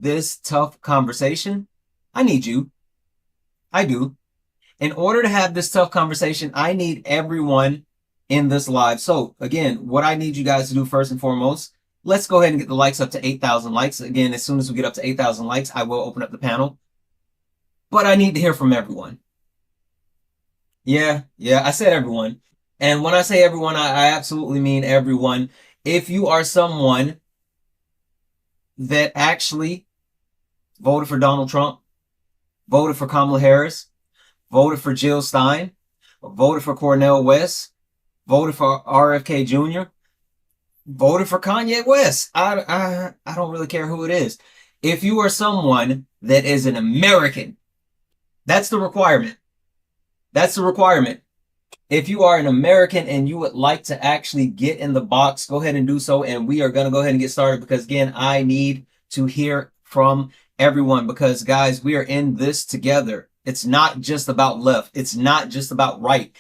this tough conversation, I need you. I do. In order to have this tough conversation, I need everyone in this live. So again, what I need you guys to do first and foremost, let's go ahead and get the likes up to 8,000 likes. Again, as soon as we get up to 8,000 likes, I will open up the panel. But I need to hear from everyone. Yeah, I said everyone. And when I say everyone, I absolutely mean everyone. If you are someone that actually voted for Donald Trump, voted for Kamala Harris, voted for Jill Stein, voted for Cornel West, voted for RFK Jr., voted for Kanye West. I don't really care who it is. If you are someone that is an American, that's the requirement. That's the requirement. If you are an American and you would like to actually get in the box, go ahead and do so. And we are going to go ahead and get started because, again, I need to hear from everyone because, guys, we are in this together. It's not just about left. It's not just about right.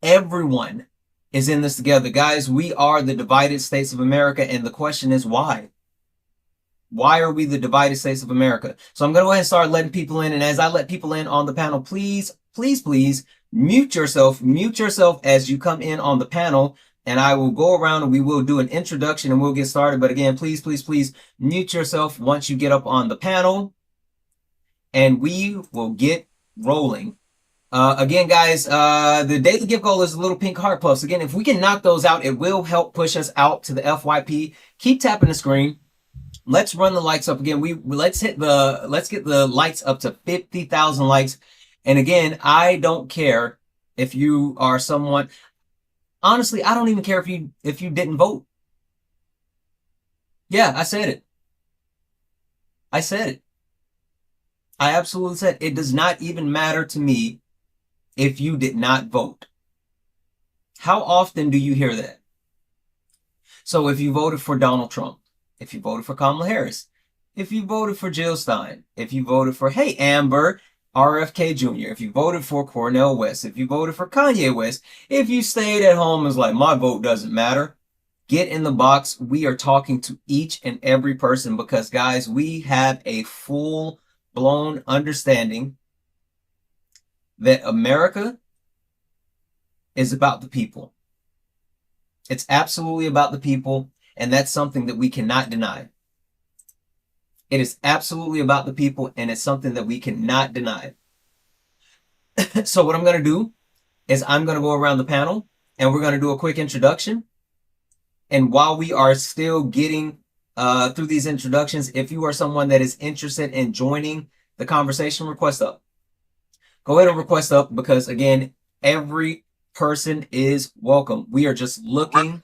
Everyone is in this together. Guys, we are the divided states of America. And the question is why? Why are we the divided states of America? So I'm going to go ahead and start letting people in. And as I let people in on the panel, please mute yourself as you come in on the panel. And I will go around and we will do an introduction and we'll get started. But again, please mute yourself once you get up on the panel and we will get rolling. Again, guys, the daily gift goal is a little pink heart puffs. Again, if we can knock those out, it will help push us out to the FYP. Keep tapping the screen. Let's run the likes up again. Let's get the likes up to 50,000 likes. And again, I don't care if you are someone, honestly, I don't even care if you didn't vote. Yeah, I said it. I said it. I absolutely said it does not even matter to me if you did not vote. How often do you hear that? So if you voted for Donald Trump, if you voted for Kamala Harris, if you voted for Jill Stein, if you voted for, hey, Amber, RFK Jr., if you voted for Cornel West, if you voted for Kanye West, if you stayed at home and was like, my vote doesn't matter, get in the box. We are talking to each and every person because, guys, we have a full-blown understanding that America is about the people. It's absolutely about the people, and that's something that we cannot deny. It is absolutely about the people, and it's something that we cannot deny. So what I'm going to do is I'm going to go around the panel, and we're going to do a quick introduction. And while we are still getting through these introductions, if you are someone that is interested in joining the conversation, request up. Go ahead and request up because, again, every person is welcome. We are just looking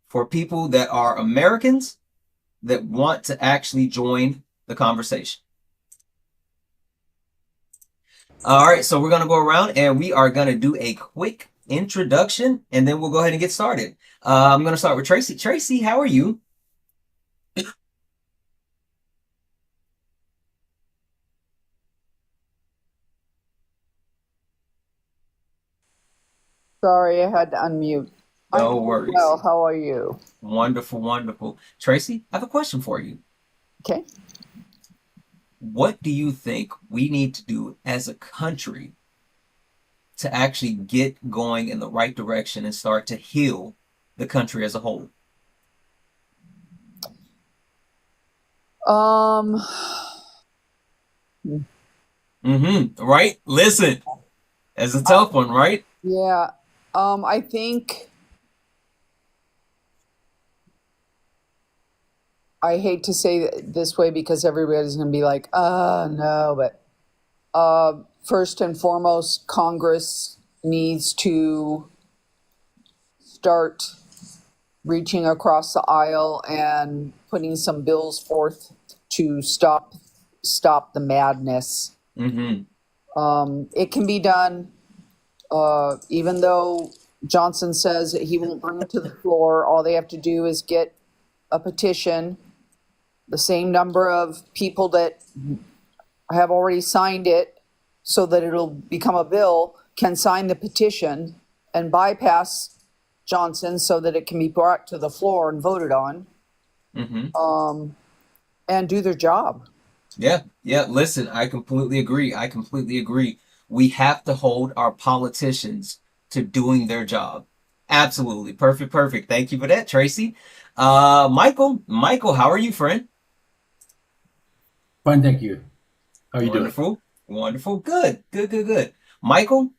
for people that are Americans that want to actually join the conversation. All right, so we're going to go around and we are going to do a quick introduction and then we'll go ahead and get started. I'm going to start with Tracy. Tracy, how are you? Sorry, I had to unmute. I'm No doing worries. well. How are you? Wonderful. Tracy, I have a question for you. Okay. What do you think we need to do as a country to actually get going in the right direction and start to heal the country as a whole? Um, Right? Listen, that's a tough one, right? yeah. I think I hate to say it this way because everybody's going to be like, no, but first and foremost, Congress needs to start reaching across the aisle and putting some bills forth to stop the madness. It can be done. Even though Johnson says that he won't bring it to the floor, all they have to do is get a petition. The same number of people that have already signed it so that it'll become a bill can sign the petition and bypass Johnson so that it can be brought to the floor and voted on. Mm-hmm. and do their job. Yeah, yeah. Listen, I completely agree. I completely agree. We have to hold our politicians to doing their job. Absolutely. Perfect, perfect. Thank you for that, Tracy. Michael, how are you, friend? Fine, thank you. How are you doing? Wonderful, wonderful. Good, good, good, good. Michael,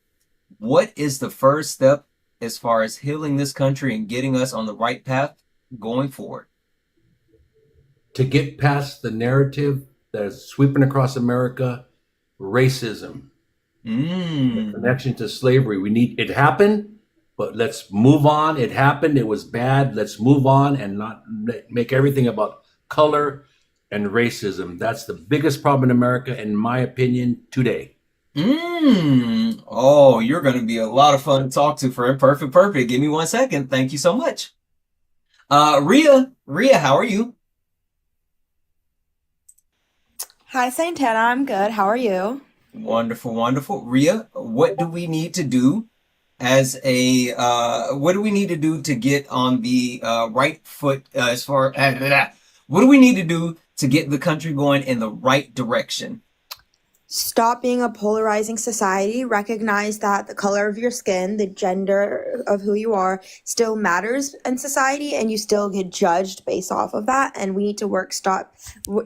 what is the first step as far as healing this country and getting us on the right path going forward? To get past the narrative that is sweeping across America, racism, the Mmm. connection to slavery. We need it happened, but let's move on. It happened. It was bad. Let's move on and not make everything about color and racism. That's the biggest problem in America, in my opinion, today. Mmm. Oh, you're going to be a lot of fun to talk to, friend. Perfect, perfect. Give me 1 second. Thank you so much. Ria, how are you? Hi, Santana. I'm good. How are you? Wonderful, wonderful. Ria, what do we need to do what do we need to do to get on the right foot as far what do we need to do to get the country going in the right direction? Stop being a polarizing society. Recognize that the color of your skin, the gender of who you are, still matters in society, and you still get judged based off of that. And we need to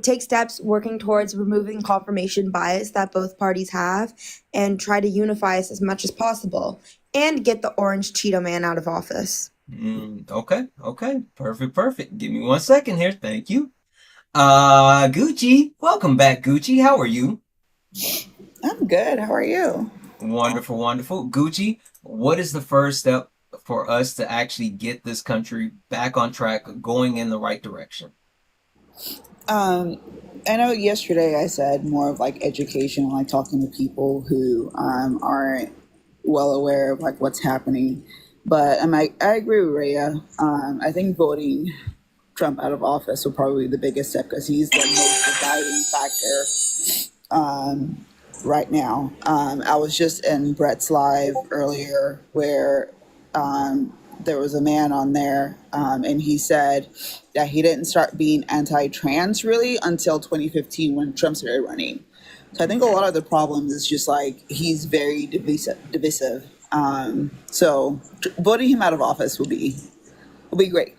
take steps working towards removing confirmation bias that both parties have, and try to unify us as much as possible, and get the orange Cheeto man out of office. Okay, okay. Perfect, perfect. Give me 1 second here. Thank you. Gucci, welcome back, Gucci. How are you? I'm good. How are you? Wonderful, wonderful. Gucci, what is the first step for us to actually get this country back on track, going in the right direction? Um, I know yesterday I said more of like education, like talking to people who aren't well aware of like what's happening. But I agree with Rhea. I think voting Trump out of office will probably be the biggest step because he's the most dividing factor right now. I was just in Brett's live earlier where there was a man on there, and he said that he didn't start being anti-trans really until 2015 when Trump started running. So I think a lot of the problems is just like he's very divisive. So voting him out of office will be great.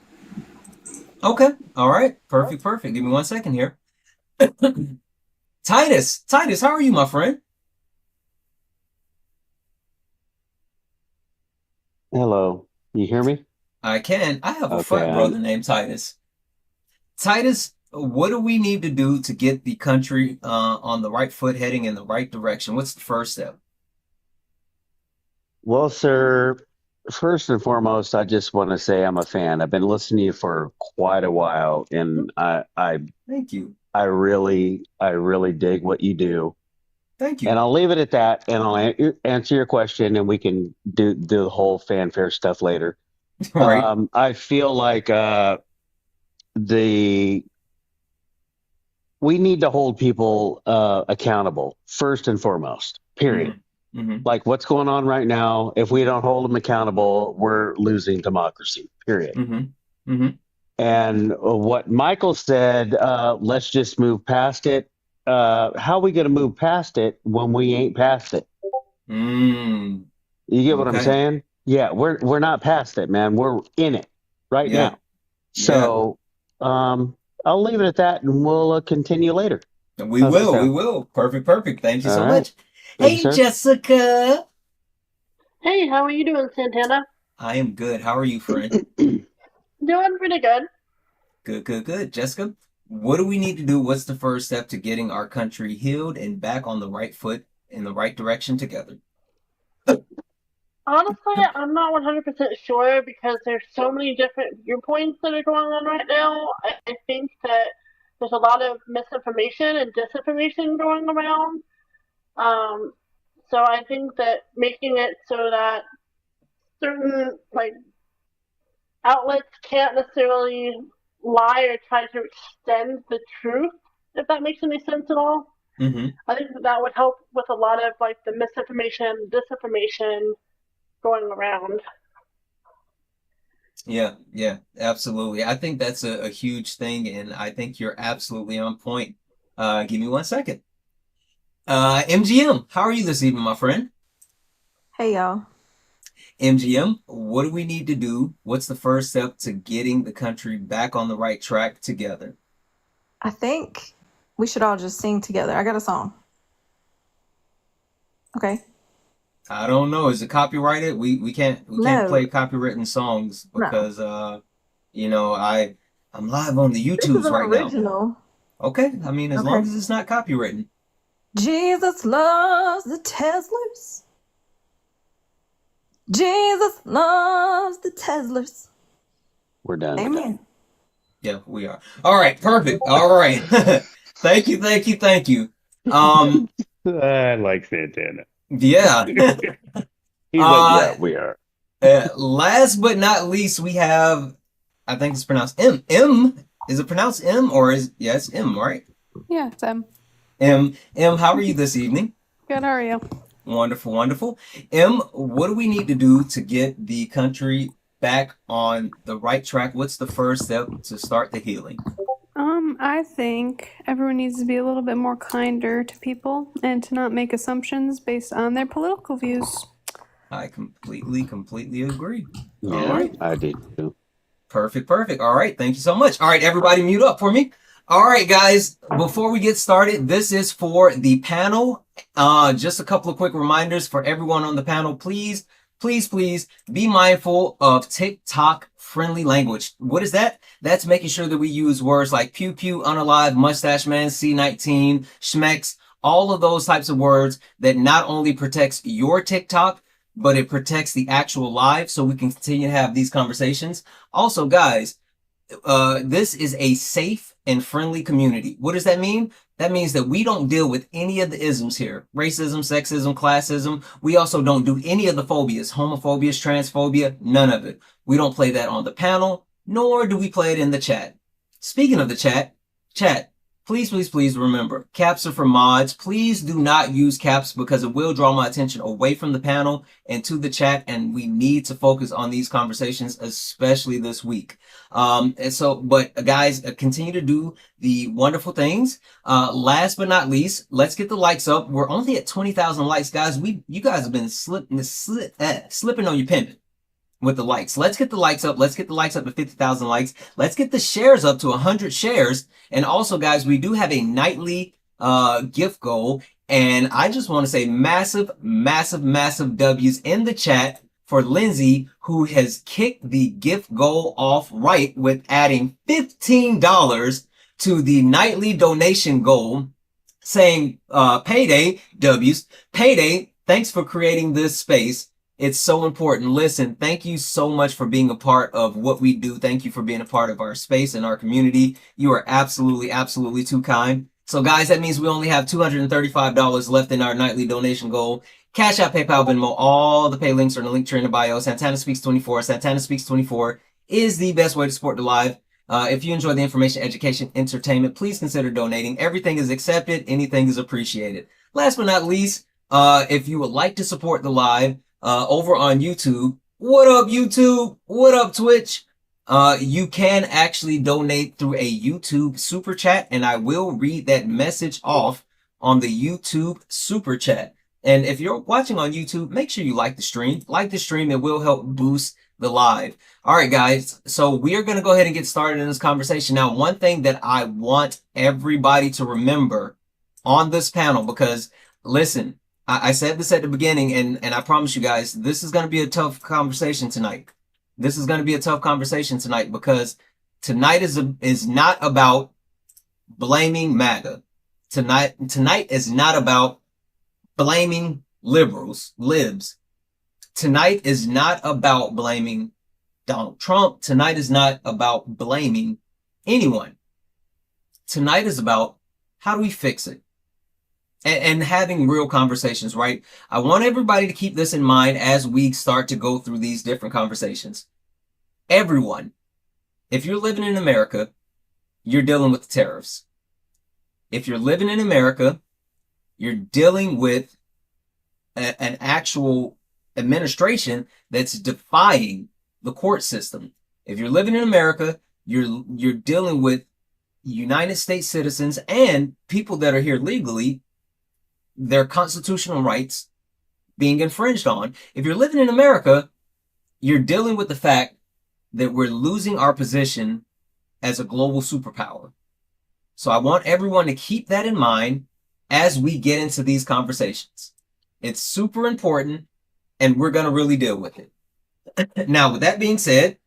Okay, all right. Perfect, perfect. Give me 1 second here. Titus, how are you, my friend? Hello. You hear me? I can. I have a Okay. frat brother named Titus. Titus, what do we need to do to get the country on the right foot, heading in the right direction? What's the first step? Well, sir, first and foremost, I just want to say I'm a fan. I've been listening to you for quite a while, and Thank you. I really dig what you do. Thank And you. I'll leave it at that, and I'll answer your question, and we can do the whole fanfare stuff later. All right. I feel like the we need to hold people accountable first and foremost. Period. Mm-hmm. Mm-hmm. Like what's going on right now, if we don't hold them accountable, we're losing democracy, period. Mm-hmm. Mm-hmm. And what Michael said, let's just move past it. How are we going to move past it when we ain't past it? Mm. You get what I'm Okay. saying? Yeah, we're not past it, man. We're in it right Yeah. now. Yeah. So I'll leave it at that, and we'll continue later. We How's that will. We sound? will. Perfect. Perfect. Thank you All so right. much. Thank you, Hey, sir. Jessica. Hey, how are you doing, Santana? I am good. How are you, friend? Doing pretty good. Good, good, good. Jessica, what do we need to do? What's the first step to getting our country healed and back on the right foot in the right direction together? Honestly, I'm not 100% sure because there's so many different viewpoints that are going on right now. I think that there's a lot of misinformation and disinformation going around. Um, so I think that making it so that certain outlets can't necessarily lie or try to extend the truth, if that makes any sense at all. Mm-hmm. I think that would help with a lot of like the misinformation, disinformation going around. Yeah, absolutely. I think that's a huge thing, and I think you're absolutely on point. Give me 1 second. MGM, how are you this evening, my friend? Hey y'all. MGM, what do we need to do? What's the first step to getting the country back on the right track together? I think we should all just sing together. I got a song. Okay. I don't know. Is it copyrighted? We can't No, play copywritten songs no. because I'm live on the This is YouTubes an right now. original. Okay, I mean as long Okay. as it's not copywritten. Jesus loves the Teslers. Jesus loves the Teslers. We're done. Amen. Yeah, we are. All right, perfect. All right. Thank you, thank you, thank you. Um, I like Santana. yeah. He's like, Uh, yeah, we are. Last but not least, we have, I think it's pronounced M. M, is it pronounced M or yes, M, right? Yeah, Tim. M, how are you this evening? Good, how are you? Wonderful, wonderful. M, what do we need to do to get the country back on the right track? What's the first step to start the healing? I think everyone needs to be a little bit more kinder to people and to not make assumptions based on their political views. I completely agree. All Yeah, right. I do too. Perfect, perfect. All right, thank you so much. All right, everybody mute up for me. All right, guys, before we get started, this is for the panel. Just a couple of quick reminders for everyone on the panel. Please be mindful of TikTok friendly language. What is that? That's making sure that we use words like pew pew, unalive, mustache man, C19, schmex, all of those types of words that not only protects your TikTok, but it protects the actual live so we can continue to have these conversations. Also, guys, this is a safe and friendly community. What does that mean? That means that we don't deal with any of the isms here. Racism, sexism, classism. We also don't do any of the phobias, homophobias, transphobia, none of it. We don't play that on the panel, nor do we play it in the chat. Speaking of the chat, please remember, caps are for mods. Please do not use caps because it will draw my attention away from the panel and to the chat, and we need to focus on these conversations, especially this week. But guys, continue to do the wonderful things. Last but not least, let's get the likes up. We're only at 20,000 likes, guys. You guys have been slipping on your pimping with the likes. Let's get the likes up. Let's get the likes up to 50,000 likes. Let's get the shares up to 100 shares. And also, guys, we do have a nightly gift goal. And I just want to say massive W's in the chat for Lindsay, who has kicked the gift goal off right with adding $15 to the nightly donation goal, saying, payday, W's, payday, thanks for creating this space. It's so important. Listen, thank you so much for being a part of what we do. Thank you for being a part of our space and our community. You are absolutely too kind. So guys, that means we only have $235 left in our nightly donation goal. Cash App, PayPal, Venmo, all the pay links are in the link tree in the bio. Santana Speaks 24. Santana Speaks 24 is the best way to support the live. If you enjoy the information, education, entertainment, please consider donating. Everything is accepted. Anything is appreciated. Last but not least, if you would like to support the live, over on YouTube. What up, YouTube? What up, Twitch? You can actually donate through a YouTube super chat, and I will read that message off on the YouTube super chat. And if you're watching on YouTube, make sure you like the stream. Like the stream, it will help boost the live. All right, guys. So we are going to go ahead and get started in this conversation. Now, one thing that I want everybody to remember on this panel, because listen, I said this at the beginning, and I promise you guys, this is going to be a tough conversation tonight. This is going to be a tough conversation tonight because tonight is not about blaming MAGA. Tonight is not about blaming libs. Tonight is not about blaming Donald Trump. Tonight is not about blaming anyone. Tonight is about how do we fix it? And having real conversations, right? I want everybody to keep this in mind as we start to go through these different conversations. Everyone, if you're living in America, you're dealing with the tariffs. If you're living in America, you're dealing with an actual administration that's defying the court system. If you're living in America, you're dealing with United States citizens and people that are here legally, their constitutional rights being infringed on. If you're living in America, you're dealing with the fact that we're losing our position as a global superpower. So I want everyone to keep that in mind as we get into these conversations. It's super important, and we're going to really deal with it. Now, with that being said,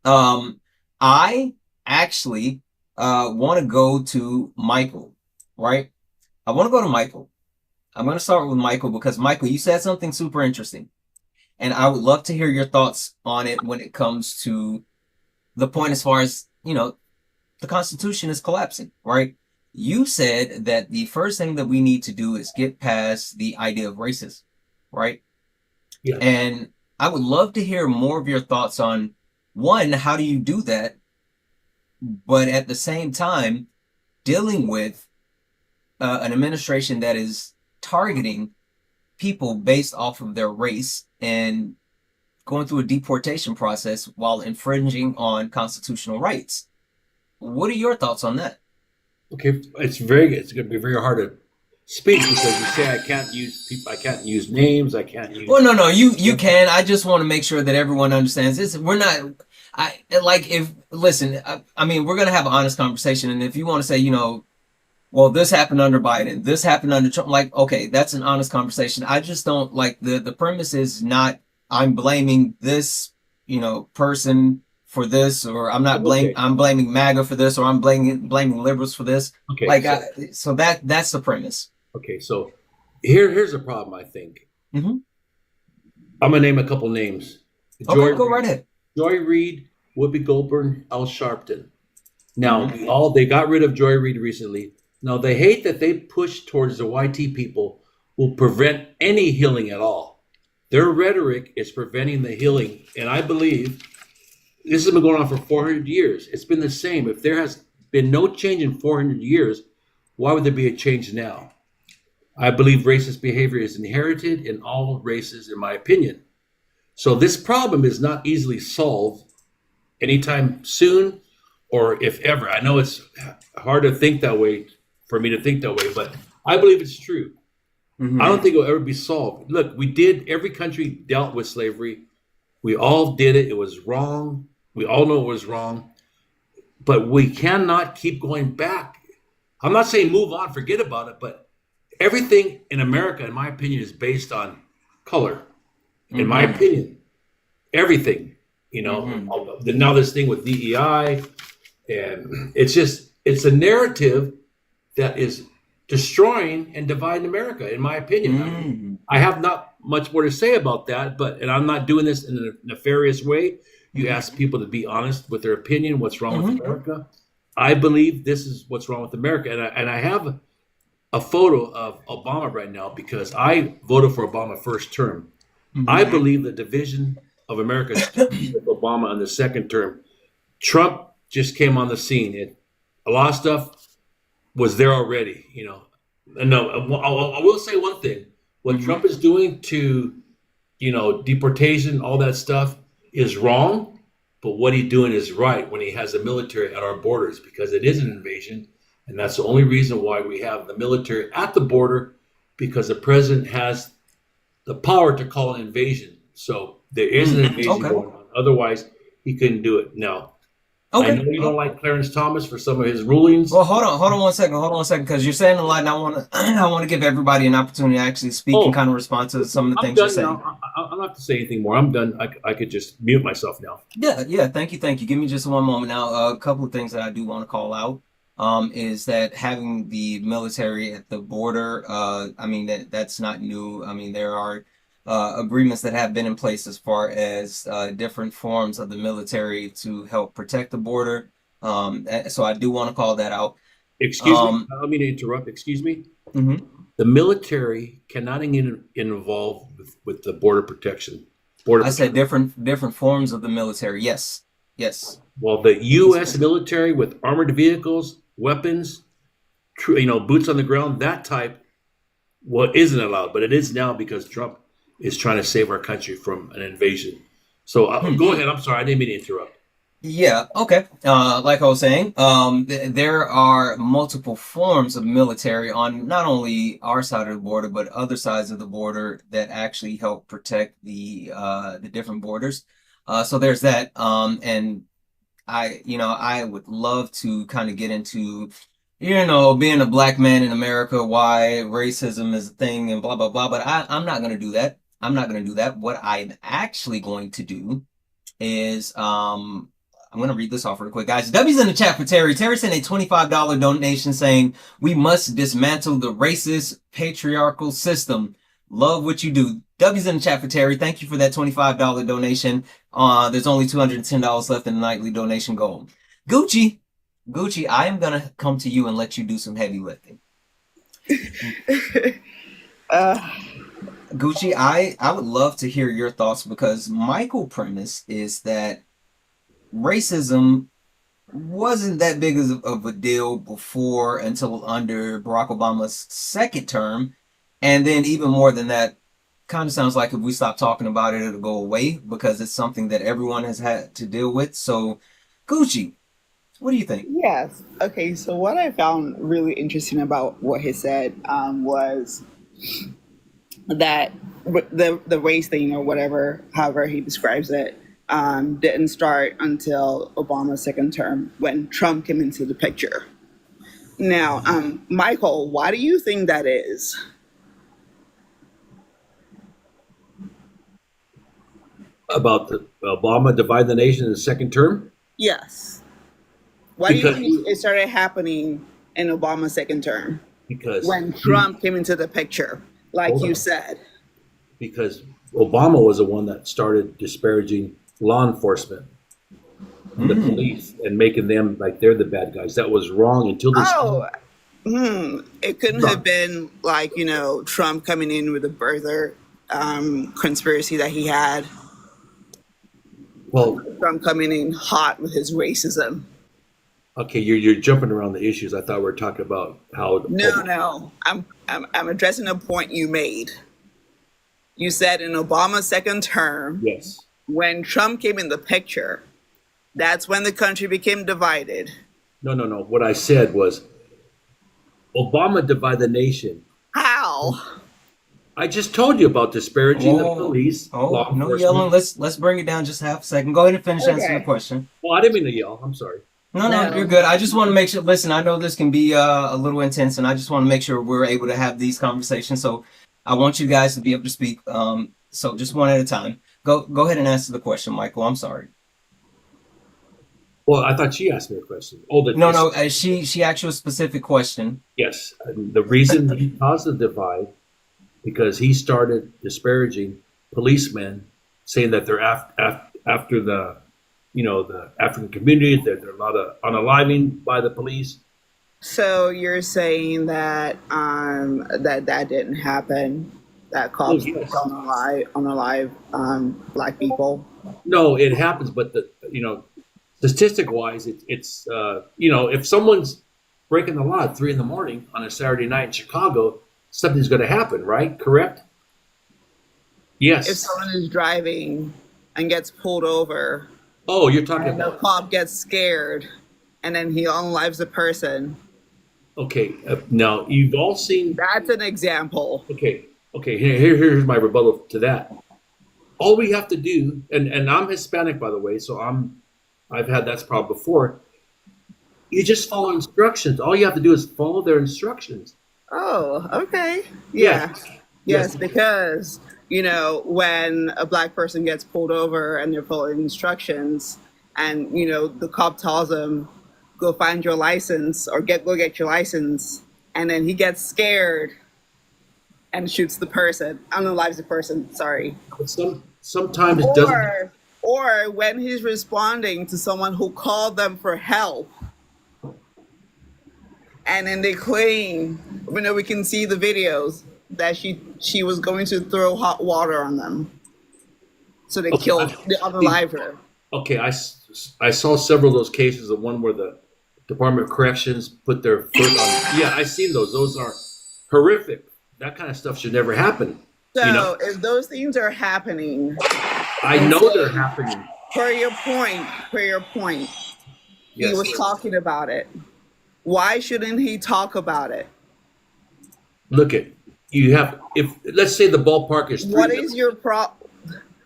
I actually want to go to Michael, right? I want to go to Michael. I'm going to start with Michael because, Michael, you said something super interesting. And I would love to hear your thoughts on it when it comes to the point as far as, the Constitution is collapsing, right? You said that the first thing that we need to do is get past the idea of racism, right? Yeah. And I would love to hear more of your thoughts on, one, how do you do that? But at the same time, dealing with an administration that is targeting people based off of their race and going through a deportation process while infringing on constitutional rights. What are your thoughts on that? Okay, it's going to be very hard to speak because you say I can't use people, I can't use names, I can't use. Well, no, you can. I just want to make sure that everyone understands this. We're not. Listen. I mean, we're gonna have an honest conversation, and if you want to say, well, this happened under Biden, this happened under Trump, like, okay, that's an honest conversation. I just don't like the premise is not I'm blaming this, person for this, or I'm blaming MAGA for this, or I'm blaming liberals for this. Okay, so that's the premise. Okay, so here's a problem. I think Mm-hmm. I'm gonna name a couple names. Okay, go right ahead. Joy Reid, Whoopi Goldberg, Al Sharpton. Now they got rid of Joy Reid recently. Now the hate that they push towards the YT people will prevent any healing at all. Their rhetoric is preventing the healing, and I believe this has been going on for 400 years. It's been the same. If there has been no change in 400 years, why would there be a change now? I believe racist behavior is inherited in all races, in my opinion. So this problem is not easily solved anytime soon, or if ever. I know it's hard to think that way, for me to think that way, but I believe it's true. Mm-hmm. I don't think it'll ever be solved. Look, every country dealt with slavery. We all did it. It was wrong. We all know it was wrong. But we cannot keep going back. I'm not saying move on, forget about it, but everything in America, in my opinion, is based on color. In my opinion, everything, now this thing with DEI, and it's a narrative that is destroying and dividing America, in my opinion. I have not much more to say about that, and I'm not doing this in a nefarious way. You ask people to be honest with their opinion, what's wrong with America. I believe this is what's wrong with America. And I have a photo of Obama right now because I voted for Obama first term. I believe the division of America started with Obama on the second term. Trump just came on the scene. A lot of stuff was there already, And no, I will say one thing. What Trump is doing to, deportation, all that stuff is wrong. But what he's doing is right when he has the military at our borders, because it is an invasion. And that's the only reason why we have the military at the border, because the president has the power to call an invasion. So there is an invasion going on. Otherwise, he couldn't do it. Now, I know you don't like Clarence Thomas for some of his rulings. Well, hold on one second, because you're saying a lot, and I want to give everybody an opportunity to actually speak and kind of respond to some of the things you're saying. Now. I don't have to say anything more. I'm done. I could just mute myself now. Yeah. Thank you. Give me just one moment now. A couple of things that I do want to call out is that having the military at the border. That's not new. There are agreements that have been in place as far as different forms of the military to help protect the border. So I do want to call that out. Excuse me. I don't mean to interrupt. Excuse me. Mm-hmm. The military cannot get involved with the border protection. I said different forms of the military. Yes. Well, the U.S. military with armored vehicles, weapons, boots on the ground, that type, isn't allowed, but it is now because Trump is trying to save our country from an invasion. So go ahead. I'm sorry. I didn't mean to interrupt. Yeah, okay. Like I was saying, there are multiple forms of military on not only our side of the border, but other sides of the border that actually help protect the different borders. So there's that. And I would love to kind of get into, being a black man in America, why racism is a thing and blah blah blah. But I'm not gonna do that. I'm not gonna do that. What I'm actually going to do is I'm gonna read this off real quick, guys. W's in the chat for Terry. Terry sent a $25 donation saying we must dismantle the racist patriarchal system. Love what you do. W's in the chat for Terry. Thank you for that $25 donation. There's only $210 left in the nightly donation goal. Gucci, Gucci, I am gonna come to you and let you do some heavy lifting. uh, Gucci, I would love to hear your thoughts because Michael premise is that racism wasn't that big of a deal before until under Barack Obama's second term. And then even more than that, kind of sounds like if we stop talking about it, it'll go away because it's something that everyone has had to deal with. So, Gucci, what do you think? yes. Okay. So what I found really interesting about what he said was that the race thing or whatever, however he describes it, didn't start until Obama's second term when Trump came into the picture. Now, Michael, why do you think that is? About the Obama divide the nation in the second term? Yes. Why do you Because think it started happening in Obama's second term because when Trump came into the picture, like hold you on. said? Because Obama was the one that started disparaging law enforcement and the police and making them like they're the bad guys. That was wrong until this. Oh, it couldn't have been like, Trump coming in with the birther conspiracy that he had. Well, Trump coming in hot with his racism. okay, you're jumping around the issues. I thought we were talking about how. No. I'm addressing a point you made. You said in Obama's second term, Yes. when Trump came in the picture, that's when the country became divided. No. What I said was Obama divide the nation. How? I just told you about disparaging the Oh, police, law no yelling. enforcement. Let's bring it down just half a second. Go ahead and finish answering the Okay. question. Well, I didn't mean to yell. I'm sorry. No, you're No. good. I just want to make sure. Listen, I know this can be a little intense, and I just want to make sure we're able to have these conversations. So I want you guys to be able to speak. So just one at a time. Go ahead and answer the question, Michael. I'm sorry. Well, I thought she asked me a question. Oh, No. She asked you a specific question. yes. The reason he caused the divide because he started disparaging policemen, saying that they're after the, the African community, that they're not unaliving by the police. So you're saying that that didn't happen? That Oh, cops yes. on alive black people? No, it happens, but statistic wise, it's if someone's breaking the law at 3 a.m. on a Saturday night in Chicago, something's going to happen, right? Correct? If Yes. someone is driving and gets pulled over Oh, you're talking and the about cop gets scared and then he unalives the person, okay. Now you've all seen. that's an example. Okay. Here's my rebuttal to that. All we have to do, and I'm Hispanic by the way, so I've had that problem before. You just follow instructions. All you have to do is follow their instructions. Oh, okay. Yeah. Yes. Yes, Yes. because, when a black person gets pulled over and they're following instructions and, the cop tells them, go find your license or go get your license. And then he gets scared and shoots the person, unalives the person, sorry. But sometimes it doesn't. Or when he's responding to someone who called them for help and then they claim, we can see the videos that she was going to throw hot water on them, so they unalived her. Okay, I saw several of those cases. The one where the Department of Corrections put their foot on. Yeah, I seen those. Those are horrific. That kind of stuff should never happen. So if those things are happening, I know they're happening. For your point, he Yes. was talking about it. Why shouldn't he talk about it? Look at you have if let's say the ballpark is What 3 is your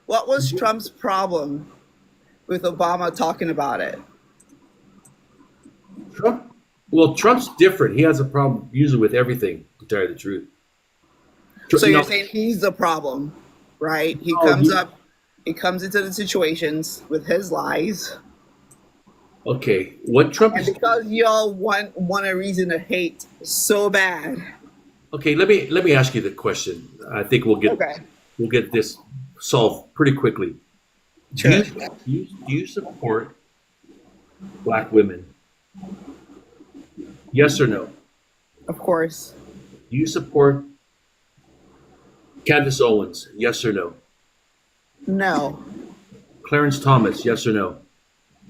What was Trump's problem with Obama talking about it? Trump. Well, Trump's different. He has a problem usually with everything. To tell you the truth, So you you're know. saying he's the problem, right? Oh, He comes into the situations with his lies, okay. What Trump and is because y'all want a reason to hate so bad. okay. Let me ask you the question. I think Okay, we'll get this solved pretty quickly. Do sure, you do you support black women? Yes or no? of course. Do you support Candace Owens? Yes or no? No, Clarence Thomas? Yes or no?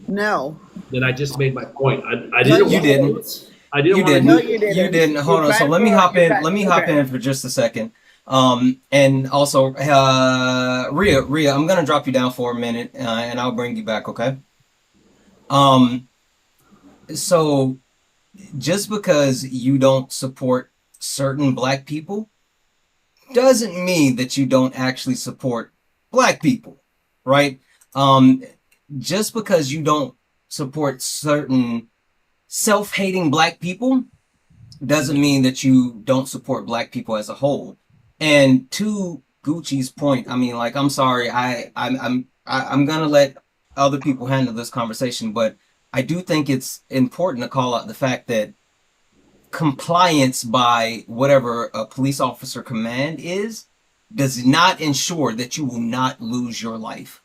no, Then I just made my point. I no, didn't you You want didn't. didn't. I didn't You want to No, didn't. do you You didn't. didn't. Hold on. So let me hop in. Let me hop Okay. in for just a second. And also, Rhea, I'm gonna drop you down for a minute, and I'll bring you back. Okay. Um. So just because you don't support certain black people doesn't mean that you don't actually support black people, right? Um. Just because you don't support certain self-hating black people doesn't mean that you don't support black people as a whole. And to Gucci's point, I mean, like, I'm sorry, I'm gonna let other people handle this conversation, but I do think it's important to call out the fact that compliance by whatever a police officer command is does not ensure that you will not lose your life.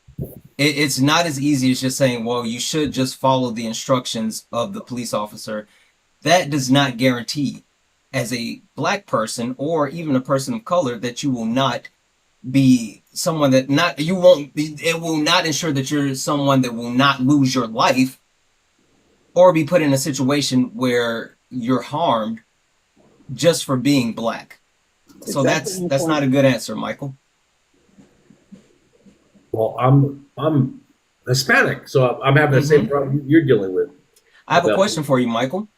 It's not as easy as just saying, well, you should just follow the instructions of the police officer. That does not guarantee, as a black person or even a person of color, that you will not be someone that not you won't be, it will not ensure that you're someone that will not lose your life or be put in a situation where you're harmed just for being black. So Exactly my that's not point. a good answer, Michael. Well, I'm Hispanic, so I'm having the same Hmm. problem you're dealing with I have a about. question for you, Michael.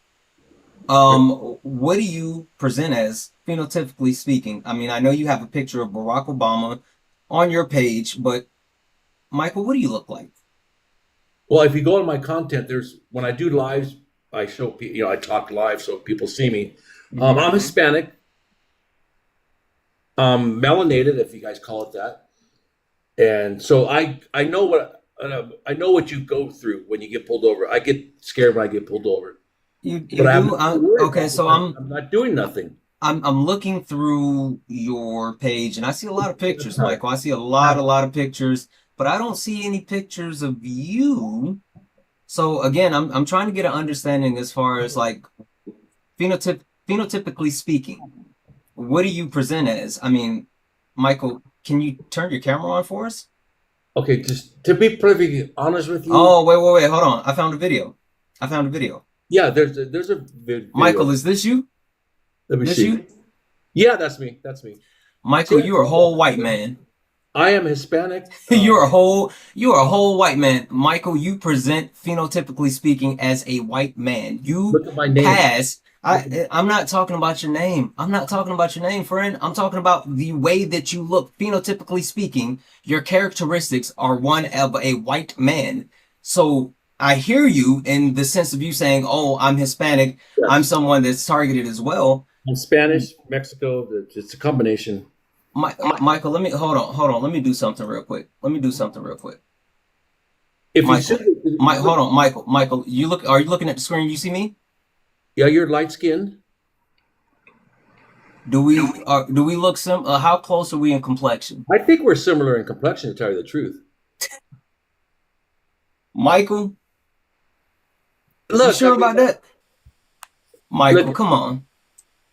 What do you present as phenotypically speaking? I mean, I know you have a picture of Barack Obama on your page, but Michael, what do you look like? Well, if you go on my content, there's when I do lives, I show I talk live so people see me. Hmm. I'm Hispanic, melanated, if you guys call it that, and so I know what you go through when you get pulled over. I get scared when I get pulled over, but You I have do? nothing to worry Okay, about so because I'm not doing nothing. I'm looking through your page and I see a lot of That's pictures, right. Michael. I see a lot of pictures, but I don't see any pictures of you. So again, I'm trying to get an understanding as far as like phenotypically speaking. What do you present as? I mean, Michael, can you turn your camera on for us? Okay, just to be perfectly honest with you, Oh, wait, hold on. I found a video. I found a video. yeah, there's a Michael, video. is this you? Let me This see. you? Yeah, that's me. That's me. Michael, See, you're a whole white man. I am Hispanic. You're a whole white man. Michael, you present phenotypically speaking as a white man. You Look at my name. pass. Look at, I'm not talking about your name. I'm not talking about your name, friend. I'm talking about the way that you look. Phenotypically speaking, your characteristics are one of a white man. So I hear you in the sense of you saying, "Oh, I'm Hispanic. I'm yes. someone that's targeted as well." I'm Spanish, Mexico. It's a combination. Michael, let me hold on. Let me do something real quick. Let me do something real quick. If you see, Michael, hold on, Michael. Are you looking at the screen? You see me? yeah, you're light skinned. Do we look how close are we in complexion? I think we're similar in complexion, to tell you the truth. Michael, you Look, I sure mean, about that? Michael, look, come on.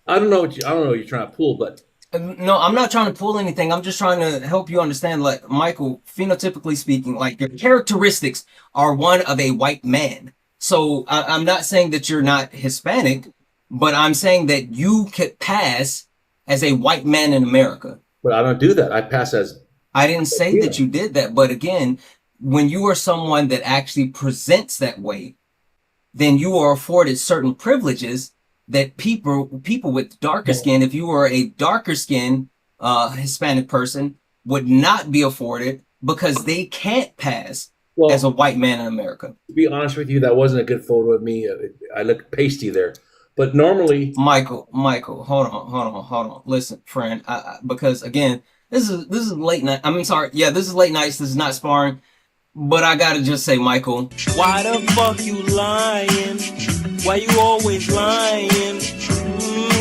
I don't know what you're trying to pull, but No, I'm not trying to pull anything. I'm just trying to help you understand, like, Michael, phenotypically speaking, like your characteristics are one of a white man. So I'm not saying that you're not Hispanic, but I'm saying that you could pass as a white man in America. I don't do that. I pass as I didn't say that Latino. you did that, but again, when you are someone that actually presents that way, then you are afforded certain privileges that people with darker skin, if you were a darker skin Hispanic person, would not be afforded because they can't pass as a Well, white man in America. to be honest with you, that wasn't a good photo of me. I look pasty there. But normally, Michael, hold on. Listen, friend, because again, this is late night. I mean, sorry, yeah, this is late nights. This is not sparring. But I gotta just say, Michael, Why the fuck you lying? Why you always lying?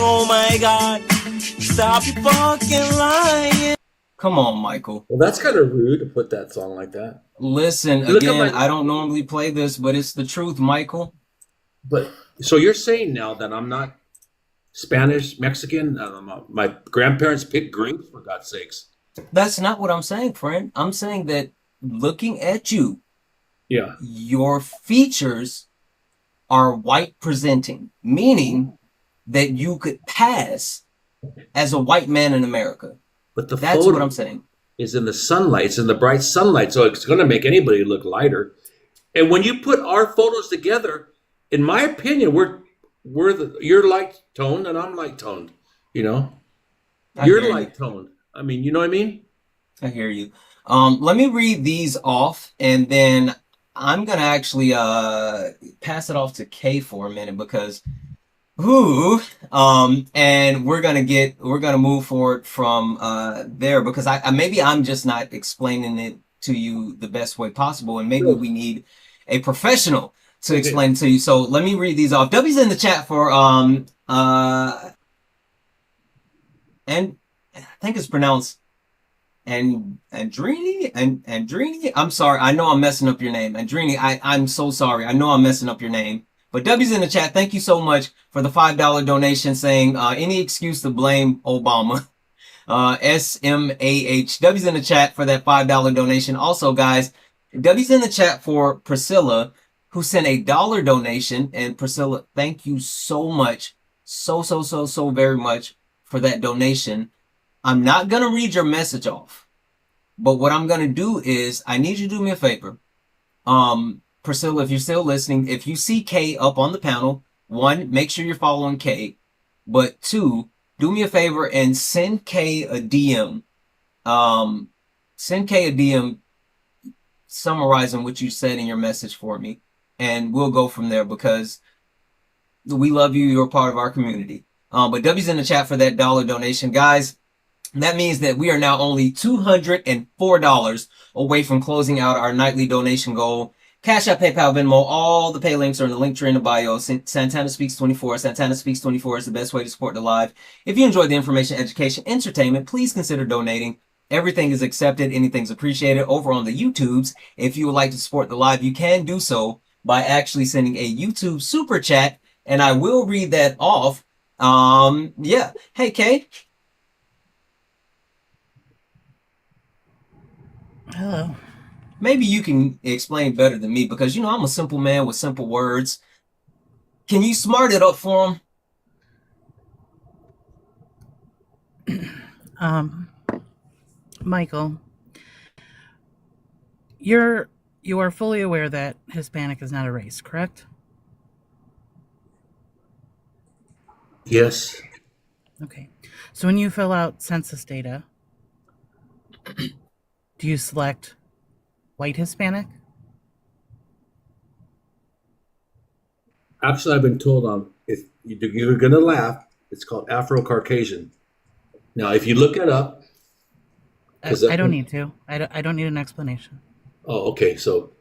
Oh my god, stop you fucking lying. come on, Michael. well, that's kind of rude to put that song like that. Listen, You look at again, my, I don't normally play this, but it's the truth, Michael. but so you're saying now that I'm not Spanish, Mexican? My grandparents picked grapes, for God's sakes. That's not what I'm saying, friend. I'm saying that looking at you, Yeah, your features are white presenting, meaning that you could pass as a white man in America. but the That's what photo I'm saying. is in the sunlight. It's in the bright sunlight, so it's going to make anybody look lighter. And when you put our photos together, in my opinion, you're light toned and I'm light toned. You know, I you're hear you. light toned. I mean, you know what I mean? I hear you. Let me read these off, and then I'm gonna actually pass it off to Kay for a minute because who and we're gonna move forward from there because I maybe I'm just not explaining it to you the best way possible, and maybe Sure. we need a professional to Okay. explain it to you. So let me read these off. W's in the chat for and I think it's pronounced Andrini. I'm sorry. I know I'm messing up your name. Andrini, I'm so sorry. I know I'm messing up your name. But W's in the chat, thank you so much for the $5 donation saying any excuse to blame Obama. SMAH. W's in the chat for that $5 donation. Also, guys, W's in the chat for Priscilla, who sent a dollar donation. And Priscilla, thank you so much. So very much for that donation. I'm not going to read your message off, but what I'm going to do is I need you to do me a favor. Priscilla, if you're still listening, if you see Kay up on the panel, one, make sure you're following Kay, but two, do me a favor and send Kay a DM. Send Kay a DM summarizing what you said in your message for me, and we'll go from there because we love you. You're a part of our community. But W's in the chat for that dollar donation, guys. That means that we are now only $204 away from closing out our nightly donation goal. Cash App, PayPal, Venmo, all the pay links are in the link tree in the bio. Santana Speaks 24. Santana Speaks 24 is the best way to support the live. If you enjoyed the information, education, entertainment, please consider donating. Everything is accepted. Anything's appreciated. Over on the YouTubes, if you would like to support the live, you can do so by actually sending a YouTube super chat, and I will read that off. Yeah. Hey, Kay. Hello. Maybe you can explain better than me because, I'm a simple man with simple words. Can you smart it up for him? Michael, you are fully aware that Hispanic is not a race, correct? Yes. Okay. So when you fill out census data, do you select white Hispanic? Actually, I've been told if you're going to laugh, it's called Afro-Caucasian. Now, if you look it up, I don't need to. I don't need an explanation. oh, okay. So,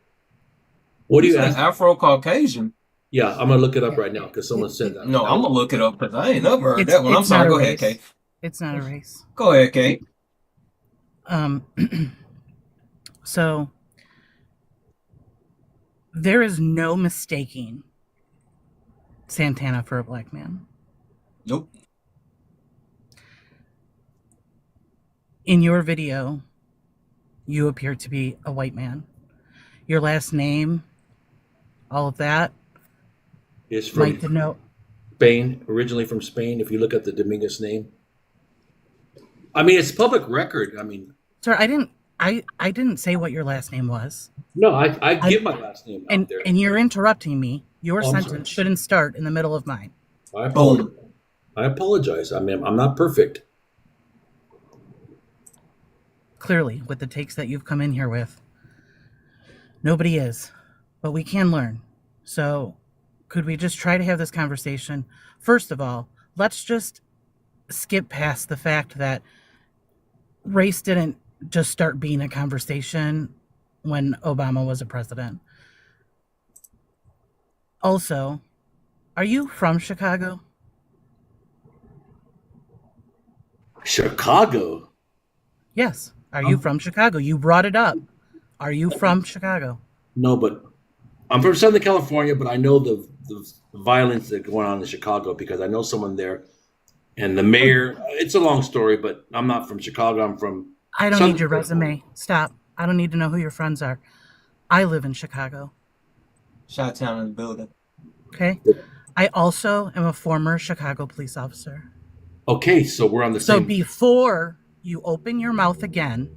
what do you ask? Afro-Caucasian. Yeah, I'm gonna look it up right now because someone said that. No, I'm gonna look it up because I ain't never heard that one. I'm sorry. Go ahead, Kay. It's not a race. Go ahead, Kay. So there is no mistaking Santana for a black man. Nope. In your video, you appear to be a white man. Your last name, all of that, is from Spain, originally from Spain. If you look at the Dominguez name, I mean, it's public record. I mean, sir, I I didn't say what your last name was. No, I I, give my last name out there. and you're interrupting me. Your Oh, I'm sorry. sentence shouldn't start in the middle of mine. I apologize. Boom. I apologize. I mean, I'm not perfect. Clearly, with the takes that you've come in here with, nobody is. But we can learn. So, could we just try to have this conversation? First of all, let's just skip past the fact that race didn't just start being a conversation when Obama was a president. Also, are you from Chicago? Chicago. Yes. Are you from Chicago? You brought it up. Are you from Chicago? No, but I'm from Southern California, but I know the violence that's going on in Chicago because I know someone there, and the mayor. It's a long story, but I'm not from Chicago. I'm from I don't Southern need your California. resume. Stop. I don't need to know who your friends are. I live in Chicago. Chi-town in the building. Okay. I also am a former Chicago police officer. Okay, so we're on the So same. before you open your mouth again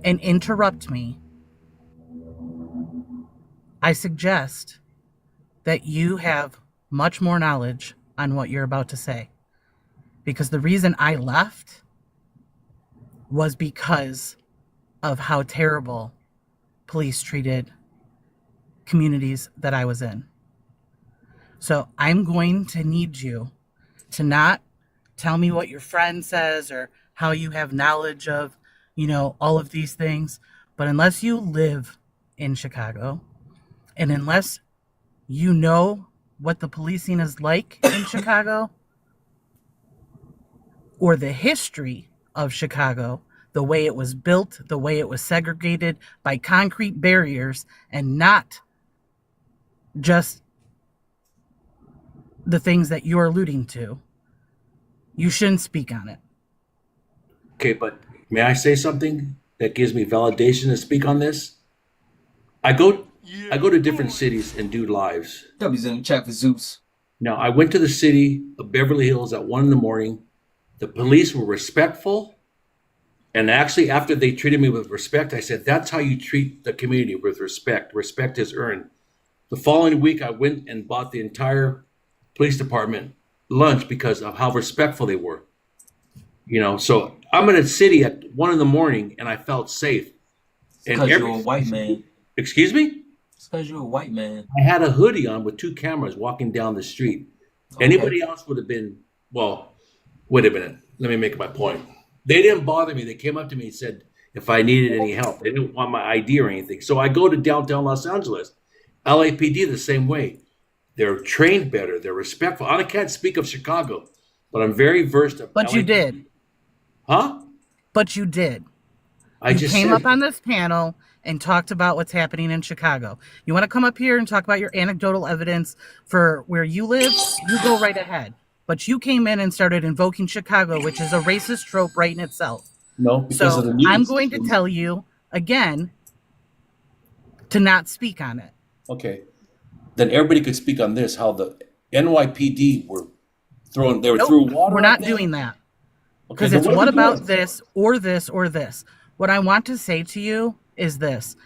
and interrupt me, I suggest that you have much more knowledge on what you're about to say. Because the reason I left was because of how terrible police treated communities that I was in. So I'm going to need you to not tell me what your friend says or how you have knowledge of, all of these things. But unless you live in Chicago and unless you know what the policing is like in Chicago or the history of Chicago, the way it was built, the way it was segregated by concrete barriers and not just the things that you're alluding to, you shouldn't speak on it. Okay, but may I say something that gives me validation to speak on this? I go I go to different cities and do lives. W's in the chat for Zeus. Now, I went to the city of Beverly Hills at 1 in the morning. The police were respectful. And actually, after they treated me with respect, I said, that's how you treat the community, with respect. Respect is earned. The following week, I went and bought the entire police department lunch because of how respectful they were. So I'm in a city at 1 in the morning and I felt safe. And Because you're a white man. excuse me? It's because you're a white man. I had a hoodie on with 2 cameras walking down the street. Okay. Anybody else would have been, well, wait a minute. Let me make my point. They didn't bother me. They came up to me and said if I needed any help. They didn't want my ID or anything. So I go to downtown Los Angeles. LAPD the same way. They're trained better. They're respectful. I can't speak of Chicago, but I'm very versed of But you LAPD. did. Huh? But you did. I You just came said up on this panel and talked about what's happening in Chicago. You want to come up here and talk about your anecdotal evidence for where you live? You go right ahead. But you came in and started invoking Chicago, which is a racist trope right in itself. no because of So the news. I'm going to tell you again to not speak on it. Okay. Then everybody could speak on this, how the NYPD were throwing, they were Nope, throwing water. we're at not them. doing that. Okay, Because then it's what are what we about doing? this or this or this? What I want to say to you is this.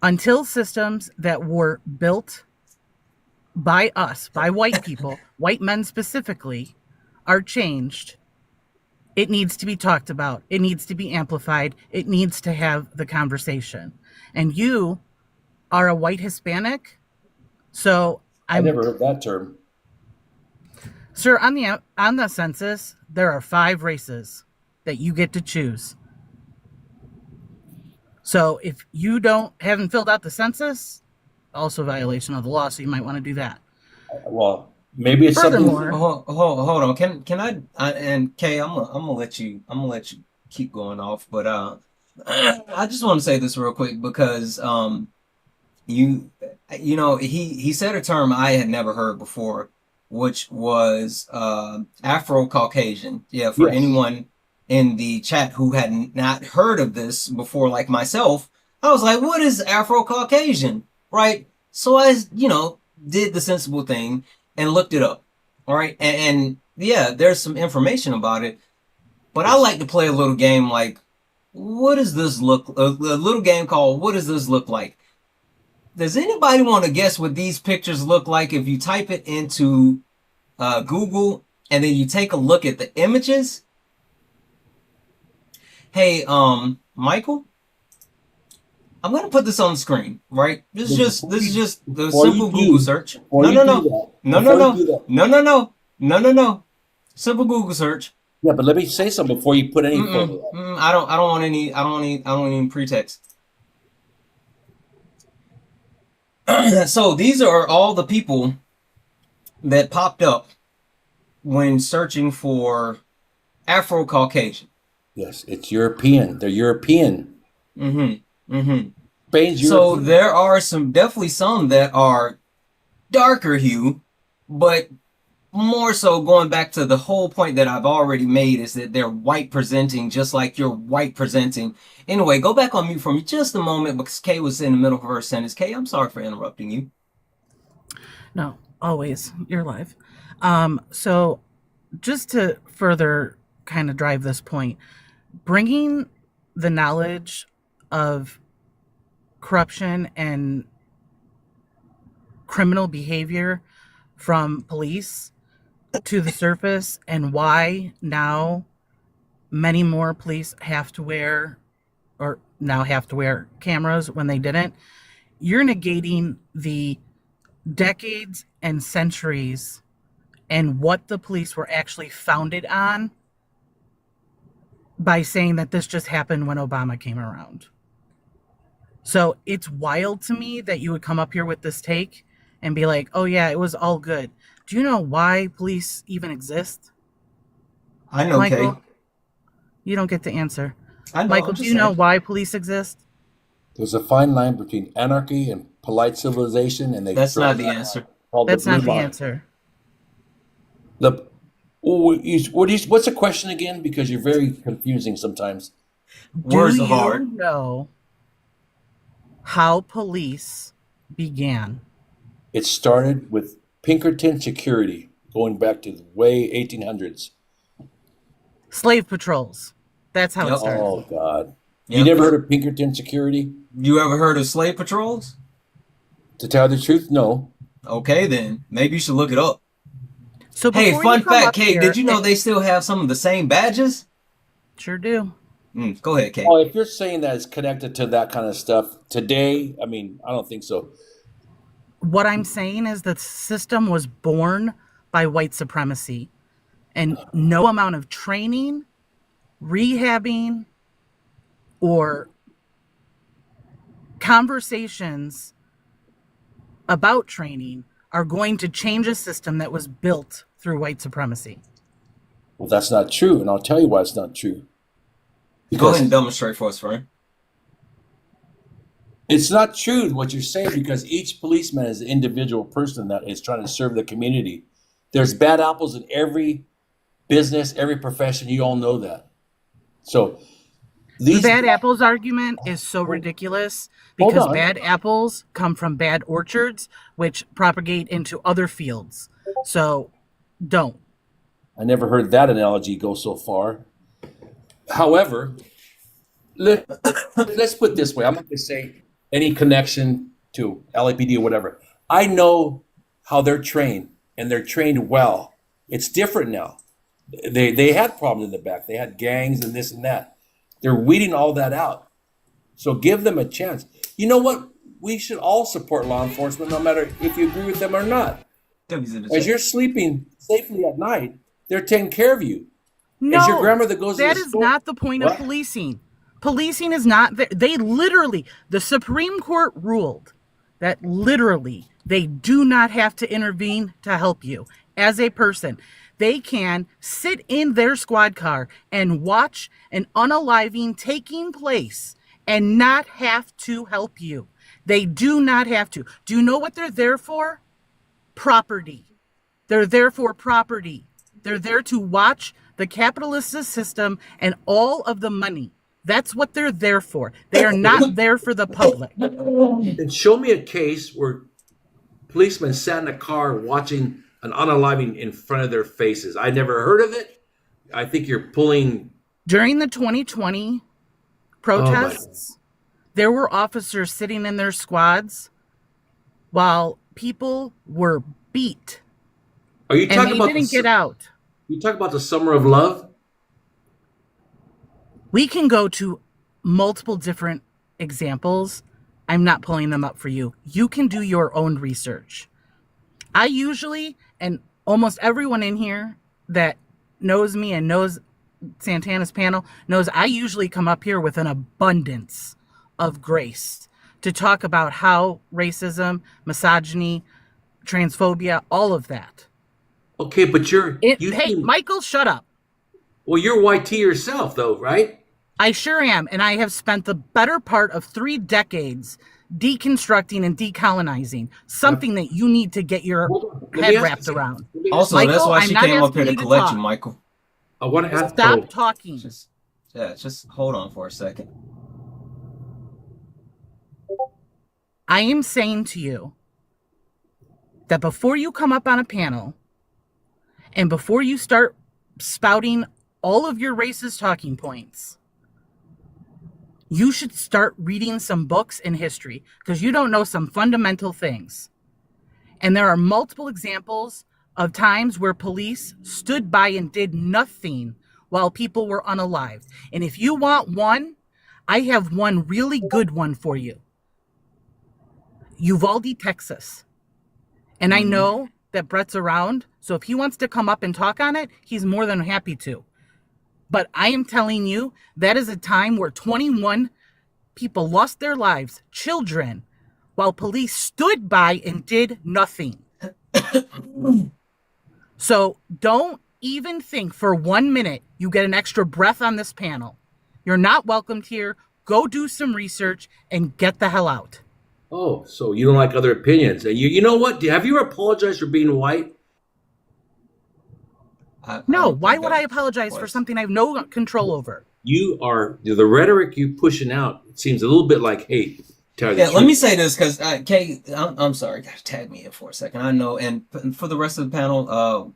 Until systems that were built by us, by white people, white men specifically, are changed, it needs to be talked about. It needs to be amplified. It needs to have the conversation. And you are a white Hispanic, so I never heard that term. Sir, on the census, there are 5 races that you get to choose. So if you haven't filled out the census, also a violation of the law, so you might want to do that. Well, maybe it's Furthermore, something. Hold on. Can I and Kay, I'm gonna let you keep going off, but I just want to say this real quick because you he said a term I had never heard before, which was Afro-Caucasian. Yeah, for Yes. anyone in the chat who had not heard of this before, like myself, I was like, what is Afro-Caucasian? Right? So I, did the sensible thing and looked it up. All right. And yeah, there's some information about it, but I like to play a little game like, what does this look? A little game called "What does this look like?" Does anybody want to guess what these pictures look like if you type it into Google and then you take a look at the images? Hey, Michael, I'm gonna put this on the screen, right? This is just the simple Google search. No, no, no, no, no, no, no, no, no, no, no, no. Simple Google search. Yeah, but let me say something before you put any photo up. I don't want any. I don't want any pretext. So these are all the people that popped up when searching for Afro-Caucasian. Yes, it's European. They're European. Spain's So European. there are definitely some that are darker hue, but more so going back to the whole point that I've already made is that they're white presenting just like you're white presenting. Anyway, go back on mute for me just a moment because Kay was in the middle of her sentence. Kay, I'm sorry for interrupting you. No, always. You're live. So just to further kind of drive this point, bringing the knowledge of corruption and criminal behavior from police to the surface and why now many more police have to wear or now have to wear cameras when they didn't, you're negating the decades and centuries and what the police were actually founded on by saying that this just happened when Obama came around. So it's wild to me that you would come up here with this take and be like, oh yeah, it was all good. Do you know why police even exist? I know, Michael, Kay. you don't get to answer. I know. Michael, I'm do just you know saying. why police exist? There's a fine line between anarchy and polite civilization, and they That's draw not the that answer. called That's the blue not the line. answer. What's the question again? Because you're very confusing sometimes. Do Words are hard. you know how police began? It started with Pinkerton security, going back to the way 1800s. Slave patrols. That's how it Yep. started. Oh God! You Yep. never heard of Pinkerton security? You ever heard of slave patrols? To tell the truth, no. Okay, then maybe you should look it up. So Hey, before you fun come fact, up Kay, here, did you know they still have some of the same badges? sure do. Go ahead, Kay. Oh, if you're saying that it's connected to that kind of stuff today, I mean, I don't think so. What I'm saying is the system was born by white supremacy, and no amount of training, rehabbing, or conversations about training are going to change a system that was built through white supremacy. Well, that's not true, and I'll tell you why it's not true. Go ahead and demonstrate for us, friend. It's not true what you're saying because each policeman is an individual person that is trying to serve the community. There's bad apples in every business, every profession. You all know that. So The bad apples argument is so ridiculous because bad apples come from bad orchards, which propagate into other fields. So don't. I never heard that analogy go so far. However, let's put it this way. I'm not going to say any connection to LAPD or whatever. I know how they're trained, and they're trained well. It's different now. They had problems in the back. They had gangs and this and that. They're weeding all that out. So give them a chance. You know what? We should all support law enforcement, no matter if you agree with them or not. As you're sleeping safely at night, they're taking care of you. No, As your grandmother goes to that the is store- not the point of What? policing. Policing is not there. They literally, the Supreme Court ruled that literally they do not have to intervene to help you as a person. They can sit in their squad car and watch an unaliving taking place and not have to help you. They do not have to. Do you know what they're there for? Property. They're there for property. They're there to watch the capitalist system and all of the money. That's what they're there for. They are not there for the public. And show me a case where policemen sat in a car watching an unaliving in front of their faces. I never heard of it. I think you're pulling. During the 2020 Oh my! protests, there were officers sitting in their squads while people were beat Are you and talking they about didn't get out. You talk about the summer of love? We can go to multiple different examples. I'm not pulling them up for you. You can do your own research. I usually, and almost everyone in here that knows me and knows Santana's panel knows I usually come up here with an abundance of grace to talk about how racism, misogyny, transphobia, all of that. Okay, but you Hey, seem Michael, shut up. well. You're YT yourself, though, right? I sure am, and I have spent the better part of 3 decades deconstructing and decolonizing, Uh, something that you need to get your Hold on. Let me head ask wrapped you. around. Let me ask you. Also, that's Michael, why I'm she not came up here asking to you to collect you, talk. Michael. I want to ask. Stop talking. Just hold on for a second. I am saying to you that before you come up on a panel and before you start spouting all of your racist talking points, you should start reading some books in history because you don't know some fundamental things. And there are multiple examples of times where police stood by and did nothing while people were unalived. And if you want one, I have one really good one for you. Uvalde, Texas. And I know that Brett's around, so if he wants to come up and talk on it, he's more than happy to. But I am telling you, that is a time where 21 people lost their lives, children, while police stood by and did nothing. So don't even think for 1 minute you get an extra breath on this panel. You're not welcomed here. Go do some research and get the hell out. Oh, so you don't like other opinions? And you know what? Have you ever apologized for being white? I No, don't why think would that I apologize for was. something I have no control over? You are the rhetoric you pushing out. It seems a little bit like hate. Tell you the Yeah, let me truth. say this because Kay, I'm sorry, gotta tag me in for a second. I know, and for the rest of the panel,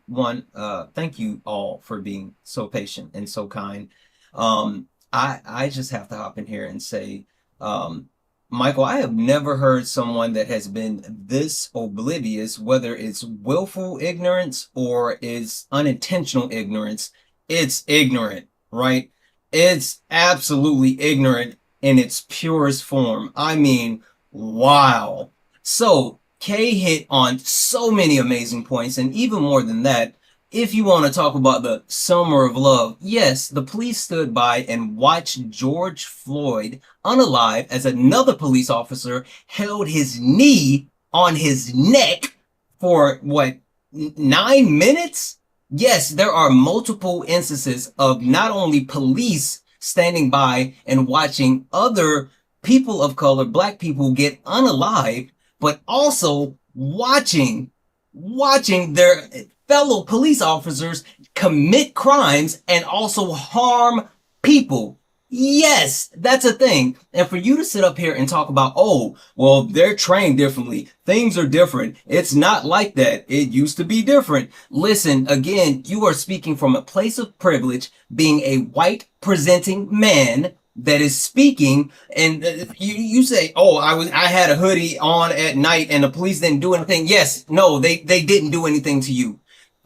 thank you all for being so patient and so kind. I just have to hop in here and say, um, Michael, I have never heard someone that has been this oblivious, whether it's willful ignorance or it's unintentional ignorance. It's ignorant, right? It's absolutely ignorant in its purest form. I mean, wow. So, Kay hit on so many amazing points, and even more than that, if you want to talk about the summer of love, yes, the police stood by and watched George Floyd unalive as another police officer held his knee on his neck for what, 9 minutes? Yes, there are multiple instances of not only police standing by and watching other people of color, black people, get unalived, but also watching their fellow police officers commit crimes and also harm people. Yes, that's a thing. And for you to sit up here and talk about, oh, well, they're trained differently. Things are different. It's not like that. It used to be different. Listen, again, you are speaking from a place of privilege, being a white presenting man that is speaking, and you say, oh, I had a hoodie on at night and the police didn't do anything. Yes, no, they didn't do anything to you.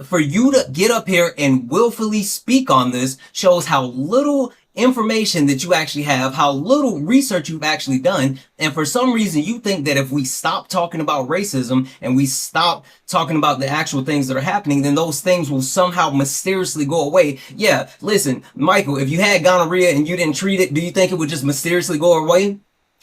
For you to get up here and willfully speak on this shows how little information that you actually have, how little research you've actually done. And for some reason, you think that if we stop talking about racism and we stop talking about the actual things that are happening, then those things will somehow mysteriously go away. Yeah, listen, Michael, if you had gonorrhea and you didn't treat it, do you think it would just mysteriously go away?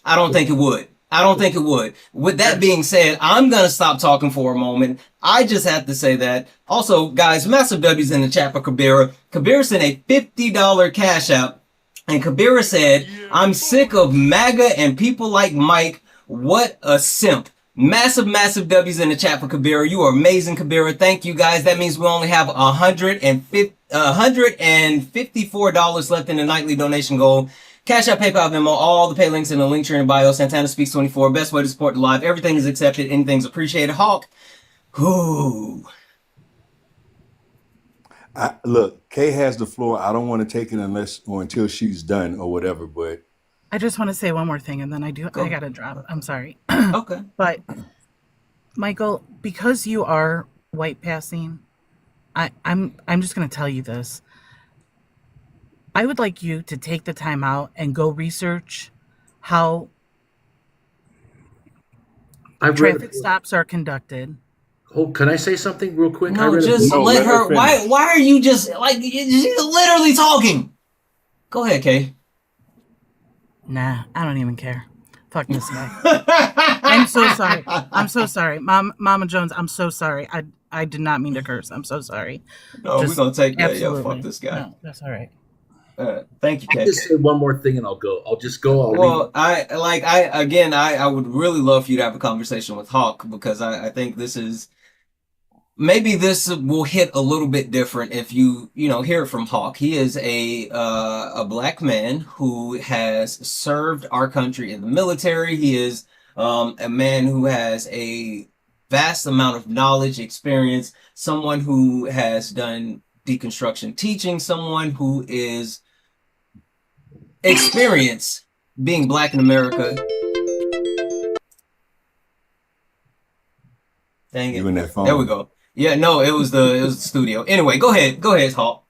I don't think it would. I don't think it would. With that being said, I'm going to stop talking for a moment. I just have to say that. Also, guys, massive W's in the chat for Kabira. Kabira sent a $50 cash app. And Kabira said, I'm sick of MAGA and people like Mike. What a simp. Massive W's in the chat for Kabira. You are amazing, Kabira. Thank you, guys. That means we only have $154 left in the nightly donation goal. Cash App, PayPal, Venmo, all the pay links in the link tree in bio. Santana Speaks 24. Best way to support the live. Everything is accepted. Anything's appreciated. Hawk. Whoo. Look, Kay has the floor. I don't want to take it unless or until she's done or whatever. But I just want to say one more thing, and then I Go. gotta drop. I'm sorry, Okay. but Michael, because you are white passing, I'm just gonna tell you this. I would like you to take the time out and go research how I've read. traffic stops are conducted. Oh, can I say something real quick? I No, read a just book. No, let let her her. Why? finish. Why are you just like she's literally talking? Go ahead, Kay. Nah, I don't even care. Fuck this guy. I'm so sorry. I'm so sorry. Mama Jones, I'm so sorry. I did not mean to curse. I'm so sorry. No, we're Just gonna take that. Yeah, fuck absolutely. this guy. No, that's all right. Thank you, I'll Kay. just say one more thing and I'll go. I'll just go. I'll leave. Well, I would really love for you to have a conversation with Hawk because I think this is maybe this will hit a little bit different if you know hear from Hawk. He is a black man who has served our country in the military. He is a man who has a vast amount of knowledge, experience, someone who has done deconstruction teaching, someone who is experienced being black in America. Dang You it. in that There we phone. go. Yeah, no, it was the studio. Anyway, go ahead. Go ahead, Hawk.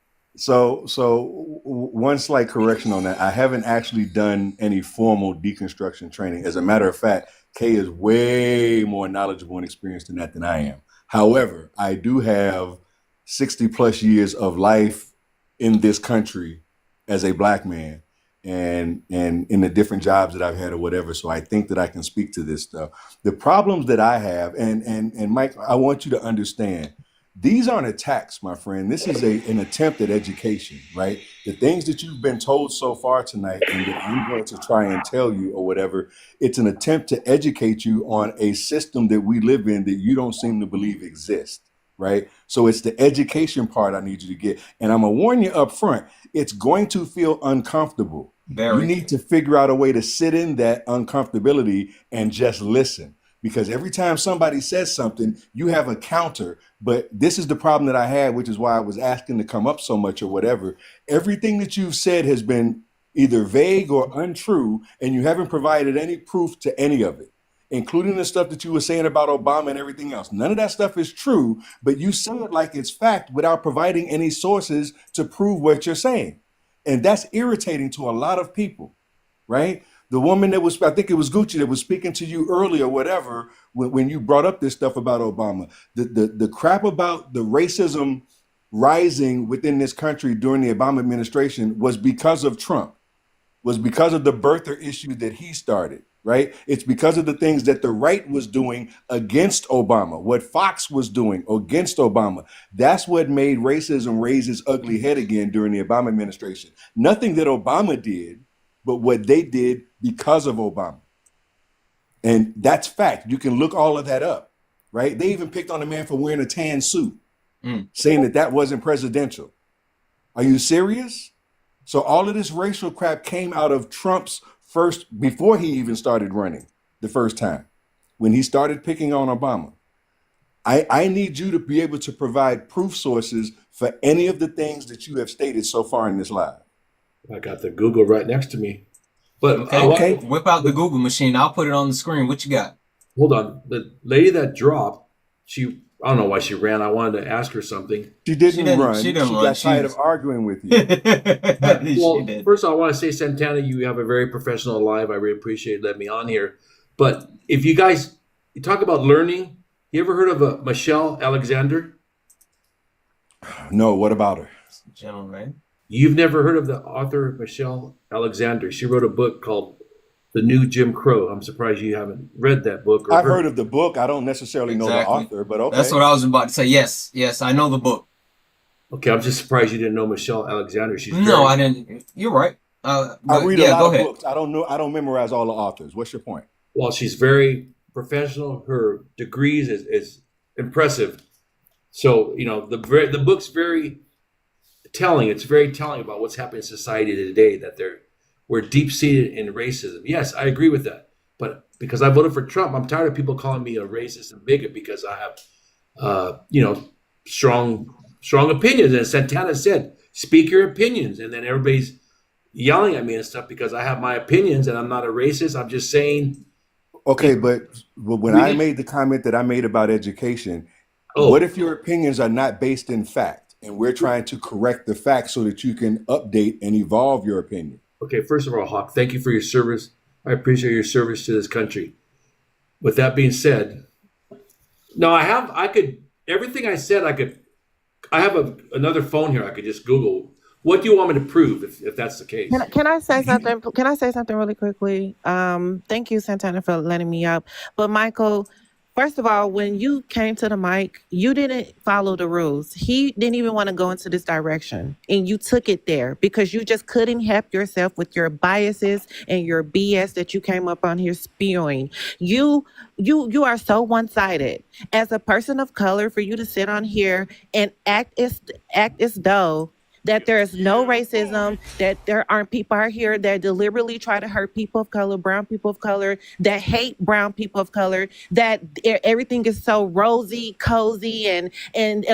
One slight correction on that. I haven't actually done any formal deconstruction training. As a matter of fact, Kay is way more knowledgeable and experienced in that than I am. However, I do have 60 plus years of life in this country as a black man and in the different jobs that I've had or whatever. So I think that I can speak to this stuff. The problems that I have, and Mike, I want you to understand, these aren't attacks, my friend. This is an attempt at education, right? The things that you've been told so far tonight and that I'm going to try and tell you or whatever, it's an attempt to educate you on a system that we live in that you don't seem to believe exists, right? So it's the education part I need you to get. And I'm going to warn you up front, it's going to feel uncomfortable. You Very. need to figure out a way to sit in that uncomfortability and just listen. Because every time somebody says something, you have a counter. But this is the problem that I had, which is why I was asking to come up so much or whatever. Everything that you've said has been either vague or untrue, and you haven't provided any proof to any of it, including the stuff that you were saying about Obama and everything else. None of that stuff is true, but you say it like it's fact without providing any sources to prove what you're saying. And that's irritating to a lot of people, right? The woman that was, I think it was Gucci that was speaking to you earlier, whatever, when you brought up this stuff about Obama, the crap about the racism rising within this country during the Obama administration was because of Trump, was because of the birther issue that he started, right? It's because of the things that the right was doing against Obama, what Fox was doing against Obama. That's what made racism raise its ugly head again during the Obama administration. Nothing that Obama did, but what they did because of Obama. And that's fact. You can look all of that up, right? They even picked on a man for wearing a tan suit, saying that that wasn't presidential. Are you serious? So all of this racial crap came out of Trump's first, before he even started running the first time, when he started picking on Obama. I need you to be able to provide proof sources for any of the things that you have stated so far in this live. I got the Google right next to me. But Okay. Whip out the Google machine. I'll put it on the screen. What you got? hold on. The lady that dropped, I don't know why she ran. I wanted to ask her something. She didn't run. She didn't run. got tired of arguing with you. Well, She did. first of all, I want to say, Santana, you have a very professional live. I really appreciate you letting me on here. But if you guys, you talk about learning, you ever heard of Michelle Alexander? No, what about her? Gentleman, right? You've never heard of the author Michelle Alexander. She wrote a book called The New Jim Crow. I'm surprised you haven't read that book. Or I've heard of the book. I don't necessarily know the Exactly. author, but okay. That's what I was about to say. Yes, I know the book. Okay, I'm just surprised you didn't know Michelle Alexander. No, I didn't. You're right. I But read yeah, a lot go of ahead. books. I don't memorize all the authors. What's your point? Well, she's very professional. Her degrees is impressive. So, the book's very telling. It's very telling about what's happening in society today, that we're deep seated in racism. Yes, I agree with that. But because I voted for Trump, I'm tired of people calling me a racist and bigot because I have, strong opinions. And Santana said, speak your opinions. And then everybody's yelling at me and stuff because I have my opinions and I'm not a racist. I'm just saying, Okay, but when we I need. made the comment that I made about education, what Oh, if your opinions are not based in fact, and we're trying to correct the facts so that you can update and evolve your opinion? okay. First of all, Hawk, thank you for your service. I appreciate your service to this country. With that being said, no, I could, everything I said, I have another phone here. I could just Google. What do you want me to prove if that's the case? Can I say something? Can I say something really quickly? Thank you, Santana, for letting me up. But Michael, first of all, when you came to the mic, you didn't follow the rules. He didn't even want to go into this direction, and you took it there because you just couldn't help yourself with your biases and your BS that you came up on here spewing. You you are so one-sided. As a person of color, for you to sit on here and act as though that there is no racism, that there aren't people out here that deliberately try to hurt people of color, brown people of color, that hate brown people of color, that everything is so rosy, cozy, and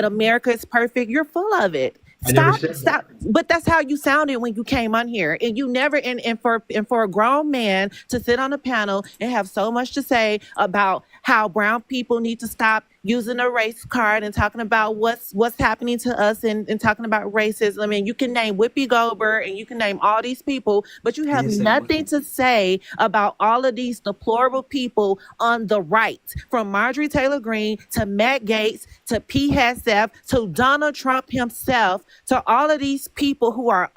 America is perfect. You're full of it. I never Stop, said that. stop. But that's how you sounded when you came on here. And you never and for a grown man to sit on a panel and have so much to say about how brown people need to stop using a race card and talking about what's happening to us and talking about racism. I mean, you can name Whoopi Goldberg and you can name all these people, but you He have didn't say nothing Whoopi. to say about all of these deplorable people on the right, from Marjorie Taylor Greene to Matt Gaetz to P. Hessef to Donald Trump himself to all of these people who are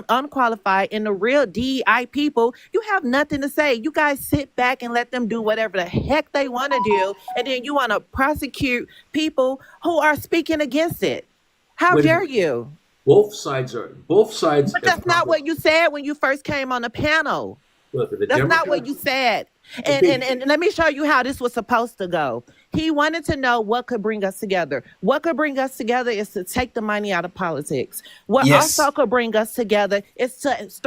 unqualified and the real DEI people. You have nothing to say. You guys sit back and let them do whatever the heck they want to do, and then you want to prosecute people who are speaking against it. How Wait a dare minute. you? Both sides But have that's not problems. what you said when you first came on the panel. Look, the That's not what Democrats. you said. And, Okay, and and let me show you how this was supposed to go. He wanted to know what could bring us together. What could bring us together is to take the money out of politics. What also Yes. could bring us together is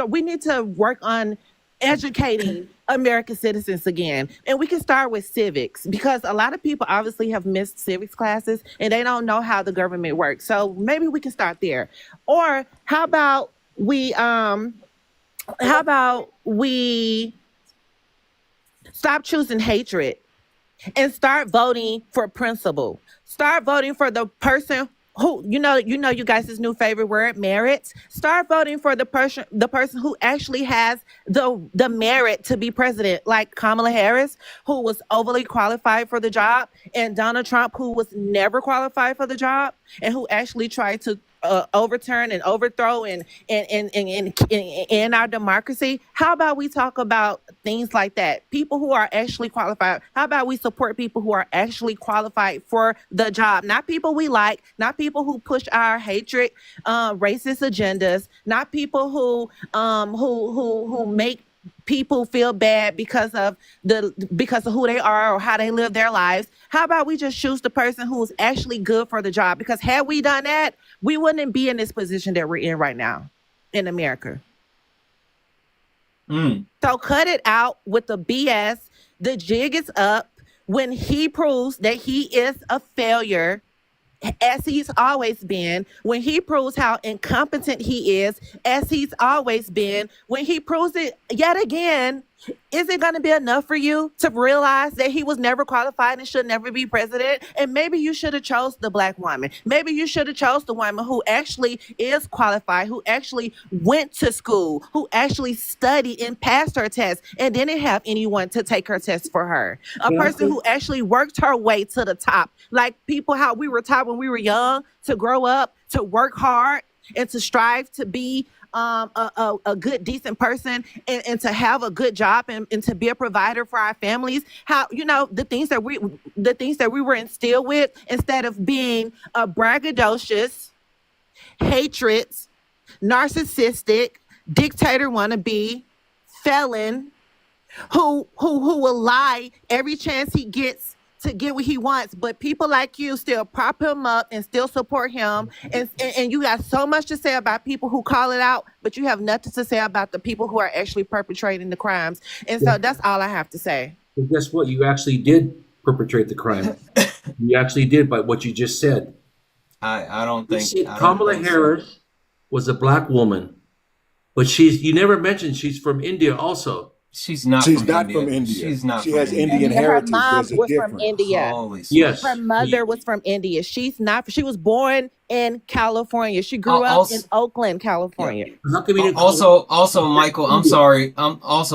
we need to work on educating American citizens again. And we can start with civics because a lot of people obviously have missed civics classes and they don't know how the government works. So maybe we can start there. Or how about we stop choosing hatred and start voting for principle. Start voting for the person who you guys' new favorite word, merit. Start voting for the person who actually has the merit to be president, like Kamala Harris, who was overly qualified for the job, and Donald Trump, who was never qualified for the job, and who actually tried to overturn and overthrow and our democracy. How about we talk about things like that? People who are actually qualified. How about we support people who are actually qualified for the job? Not people we like, not people who push our hatred, racist agendas, not people who make people feel bad because of who they are or how they live their lives. How about we just choose the person who's actually good for the job? Because had we done that, we wouldn't be in this position that we're in right now in America. Mm. So cut it out with the BS. The jig is up when he proves that he is a failure, as he's always been, when he proves how incompetent he is, as he's always been, when he proves it yet again. Is it going to be enough for you to realize that he was never qualified and should never be president? And maybe you should have chose the black woman. Maybe you should have chose the woman who actually is qualified, who actually went to school, who actually studied and passed her test and didn't have anyone to take her test for her. A can I person say, who actually worked her way to the top. Like people, how we were taught when we were young to grow up, to work hard, and to strive to be a good, decent person, and to have a good job, and to be a provider for our families. How the things that we were instilled with, instead of being a braggadocious, hatred, narcissistic, dictator wannabe, felon who will lie every chance he gets to get what he wants. But people like you still prop him up and still support him. And you got so much to say about people who call it out, but you have nothing to say about the people who are actually perpetrating the crimes. And so that's all I have to say. well, guess what? You actually did perpetrate the crime. You actually did by what you just said. I don't You think said I don't Kamala think so. Harris was a black woman But you never mentioned she's from India also. She's not She's from not India. from India. She's not She from has India. Indian And her heritage. mom There's a was from difference. India. Holy smokes. Her Yes. mother was from India. She's not. She was born in California. She grew up in Also, Oakland, yeah. California. How come you didn't call her Also, Michael, I'm India? sorry.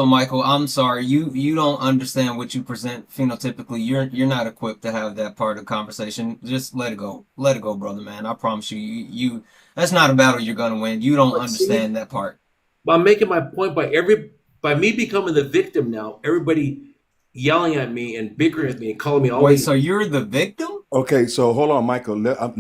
Michael, I'm sorry. You don't understand what you present phenotypically. You're not equipped to have that part of the conversation. Just let it go. Let it go, brother, man. I promise you. That's not a battle you're gonna win. You don't But see, understand that part. I'm making my point by me becoming the victim now. Everybody yelling at me and bickering at me and calling me all Wait, these. so you're the victim? Okay, so hold on, Michael. Let's. I'm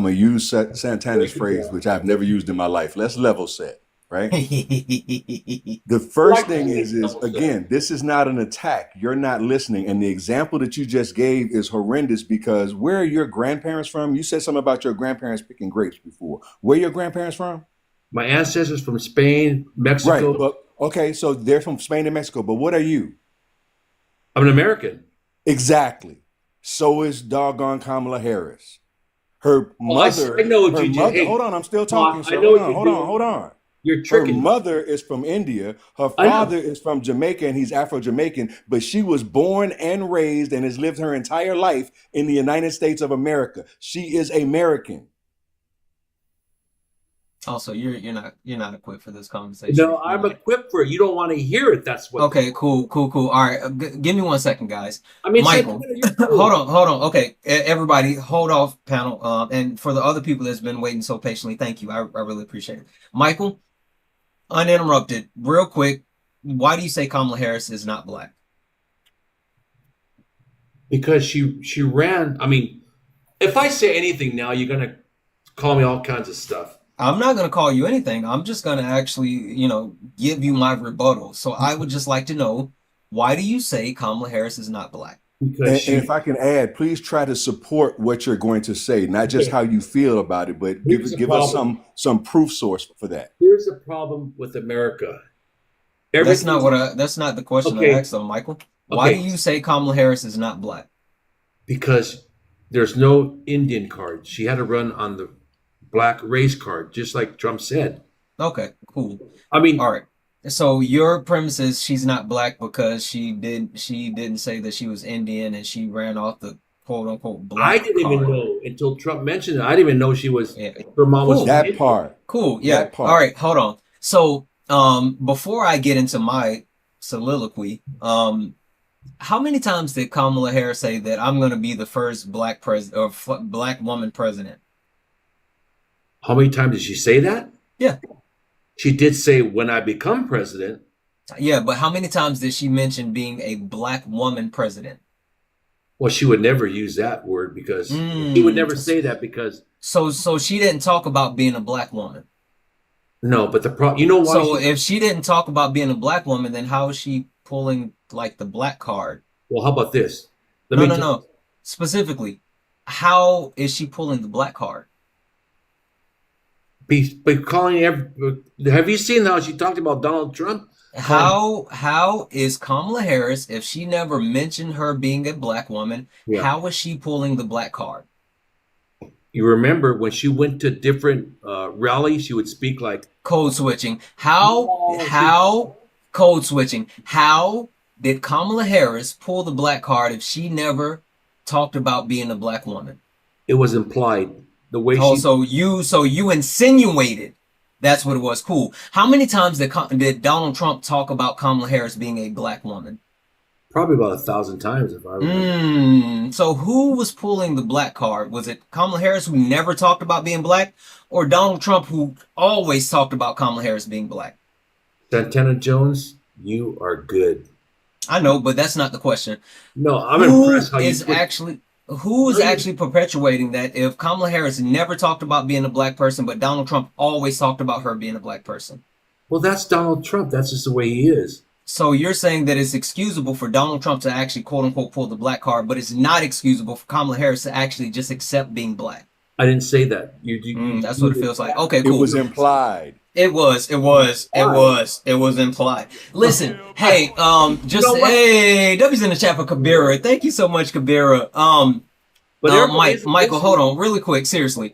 gonna use Santana's phrase, which I've never used in my life. Let's level set, right? The first Like thing is again, this is not an attack. You're not listening, and the example that you just gave is horrendous because where are your grandparents from? You said something about your grandparents picking grapes before. Where are your grandparents from? my ancestors from Spain, Right, Mexico. but okay, so they're from Spain and Mexico. But what are you? I'm an American. Exactly. So is doggone Kamala Harris. Her Oh, I mother, know what her you did. mother. Hey, Hold on, I'm still talking, Bob, I sir. know Hold what on, you're hold on, doing. hold on. You're Her tricking me. mother is from India. Her I father know. is from Jamaica, and he's Afro-Jamaican. But she was born and raised and has lived her entire life in the United States of America. She is American. Also, you're not equipped for this conversation. No, I'm equipped for it. You don't want to hear it. That's what. Okay, cool. All right, give me 1 second, guys. I mean, Michael, Santana, you're hold cool. on. Okay, everybody, hold off, panel. And for the other people that's been waiting so patiently, thank you. I really appreciate it. Michael, uninterrupted, real quick. Why do you say Kamala Harris is not black? Because she ran. I mean, if I say anything now, you're gonna call me all kinds of stuff. I'm not gonna call you anything. I'm just gonna actually, give you my rebuttal. So I would just like to know, why do you say Kamala Harris is not black? Because And if I can add, please try to support what you're going to say, not just how you feel about it, but here's the give us problem. some proof source for that. Here's the problem with America. That's not Everything. that's not the question I Okay. asked though, Michael. Why do Okay. you say Kamala Harris is not black? Because there's no Indian card. She had to run on the black race card, just like Trump said. Okay, cool. I mean, All right. So your premise is she's not black because she didn't say that she was Indian and she ran off the quote unquote I black didn't even card. know until Trump mentioned it. I didn't even know she was Yeah. her mom was Cool. from That India. part. Cool. Yeah. That part. All right, hold on. So, before I get into my soliloquy, how many times did Kamala Harris say that I'm going to be the first black black woman president? How many times did she say that? Yeah. She did say when I become president. Yeah, but how many times did she mention being a black woman president? Well, she would never use that word because she would never say that because So she didn't talk about being a black woman. no, but the problem, you know why? So if she didn't talk about being a black woman, then how is she pulling like the black card? Well, how about this? No. Specifically, how is she pulling the black card? Be calling have you seen how she talked about Donald Trump? How is Kamala Harris, if she never mentioned her being a black woman, Yeah. how is she pulling the black card? You remember when she went to different rallies, she would speak like Code switching. How code switching? How did Kamala Harris pull the black card if she never talked about being a black woman? it was implied. The way Oh, she so you insinuated that's what it was. Cool. How many times did Donald Trump talk about Kamala Harris being a black woman? probably about 1,000 times if I remember. So who was pulling the black card? Was it Kamala Harris who never talked about being black, or Donald Trump who always talked about Kamala Harris being black? Santana Jones, you are good. I know, but that's not the question. No, I'm impressed how you Who is actually perpetuating that if Kamala Harris never talked about being a black person, but Donald Trump always talked about her being a black person? Well, that's Donald Trump. That's just the way he is. So you're saying that it's excusable for Donald Trump to actually quote unquote pull the black card, but it's not excusable for Kamala Harris to actually just accept being black. I didn't say that. That's what it feels like. Okay, It cool. was implied. It was implied. Listen, hey, hey, W's in the chat for Kabira. Thank you so much, Kabira. But Michael, hold on, really quick, seriously.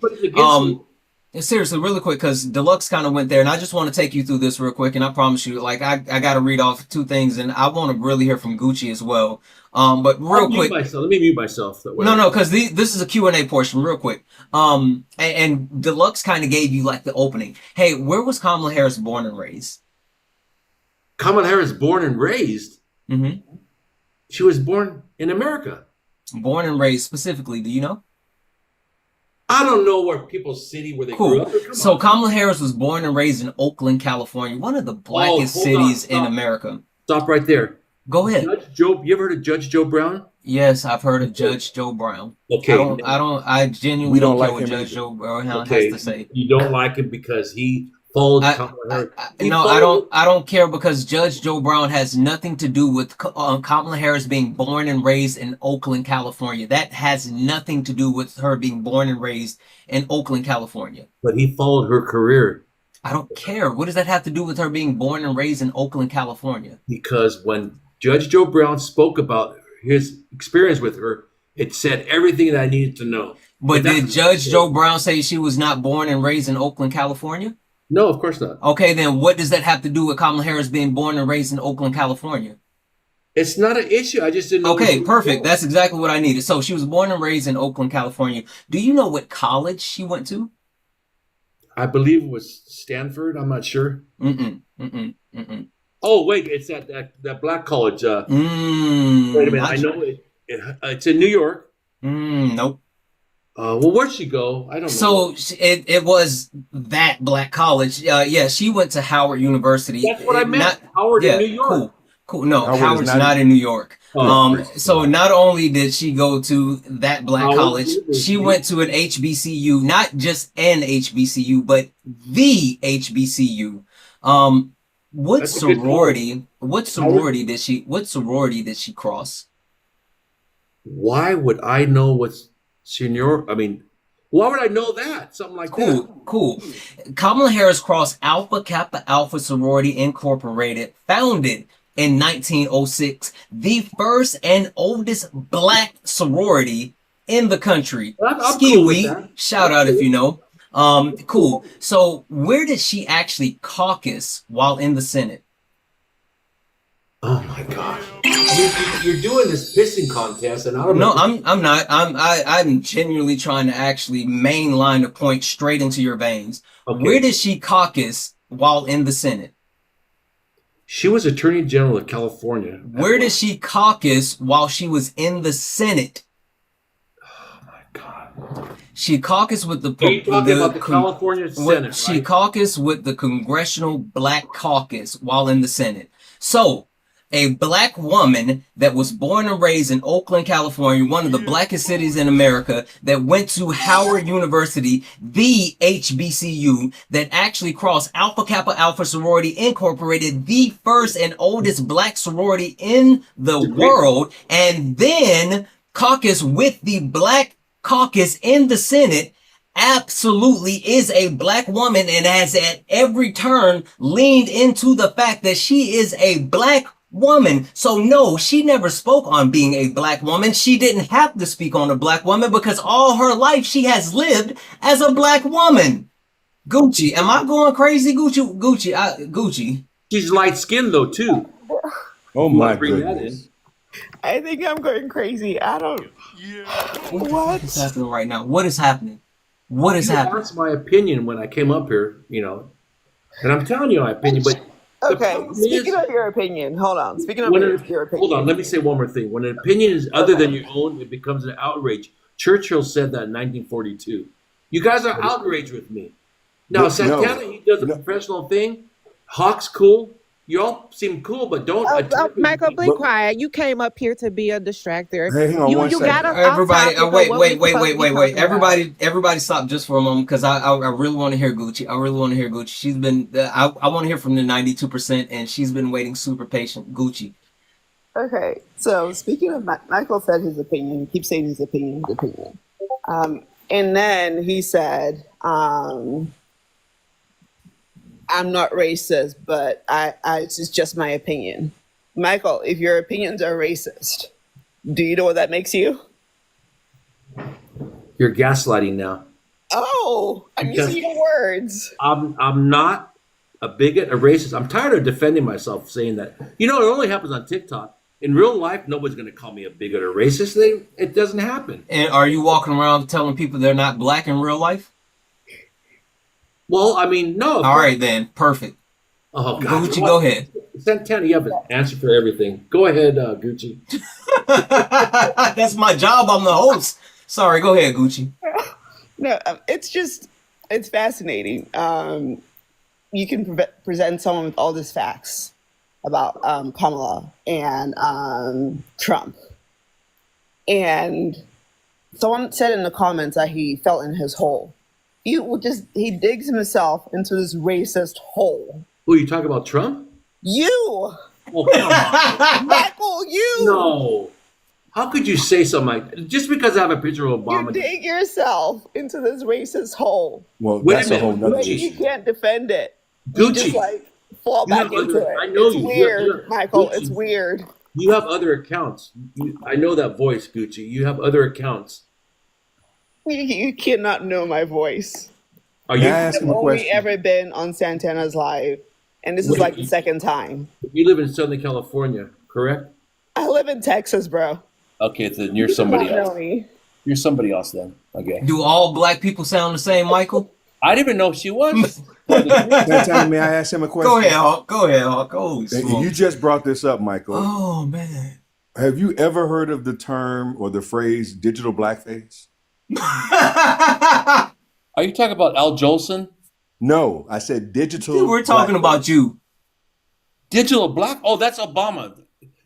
Seriously, really quick, because Deluxe kind of went there, and I just want to take you through this real quick, and I promise you, like, I got to read off two things, and I want to really hear from Gucci as well. But I'll real mute quick, myself. Let me mute myself. no, because this is a Q&A portion, real quick. And Deluxe kind of gave you like the opening. Hey, where was Kamala Harris born and raised? Kamala Harris born and raised. Mm-hmm. She was born in America. Born and raised specifically, do you know? I don't know where people's city where they grew up. So Kamala Harris was born and raised in Oakland, California, one of the blackest cities in America. Stop right there. Go ahead. Judge Joe, you ever heard of Judge Joe Brown? Yes, I've heard of Judge Joe Brown. Okay. I genuinely don't care what Judge Joe Brown has to say. You don't like him because he followed Kamala Harris. I don't care because Judge Joe Brown has nothing to do with Kamala Harris being born and raised in Oakland, California. That has nothing to do with her being born and raised in Oakland, California. But he followed her career. I don't care. What does that have to do with her being born and raised in Oakland, California? Because when Judge Joe Brown spoke about his experience with her, it said everything that I needed to know. But did Judge Joe Brown say she was not born and raised in Oakland, California? No, of course not. Okay, then what does that have to do with Kamala Harris being born and raised in Oakland, California? It's not an issue. I just didn't know. Okay, perfect. That's exactly what I needed. So she was born and raised in Oakland, California. Do you know what college she went to? I believe it was Stanford. I'm not sure. Oh, wait, it's that black college. Wait a minute. I know it's in New York. Nope. Well, where'd she go? I don't know. So it was that black college. Yeah, she went to Howard University. That's what I meant. Howard in New York. Cool. No, Howard's not in New York. So not only did she go to that black college, she went to an HBCU, not just an HBCU, but the HBCU. What sorority did she cross? Why would I know what's senior? I mean, why would I know that? Something like that. Cool. Kamala Harris crossed Alpha Kappa Alpha Sorority Incorporated, founded in 1906, the first and oldest black sorority in the country. Ski-wee, shout out if you know. Cool. So where did she actually caucus while in the Senate? Oh my God. You're doing this pissing contest, and I don't know. No, I'm not. I'm genuinely trying to actually mainline the point straight into your veins. Okay. Where did she caucus while in the Senate? She was Attorney General of California. Where did she caucus while she was in the Senate? Oh my God. She caucused with the California Senate. She caucused with the Congressional Black Caucus while in the Senate. So, a black woman that was born and raised in Oakland, California, one of the blackest cities in America, that went to Howard University, the HBCU, that actually crossed Alpha Kappa Alpha Sorority Incorporated, the first and oldest black sorority in the world, and then caucus with the Black Caucus in the Senate, absolutely is a black woman and has at every turn leaned into the fact that she is a black woman. So no, she never spoke on being a black woman. She didn't have to speak on a black woman because all her life she has lived as a black woman. Gucci, am I going crazy? Gucci. She's light skinned though too. Oh my goodness. I think I'm going crazy. I don't. What is happening right now? What is happening? What is happening? That's my opinion when I came up here, and I'm telling you my opinion. But okay, speaking of your opinion, hold on. Speaking of your opinion, hold on. Let me say one more thing. When an opinion is other than your own, it becomes an outrage. Churchill said that in 1942. You guys are outraged with me. Now Santana, he does a professional thing. Hawk's cool. You all seem cool, but don't. Michael, be quiet. You came up here to be a distractor. Hey, hang on one second. Got us everybody, wait. Everybody stop just for a moment because I really want to hear Gucci. She's been, I want to hear from the 92%, and she's been waiting super patient. Gucci. Okay, so speaking of, Michael said his opinion. He keeps saying his opinion. And then he said, I'm not racist, but it's just my opinion. Michael, if your opinions are racist, do you know what that makes you? You're gaslighting now. Oh, I'm Because using your words. I'm not a bigot, a racist. I'm tired of defending myself saying that. You know, it only happens on TikTok. In real life, nobody's going to call me a bigot or racist. It doesn't happen. And are you walking around telling people they're not black in real life? Well, I mean, no. All right, then. Perfect. Oh, God. Gucci, go ahead. Santana, you have an answer for everything. Go ahead, Gucci. That's my job. I'm the host. Sorry, go ahead, Gucci. No, it's fascinating. You can present someone with all these facts about Kamala and Trump. And someone said in the comments that he fell in his hole. He digs himself into this racist hole. Who, you talking about Trump? You, Oh, come on. Michael, you. No. How could you say something like that? Just because I have a picture of You Obama. dig yourself into this racist hole. Well, Wait a that's a whole minute, nother But Gucci. you issue. can't defend it. Gucci. You just fall You back have into other, it. I know It's you. weird, Michael. It's Gucci, weird. you have other accounts. I know that voice, Gucci. You have other accounts. You cannot know my voice. Are May you? I ask him a Only question? ever been on Santana's live, and this is Wait, like the second time. You live in Southern California, correct? I live in Texas, bro. Okay, then you're You do somebody not know else. me. You're somebody else then. Okay. Do all black people sound the same, Michael? I didn't even know she was. Santana, may I ask him a question? Go ahead, Hawk. Go ahead, Hawk. Oh, And smoke. you just brought this up, Michael. Oh, man. Have you ever heard of the term or the phrase digital blackface? Are you talking about Al Jolson? No, I said digital. We're talking blackface. about you. Digital black? Oh, that's Obama.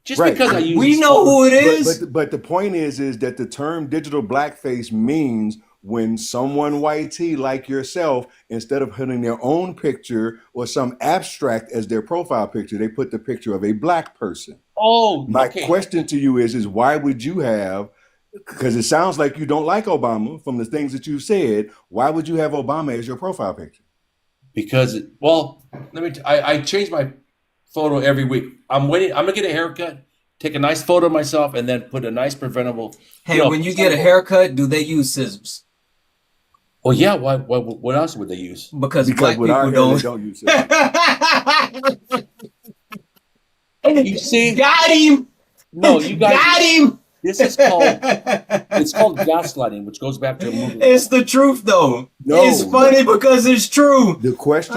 Just Right. because I use We know who it is. But the point is that the term digital blackface means when someone white tee like yourself, instead of putting their own picture or some abstract as their profile picture, they put the picture of a black person. Oh, My okay. question to you is why would you have, because it sounds like you don't like Obama from the things that you've said, why would you have Obama as your profile picture? Because I change my photo every week. I'm waiting. I'm gonna get a haircut, take a nice photo of myself, and then put a nice presentable. Hey, when you get a haircut, do they use scissors? Oh yeah. Why? What else would they use? Because black with our people hair, they don't. don't use it. You see? Got him. No, you guys. Got him. This is called. It's called gaslighting, which goes back to a movie. It's the truth, though. No. It's funny because it's true. The question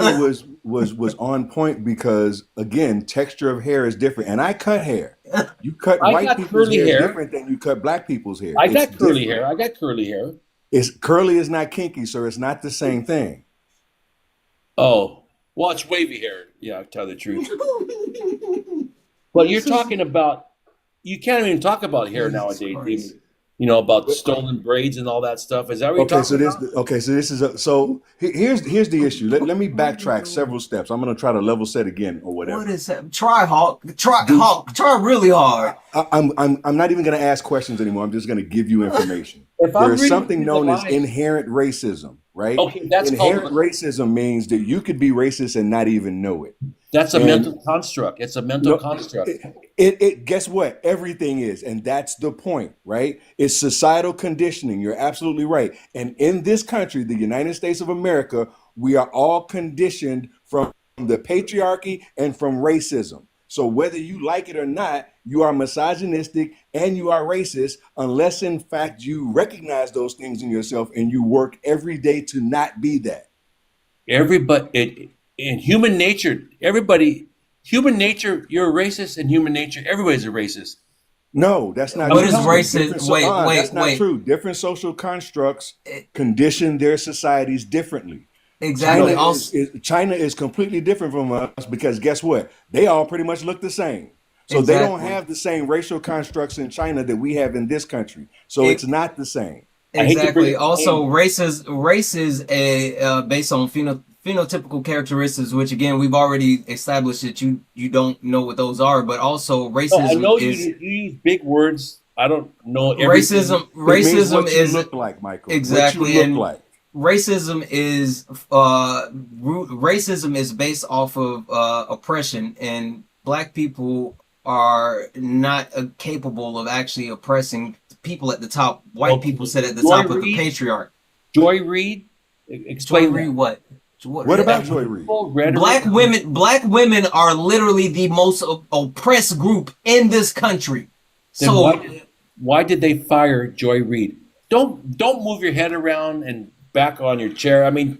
was on point because again, texture of hair is different, and I cut hair. You cut I white got people's curly hair, hair. different than you cut black people's hair. I It's got curly different. hair. I got curly hair. It's curly is not kinky, so it's not the same thing. Oh, well, it's wavy hair. Yeah, I'll tell the truth. But you're talking about. You can't even talk about hair nowadays. Even, you know, about stolen braids and all that stuff. Is that what you're talking about? Here's the issue. Let me backtrack several steps. I'm gonna try to level set again or whatever. What is that? Try, Hawk. Hawk. Try really hard. I'm not even gonna ask questions anymore. I'm just gonna give you information. If I'm There's reading something through the known as lines- inherent racism, right? Okay, that's inherent called- racism means that you could be racist and not even know it. That's a And- mental construct. It's a mental construct. It guess what? Everything is, and that's the point, right? It's societal conditioning. You're absolutely right. And in this country, the United States of America, we are all conditioned from the patriarchy and from racism. So whether you like it or not, you are misogynistic and you are racist unless in fact you recognize those things in yourself and you work every day to not be that. In human nature, human nature, you're a racist. In human nature, everybody's a racist. No, that's not What true. is racist? Different that's not true. Different social constructs condition their societies differently. Exactly. China is completely different from us because guess what? They all pretty much look the same. So they don't have the same racial constructs in China that we have in this country. So it's not the same. Exactly. Also, race is based on phenotypical characteristics, which again we've already established that you don't know what those are. But also, racism I know is you use big words. I don't know racism. It means what you is look like, Michael. Exactly. What you look And like. racism is based off of oppression, and black people are not capable of actually oppressing people at the top. White people sit at the top of the patriarch. Joy Reid, Joy Explain Reid, that. what? What about Joy Reid? Hateful rhetoric. Black women are literally the most oppressed group in this country. Then So why did they fire Joy Reid? Don't move your head around and back on your chair. I mean,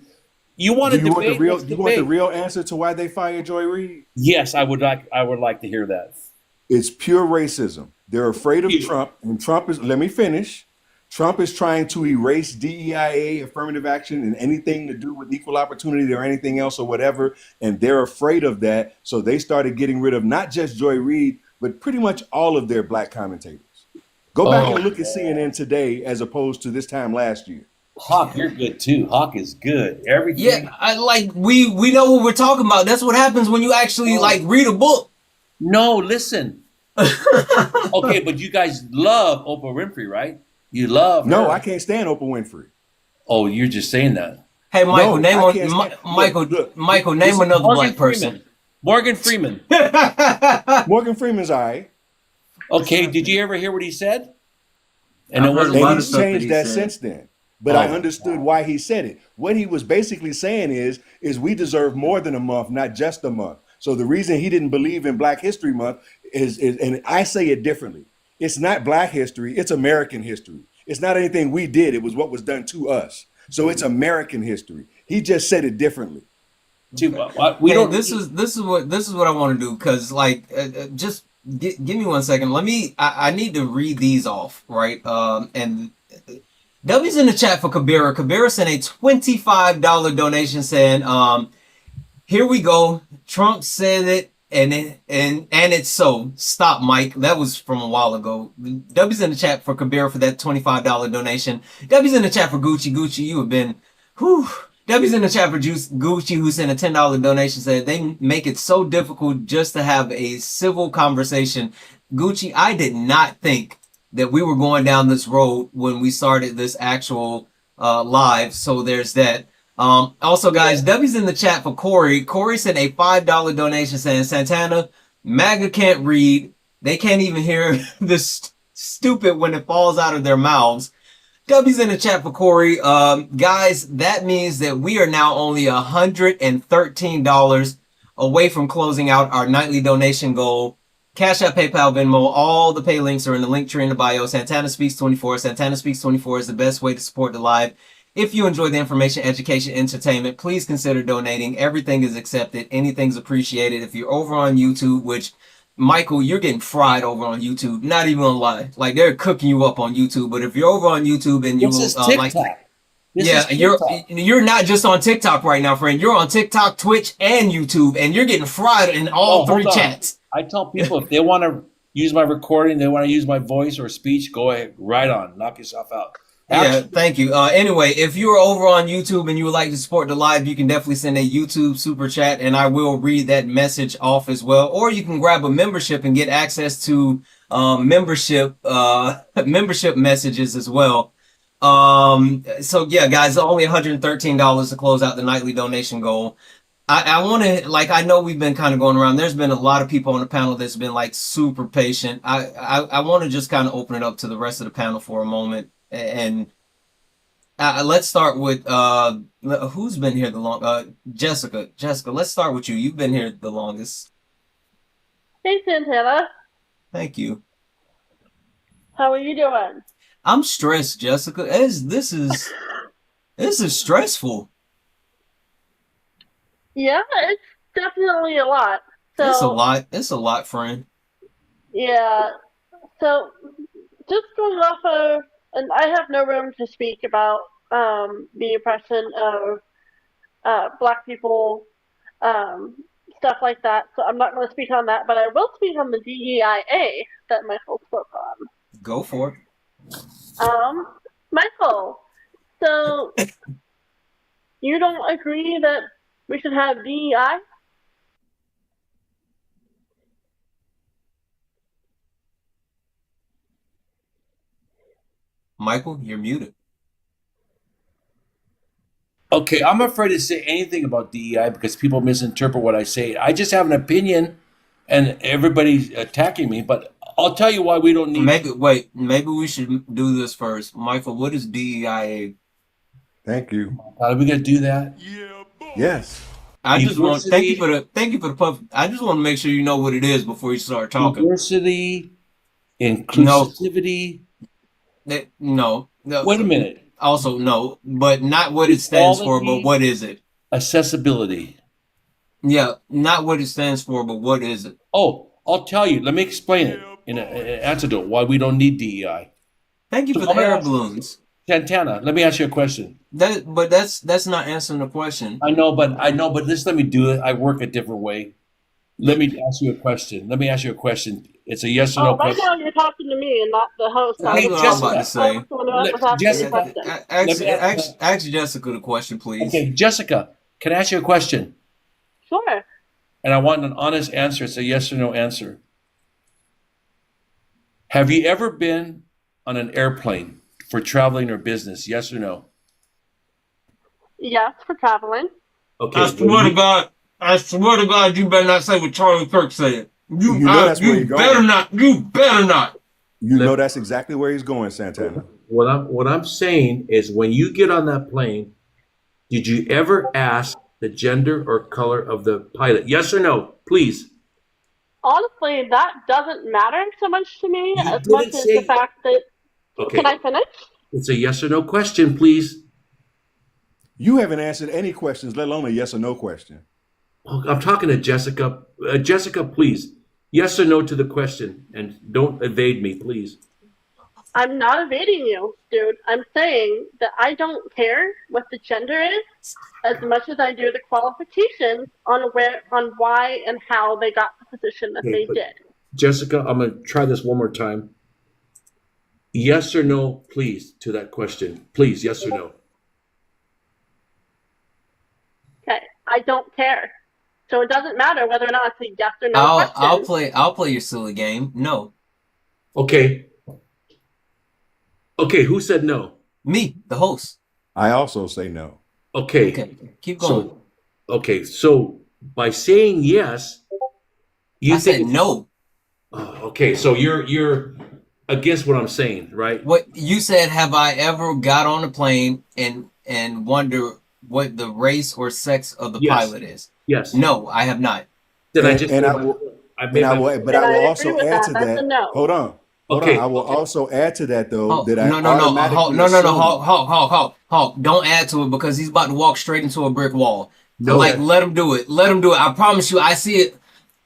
you want Do to you want the debate? real? Let's You want the debate. real answer to why they fired Joy Reid? Yes, I would like to hear that. It's pure racism. They're afraid of You. Trump, and Trump is. Let me finish. Trump is trying to erase DEIA, affirmative action, and anything to do with equal opportunity or anything else or whatever. And they're afraid of that. So they started getting rid of not just Joy Reid, but pretty much all of their black commentators. Go back Oh, and look at CNN today as opposed to this time last year. Hawk, you're good too. Hawk is good. yeah, Everything. I like we know what we're talking about. That's what happens when you actually Oh, like read a book. no, listen. Okay, but you guys love Oprah Winfrey, right? You love No, I her. can't stand Oprah Winfrey. Oh, you're just saying that. Hey, Michael, No, name I one. can't stand. Michael, This name is another Morgan black person. Freeman. Morgan Freeman. Morgan Freeman's all right. Okay, did you ever hear what he said? And I've it heard a wasn't And lot funny. of he's stuff that changed he that said. since then. But I Oh my understood God. why he said it. What he was basically saying is we deserve more than a month, not just a month. So the reason he didn't believe in Black History Month is and I say it differently. It's not Black history, it's American history. It's not anything we did, it was what was done to us. So it's American history. He just said it differently. We Hey, don't this is what I want to do because like just give me 1 second. I need to read these off, right? And W's in the chat for Kabira. Kabira sent a $25 donation saying, here we go. Trump said it, and it's so. Stop, Mike. That was from a while ago. W's in the chat for Kabira for that $25 donation. W's in the chat for Gucci. Gucci, you have been, whew. W's in the chat for Gucci, who sent a $10 donation, said they make it so difficult just to have a civil conversation. Gucci, I did not think that we were going down this road when we started this actual live. So there's that. Also, guys, W's in the chat for Corey. Corey sent a $5 donation saying, Santana, MAGA can't read. They can't even hear this stupid when it falls out of their mouths. W's in the chat for Corey. Guys, that means that we are now only $113 away from closing out our nightly donation goal. Cash App, PayPal, Venmo, all the pay links are in the link tree in the bio. Santana Speaks 24. Santana Speaks 24 is the best way to support the live. If you enjoy the information, education, entertainment, please consider donating. Everything is accepted. Anything's appreciated. If you're over on YouTube, which Michael, you're getting fried over on YouTube. Not even gonna lie. Like they're cooking you up on YouTube. But if you're over on YouTube and you This is like, TikTok. This yeah, is you're TikTok. not just on TikTok right now, friend. You're on TikTok, Twitch, and YouTube, and you're getting fried in all Oh, three hold on. chats. I tell people if they want to use my recording, they want to use my voice or speech, go ahead, right on, knock yourself out. Yeah, Actually, thank you. Anyway, if you're over on YouTube and you would like to support the live, you can definitely send a YouTube super chat and I will read that message off as well. Or you can grab a membership and get access to membership membership messages as well. So yeah, guys, only $113 to close out the nightly donation goal. I want to like I know we've been kind of going around. There's been a lot of people on the panel that's been like super patient. I want to just kind of open it up to the rest of the panel for a moment and let's start with who's been here the long Jessica. Jessica, let's start with you. You've been here the longest. Hey, Santana. Thank you. How are you doing? I'm stressed, Jessica. This is stressful. Yeah, it's definitely a lot. So It's a lot. It's a lot, friend. yeah. So just going off of, and I have no room to speak about the oppression of Black people, stuff like that. So I'm not going to speak on that, but I will speak on the DEIA that Michael spoke on. Go for it. Michael, so you don't agree that we should have DEI? Michael, you're muted. okay, I'm afraid to say anything about DEI because people misinterpret what I say. I just have an opinion, and everybody's attacking me. But I'll tell you why we don't need. Maybe we should do this first. Michael, what is DEIA? Thank you. Are we gonna do that? Yes. I just want thank you Diversity. for the puff. I just want to make sure you know what it is before you start talking. Diversity, No, inclusivity. no. Wait a minute. Also, no, but not what it stands for, but Equality, what is it? accessibility. Yeah, not what it stands for, but what is it? Oh, I'll tell you. Let me explain it in an antidote why we don't need DEI. Thank you So for I'm the gonna air ask balloons. Santana. Let me ask you a question. But that's not answering the question. I know, but just let me do it. I work a different way. Let me ask you a question. Let me ask you a question. It's a yes or no Oh, right question. now you're talking to me and not the host. I That's Hey, was what I was the about to Jessica. I was say. the one that was asking the Jessica. question. Let me Ask Jessica the question, please. okay, Jessica. Can I ask you a question? Sure. And I want an honest answer. It's a yes or no answer. Have you ever been on an airplane for traveling or business? Yes or no? Yes, for traveling. Okay. I swear to God, you better not say what Charlie Kirk said. You know that's where You you're better going. not. You better not. You know that's exactly where he's going, Santana. What I'm saying is when you get on that plane, did you ever ask the gender or color of the pilot? Yes or no, please. Honestly, that doesn't matter so much to me You as much didn't as the say fact that. Can okay. I finish? It's a yes or no question, please. You haven't answered any questions, let alone a yes or no question. Oh, I'm talking to Jessica. Jessica, please. Yes or no to the question, and don't evade me, please. I'm not evading you, dude. I'm saying that I don't care what the gender is as much as I do the qualifications on why and how they got the position that Okay, they but did. Jessica, I'm gonna try this one more time. Yes or no, please, to that question. Please, yes or no. Okay, I don't care. So it doesn't matter whether or not it's a yes or no question. I'll play your silly game. No. Okay. Okay, who said no? Me, the host. I also say no. Okay. Okay, keep going. So so by saying yes, you I think said no. okay, so you're against what I'm saying, right? What you said, have I ever got on a plane and wonder what the race or sex of the Yes. pilot is? Yes. No, I have not. Then I And just and made I my will I and made I my will but And I I will agree also with add that. to That's a that. no. Hold on. Hold on. okay, I will okay. also add to that though Hulk, that I no, Hulk, automatically no, assume. Hulk. Don't add to it because he's about to walk straight into a brick wall. Like, No. let him do it. Let him do it. I promise you, I see it.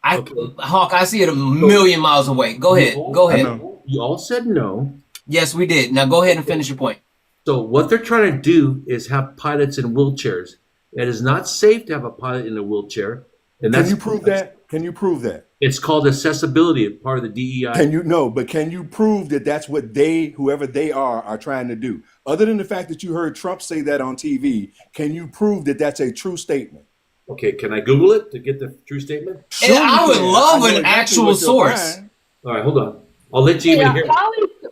Okay. Hawk, I see it a So million miles away. Go you ahead. all Go I ahead. know. you all said no. Yes, we did. Now go ahead and Okay. finish your point. So what they're trying to do is have pilots in wheelchairs. It is not safe to have a pilot in a wheelchair, and Can you prove that? Can you prove that? it's called accessibility, part of the DEI. Can you no, but can you prove that that's what whoever they are trying to do? Other than the fact that you heard Trump say that on TV, can you prove that that's a true statement? Okay, can I Google it to get the true statement? And Sure, you I would can. I love know an exactly actual what you'll source. find. All right, hold on. I'll let you Hey, even hear it.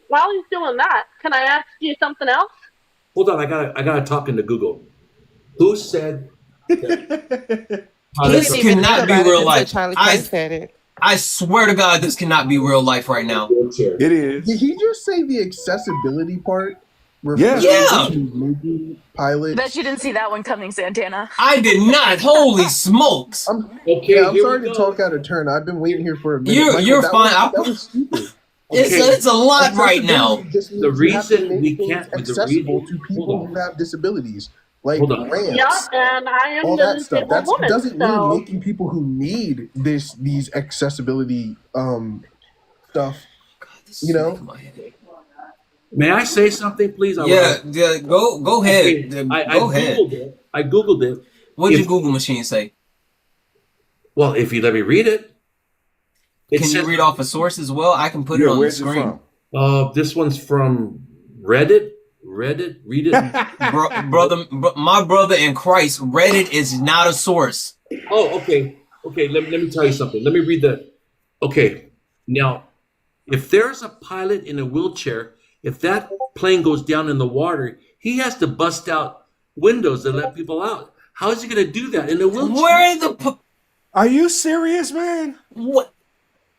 while he's doing that, can I ask you something else? Hold on, I gotta talk into Google. Who said that He pilots This didn't are even think cannot be about it real until life. Charlie Kirk said it. I swear to God, this cannot be real life right now. wheelchair? It Did is. he just say the accessibility part Yes. refers Yeah, to making Bet you pilots? didn't see that one coming, Santana. I did not. Holy smokes! Okay, I'm here we sorry to go. talk out of turn. I've been waiting here for a minute. Michael, You're fine. that was stupid. Okay, It's a lot right now. Accessibility just the means you have to reason we make things can't, the accessible reason, to hold people who on, have disabilities, like hold on. Yeah, ramps, and I am all that the stuff. disabled That woman, doesn't mean so making people who need these accessibility stuff. God, this You is know, making my head. May I say something, please? I would Yeah, like. yeah. Go ahead. Okay, I Go ahead. googled it. I googled it. What'd your If Google machine say? well, if you let me read it, it Can you says read off a source as well? I can put it Yeah, on the where's it screen. from? this one's from Reddit. Reddit, read it. My brother in Christ, Reddit is not a source. Oh, okay. Okay, let me tell you something. Let me read the. Okay, now, if there's a pilot in a wheelchair, if that plane goes down in the water, he has to bust out windows to let people out. How is he going to do that in a wheelchair? Where the Are you serious, man? what?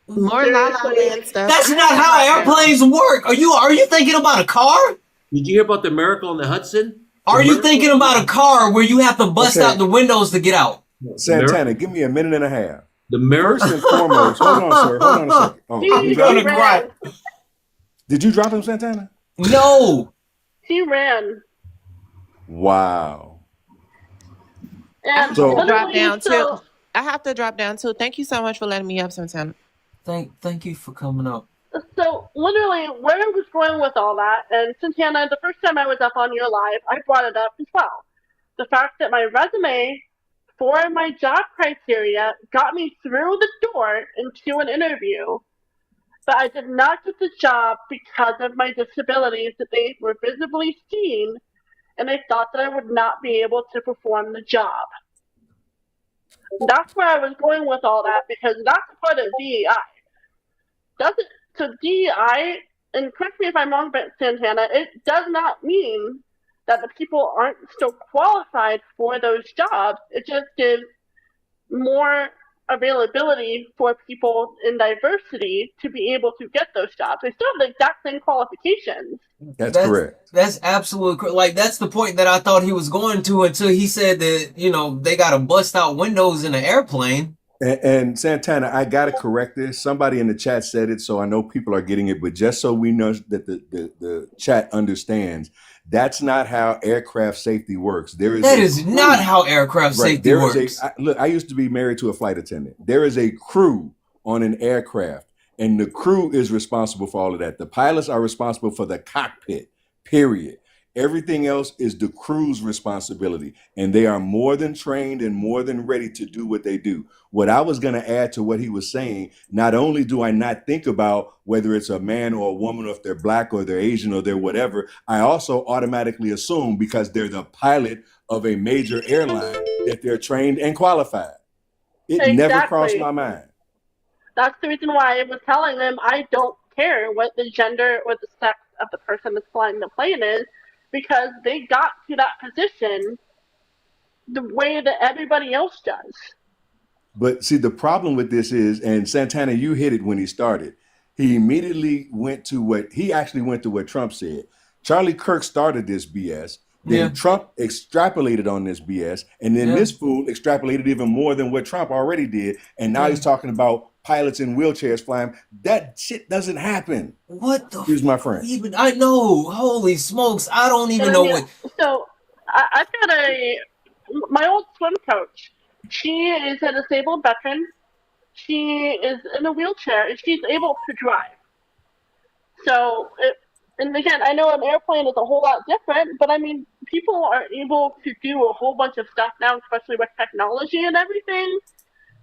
More La La seriously, Land stuff. That's I not have it how right now. airplanes work. Are you thinking about a car? Did you hear about the miracle on the Hudson? Are you thinking about a car where you have to bust out the windows to get out? Santana, give me a minute and a half. The mirror. First and foremost, hold on, sir. Hold on a second. Oh, I'm gonna cry. Did you drop him, Santana? No. He ran. Wow. I have And to drop down too. so I have to drop down too. Thank you so much for letting me up, Santana. Thank you for coming up. So literally, where I was going with all that, and Santana, the first time I was up on your live, I brought it up as well. The fact that my resume for my job criteria got me through the door into an interview, but I did not get the job because of my disabilities that they were visibly seen, and they thought that I would not be able to perform the job. That's where I was going with all that, because that's a part of DEI. Doesn't so DEI, and correct me if I'm wrong, but Santana, it does not mean that the people aren't still qualified for those jobs. It just gives more availability for people in diversity to be able to get those jobs. They still have the exact same qualifications. That's correct. That's absolutely correct. Like, that's the point that I thought he was going to until he said that, you know, they got to bust out windows in an airplane. And Santana, I got to correct this. Somebody in the chat said it, so I know people are getting it. But just so we know that the chat understands, that's not how aircraft safety works. That is not how aircraft safety works. Look, I used to be married to a flight attendant. There is a crew on an aircraft, and the crew is responsible for all of that. The pilots are responsible for the cockpit, period. Everything else is the crew's responsibility, and they are more than trained and more than ready to do what they do. What I was going to add to what he was saying, not only do I not think about whether it's a man or a woman, or if they're black or they're Asian or they're whatever, I also automatically assume because they're the pilot of a major airline that they're trained and qualified. It never crossed my mind. That's the reason why I was telling them I don't care what the gender or the sex of the person that's flying the plane is, because they got to that position the way that everybody else does. But see, the problem with this is, and Santana, you hit it when he started. He immediately went to what Trump said. Charlie Kirk started this BS. Then Trump extrapolated on this BS. And then this fool extrapolated even more than what Trump already did. And now he's talking about pilots in wheelchairs flying. That shit doesn't happen. What the? Here's my friend. Even I know. Holy smokes! I don't even know what. So I've got my old swim coach. She is a disabled veteran. She is in a wheelchair and she's able to drive. So, and again, I know an airplane is a whole lot different, but I mean, people are able to do a whole bunch of stuff now, especially with technology and everything,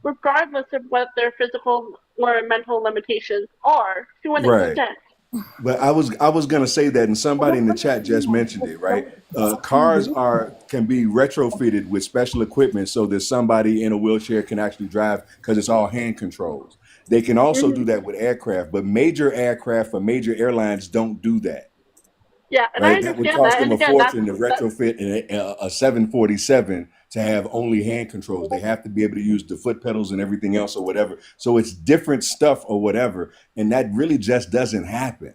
regardless of what their physical or mental limitations are to an extent. But I was gonna say that, and somebody in the chat just mentioned it, right? Cars can be retrofitted with special equipment so that somebody in a wheelchair can actually drive, because it's all hand controls. They can also do that with aircraft, but major aircraft for major airlines don't do that. Yeah, and right? I That would understand cost that. them And a again, fortune to retrofit a 747 to have only hand controls. They have to be able to use the foot pedals and everything else or whatever. So it's different stuff or whatever. And that really just doesn't happen.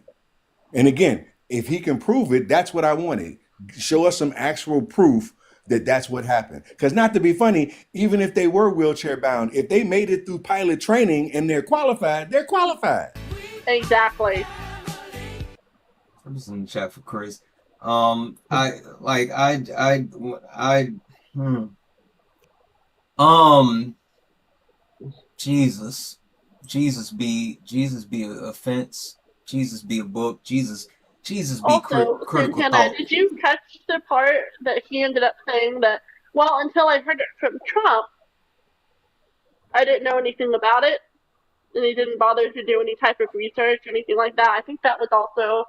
And again, if he can prove it, that's what I wanted. Show us some actual proof that that's what happened. Because not to be funny, even if they were wheelchair bound, if they made it through pilot training and they're qualified, they're qualified. Exactly. I'm just in the chat for Chris. Jesus be an offense. Jesus be a book. Jesus be also, critical Santana, thought. did you catch the part that he ended up saying that, well, until I heard it from Trump, I didn't know anything about it, and he didn't bother to do any type of research or anything like that? I think that was also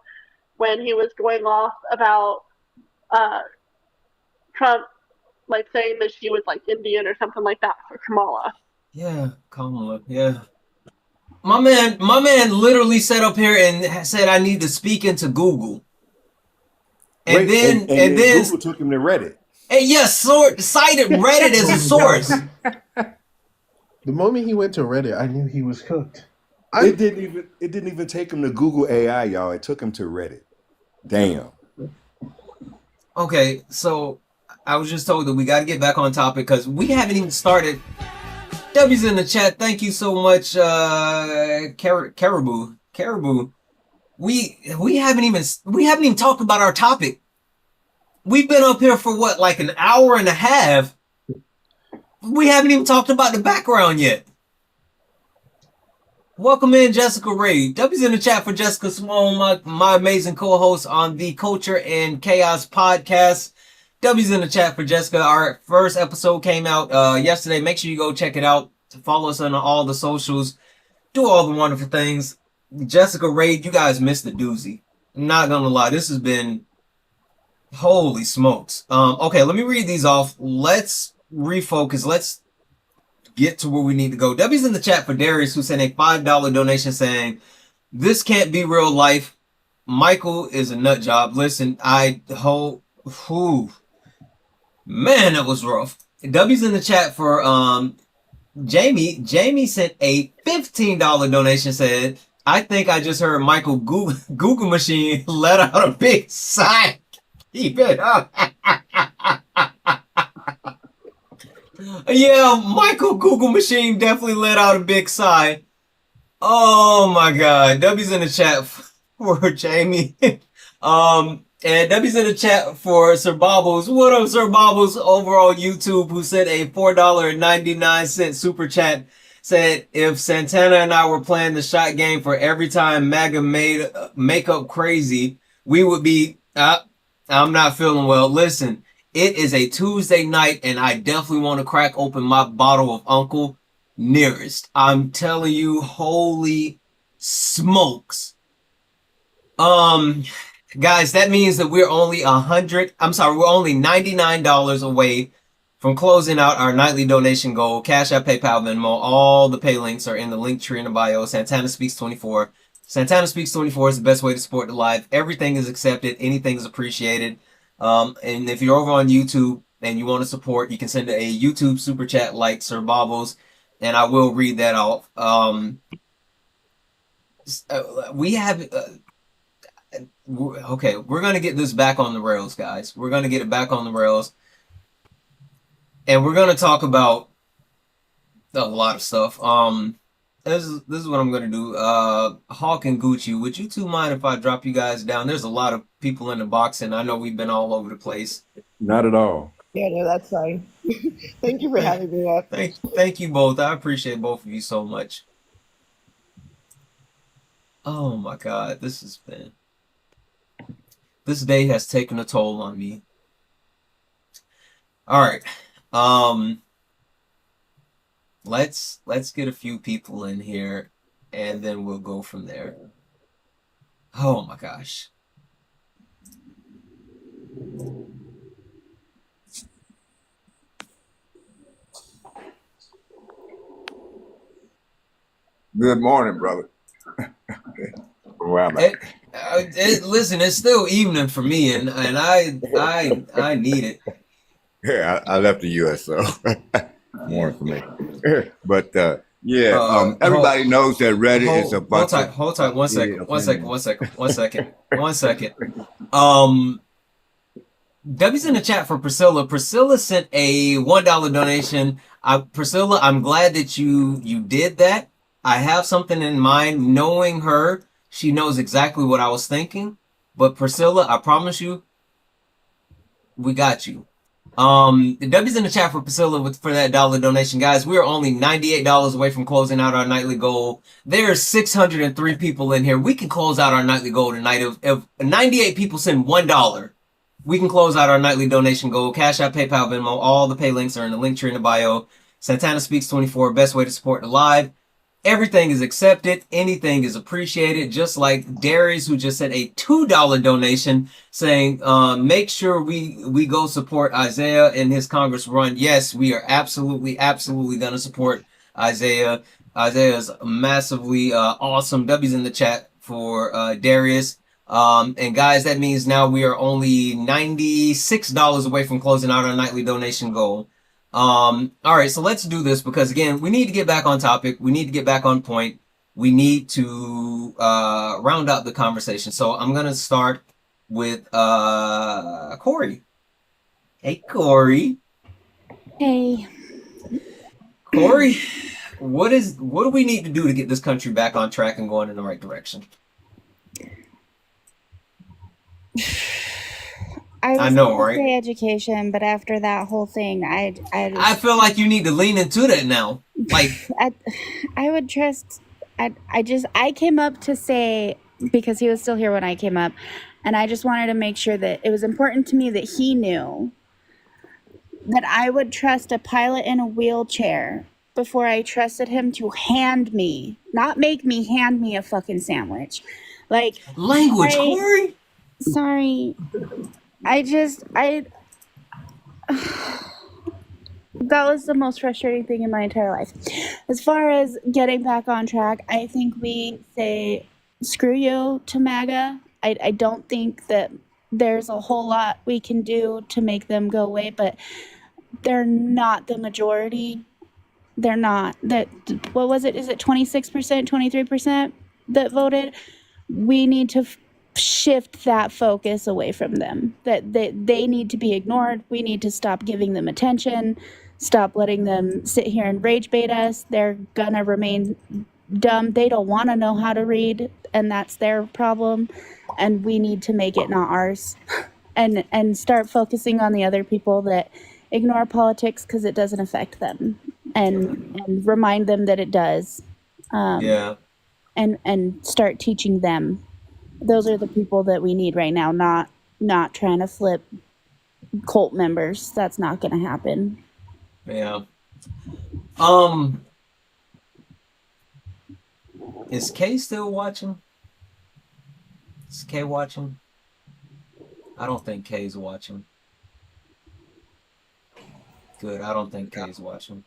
when he was going off about Trump, like saying that she was like Indian or something like that for Kamala. Yeah, Kamala. Yeah. My man literally sat up here and said I need to speak into Google. And then Google took him to Reddit. And yes, cited Reddit as a source. The moment he went to Reddit, I knew he was cooked. It didn't even take him to Google AI, y'all. It took him to Reddit. Damn. Okay, so I was just told that we got to get back on topic because we haven't even started. W's in the chat. Thank you so much, Caribou. Caribou. We haven't even talked about our topic. We've been up here for what, like an hour and a half. We haven't even talked about the background yet. Welcome in, Jessica Ray. W's in the chat for Jessica Simone, my amazing co-host on the Culture and Chaos podcast. W's in the chat for Jessica. Our first episode came out yesterday. Make sure you go check it out. Follow us on all the socials. Do all the wonderful things. Jessica Ray, you guys missed the doozy. I'm not gonna lie. This has been holy smokes. Okay, let me read these off. Let's refocus. Let's get to where we need to go. W's in the chat for Darius, who sent a $5 donation saying, "This can't be real life. Michael is a nut job." Listen, man, that was rough. W's in the chat for Jamie. Jamie sent a $15 donation. Said, "I think I just heard Michael Google machine let out a big sigh." Keep it up. Yeah, Michael Google machine definitely let out a big sigh. Oh my God. W's in the chat for Jamie. And W's in the chat for Sir Bobbles. What up, Sir Bobbles, over on YouTube, who sent a $4.99 super chat. Said, "If Santana and I were playing the shot game for every time MAGA made makeup crazy, we would be, I'm not feeling well." Listen, it is a Tuesday night and I definitely want to crack open my bottle of Uncle Nearest. I'm telling you, holy smokes. Guys, that means that we're only $99 away from closing out our nightly donation goal. Cash App, PayPal, Venmo, all the pay links are in the link tree in the bio. Santana Speaks 24. Santana Speaks 24 is the best way to support the live. Everything is accepted. Anything is appreciated. And if you're over on YouTube and you want to support, you can send a YouTube super chat like Sir Bobbles, and I will read that off. We have okay, we're gonna get this back on the rails, guys. We're gonna get it back on the rails, and we're gonna talk about a lot of stuff. This is what I'm gonna do. Hawk and Gucci, would you two mind if I drop you guys down? There's a lot of people in the box, and I know we've been all over the place. Not at all. Yeah, no, that's fine. Thank you for having me up. Thank you both. I appreciate both of you so much. Oh my God, this day has taken a toll on me. All right. Let's get a few people in here and then we'll go from there. Oh my gosh. Good morning, brother. Wow. Listen, it's still evening for me, and I need it. Yeah, I left the U.S., so more for me. But everybody knows that Reddit is a bunch of... Hold tight, one second. W's in the chat for Priscilla. Priscilla sent a $1 donation. Priscilla, I'm glad that you did that. I have something in mind. Knowing her, she knows exactly what I was thinking. But Priscilla, I promise you, we got you. The W's in the chat for Priscilla for that dollar donation. Guys, we are only $98 away from closing out our nightly goal. There's 603 people in here. We can close out our nightly goal tonight. If 98 people send $1, we can close out our nightly donation goal. Cash App, PayPal, Venmo, all the pay links are in the link tree in the bio. Santana Speaks 24, best way to support the live. Everything is accepted. Anything is appreciated. Just like Darius, who just sent a $2 donation saying, make sure we go support Isaiah in his Congress run. Yes, we are absolutely going to support Isaiah. Isaiah is massively awesome. W's in the chat for Darius. And guys, that means now we are only $96 away from closing out our nightly donation goal. All right, so let's do this because again, we need to get back on topic. We need to get back on point. We need to round out the conversation. So I'm gonna start with Corey. Hey, Corey. Hey. Corey, what do we need to do to get this country back on track and going in the right direction? I know, gonna right? say education, but after that whole thing, I feel like you need to lean into that now. Like, I would trust. I came up to say, because he was still here when I came up, and I just wanted to make sure that it was important to me that he knew that I would trust a pilot in a wheelchair before I trusted him to hand me, not make me, hand me a fucking sandwich. Like, language, Corey. Sorry. That was the most frustrating thing in my entire life. As far as getting back on track, I think we say screw you to MAGA. I don't think that there's a whole lot we can do to make them go away, but they're not the majority. They're not. That, what was it? Is it 26%, 23% that voted? We need to shift that focus away from them. That they need to be ignored. We need to stop giving them attention. Stop letting them sit here and rage bait us. They're gonna remain dumb. They don't want to know how to read, and that's their problem. And we need to make it not ours. And start focusing on the other people that ignore politics because it doesn't affect them, and remind them that it does. Yeah. And start teaching them. Those are the people that we need right now, not trying to flip cult members. That's not going to happen. Yeah. Is Kay still watching? Is Kay watching? I don't think Kay's watching. Good. I don't think Kay's watching.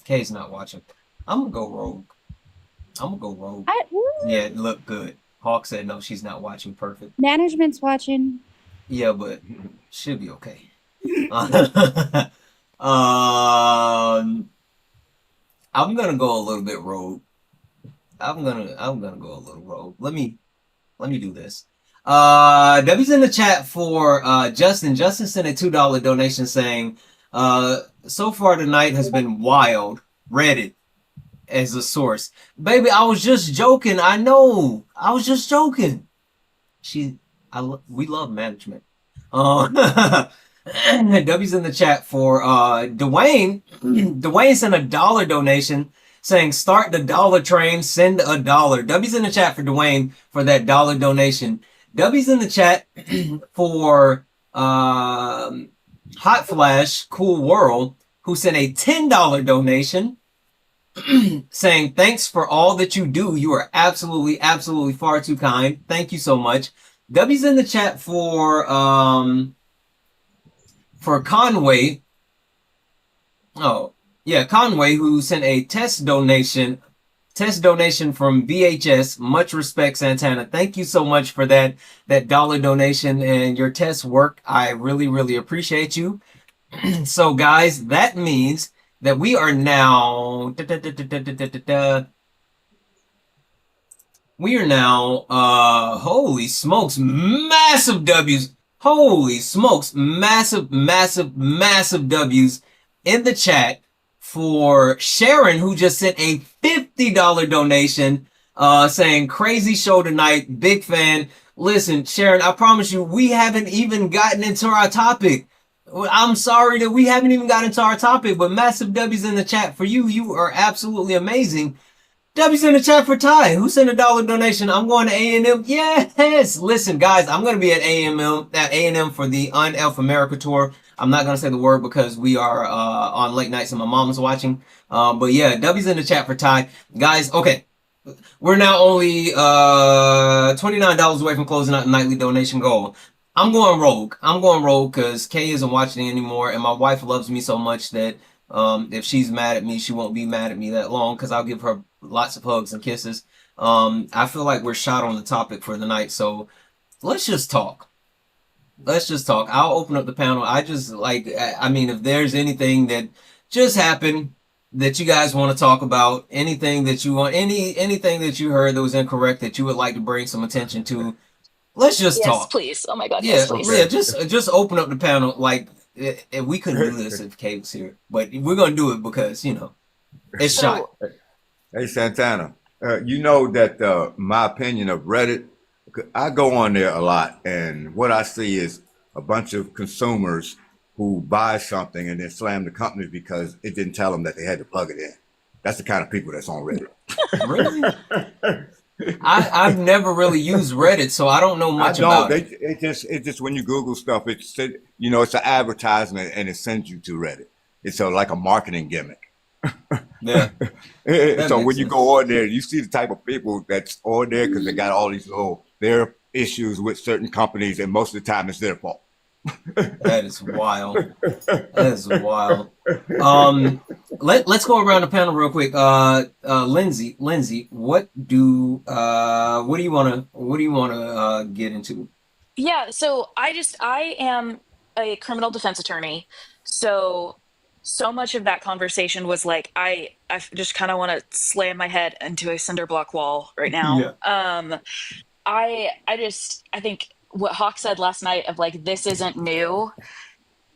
Kay's not watching. I'm gonna go rogue. Yeah, look good. Hawk said no, she's not watching. Perfect. Management's watching. Yeah, but she'll be okay. I'm gonna go a little bit rogue. I'm gonna go a little rogue. Let me do this. W's in the chat for Justin. Justin sent a $2 donation saying, so far tonight has been wild. Reddit as a source. Baby, I was just joking. I know. I was just joking. We love management. W's in the chat for Dwayne. Dwayne sent a $1 donation saying, start the dollar train, send $1. W's in the chat for Dwayne for that $1 donation. W's in the chat for Hot Flash, Cool World, who sent a $10 donation saying, thanks for all that you do. You are absolutely, absolutely far too kind. Thank you so much. W's in the chat for Conway. Oh, yeah, Conway, who sent a test donation from VHS. Much respect, Santana. Thank you so much for that $1 donation and your test work. I really, really appreciate you. So, guys, that means that we are now holy smokes, massive W's. Holy smokes, massive, massive, massive W's in the chat for Sharon, who just sent a $50 donation saying, crazy show tonight, big fan. Listen, Sharon, I promise you, we haven't even gotten into our topic. I'm sorry that we haven't even gotten into our topic, but massive W's in the chat for you. You are absolutely amazing. W's in the chat for Ty, who sent a $1 donation. I'm going to A&M. Yes. Listen, guys, I'm going to be at A&M for the Un-Elf America tour. I'm not going to say the word because we are on late nights and my mom's watching. But yeah, W's in the chat for Ty. Guys, okay. We're now only $29 away from closing out the nightly donation goal. I'm going rogue. Because Kay isn't watching anymore, and my wife loves me so much that if she's mad at me, she won't be mad at me that long because I'll give her lots of hugs and kisses. I feel like we're shot on the topic for the night, so let's just talk. I'll open up the panel. If there's anything that just happened that you guys want to talk about, anything that you want, anything that you heard that was incorrect that you would like to bring some attention to, let's just Yes, talk. please. Oh my God, yes, Yeah, please. yeah. Just open up the panel. Like we couldn't do this if Kate was here, but we're gonna do it because it's shot. So Hey, Santana, you know that my opinion of Reddit, I go on there a lot, and what I see is a bunch of consumers who buy something and then slam the company because it didn't tell them that they had to plug it in. That's the kind of people that's on Reddit. Really? I've never really used Reddit, so I don't know much about it. It just when you Google stuff, it's it's an advertisement and it sends you to Reddit. It's like a marketing gimmick. Yeah. So when you go on there, you see the type of people that's on there because they got all these their issues with certain companies, and most of the time it's their fault. That is wild. That is wild. Let's go around the panel real quick. Lindsay, what do you wanna get into? yeah, so I am a criminal defense attorney. So much of that conversation was like I just kind of want to slam my head into a cinder block wall right now. Yeah. I think what Hawk said last night of like this isn't new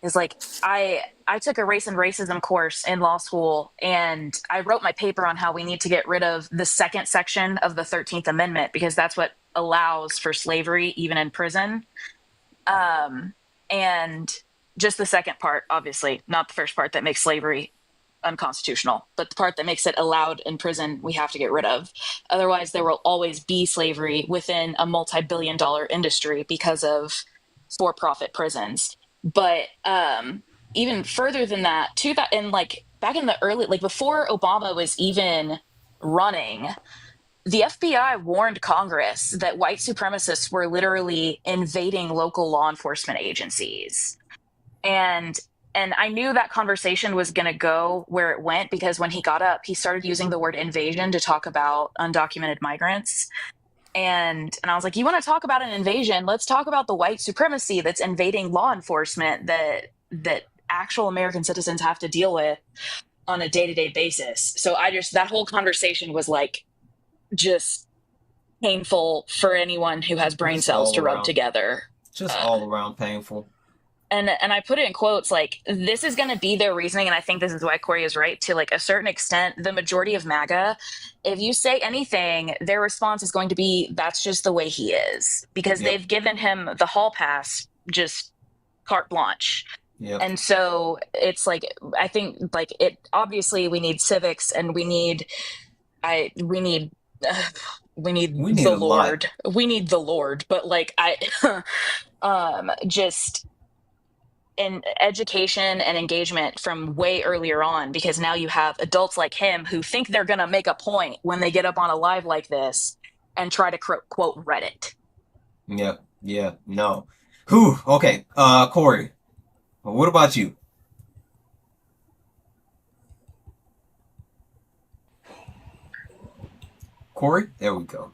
is like I took a race and racism course in law school, and I wrote my paper on how we need to get rid of the second section of the 13th Amendment because that's what allows for slavery even in prison. And just the second part, obviously, not the first part that makes slavery unconstitutional, but the part that makes it allowed in prison, we have to get rid of. Otherwise, there will always be slavery within a multi-billion-dollar industry because of for-profit prisons. But even further than that, to that, and like back in the early, like before Obama was even running, the FBI warned Congress that white supremacists were literally invading local law enforcement agencies. And I knew that conversation was going to go where it went because when he got up, he started using the word invasion to talk about undocumented migrants. And I was like, you want to talk about an invasion? Let's talk about the white supremacy that's invading law enforcement that actual American citizens have to deal with on a day-to-day basis. So that whole conversation was like just painful for anyone who has brain cells to rub together. Just all around painful. And I put it in quotes like this is going to be their reasoning, and I think this is why Corey is right to like a certain extent. The majority of MAGA, if you say anything, their response is going to be that's just the way he is because they've given him the hall pass, just carte blanche. Yep. And so it's like I think like it obviously we need civics and we need the Lord. We need the Lord, but like just in education and engagement from way earlier on, because now you have adults like him who think they're going to make a point when they get up on a live like this and try to quote Reddit. Yeah, no. Whew, okay. Corey, what about you? Corey, there we go.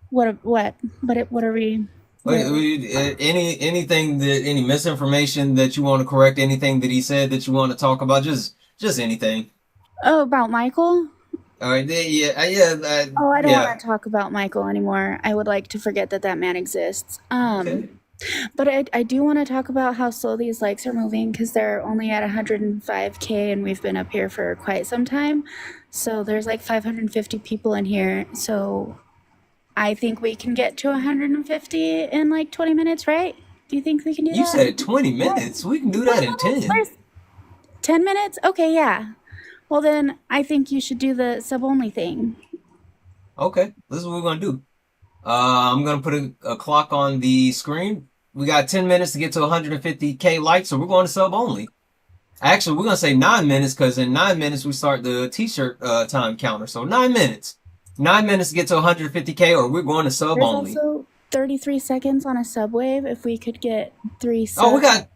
What are we? Any misinformation that you want to correct, anything that he said that you want to talk about, just anything. Oh, about Michael? All right, yeah. I don't want to talk about Michael anymore. I would like to forget that man exists. Okay. But I do want to talk about how slow these likes are moving because they're only at 105K and we've been up here for quite some time. So there's like 550 people in here. So I think we can get to 150 in like 20 minutes, right? Do you think we can do that? You said 20 minutes. We can do that in 10. 10 minutes? Okay, yeah. Well, then I think you should do the sub-only thing. Okay, this is what we're going to do. I'm going to put a clock on the screen. We got 10 minutes to get to 150K likes, so we're going to sub-only. Actually, we're going to say 9 minutes because in 9 minutes we start the t-shirt time counter. So 9 minutes. 9 minutes to get to 150K, or we're going to sub-only. There's also 33 seconds on a subwave. If we could get 3 subs. Oh, we got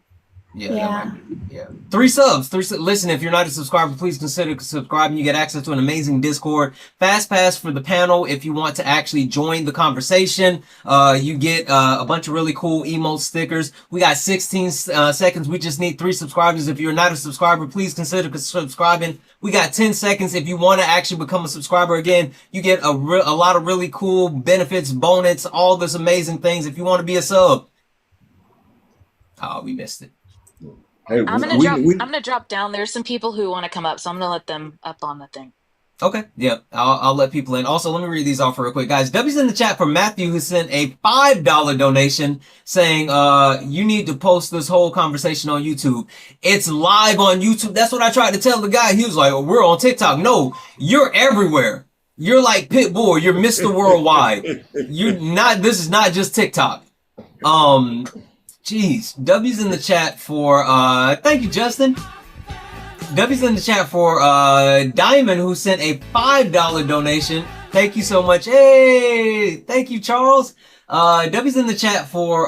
Yeah, that might be. Yeah. 3 subs. Listen, if you're not a subscriber, please consider subscribing. You get access to an amazing Discord. Fast pass for the panel if you want to actually join the conversation. You get a bunch of really cool emote stickers. We got 16 seconds. We just need 3 subscribers. If you're not a subscriber, please consider subscribing. We got 10 seconds. If you want to actually become a subscriber again, you get a lot of really cool benefits, bonus, all this amazing things. If you want to be a sub. Oh, we missed it. Hey, I'm gonna we, drop. we I'm gonna drop down. There's some people who want to come up, so I'm gonna let them up on the thing. Okay, yeah, I'll let people in. Also, let me read these off real quick, guys. W's in the chat for Matthew, who sent a $5 donation saying, you need to post this whole conversation on YouTube. It's live on YouTube. That's what I tried to tell the guy. He was like, oh, we're on TikTok. No, you're everywhere. You're like Pitbull. You're Mr. Worldwide. This is not just TikTok. Jeez. W's in the chat for, thank you, Justin. W's in the chat for Diamond, who sent a $5 donation. Thank you so much. Hey, thank you, Charles. W's in the chat for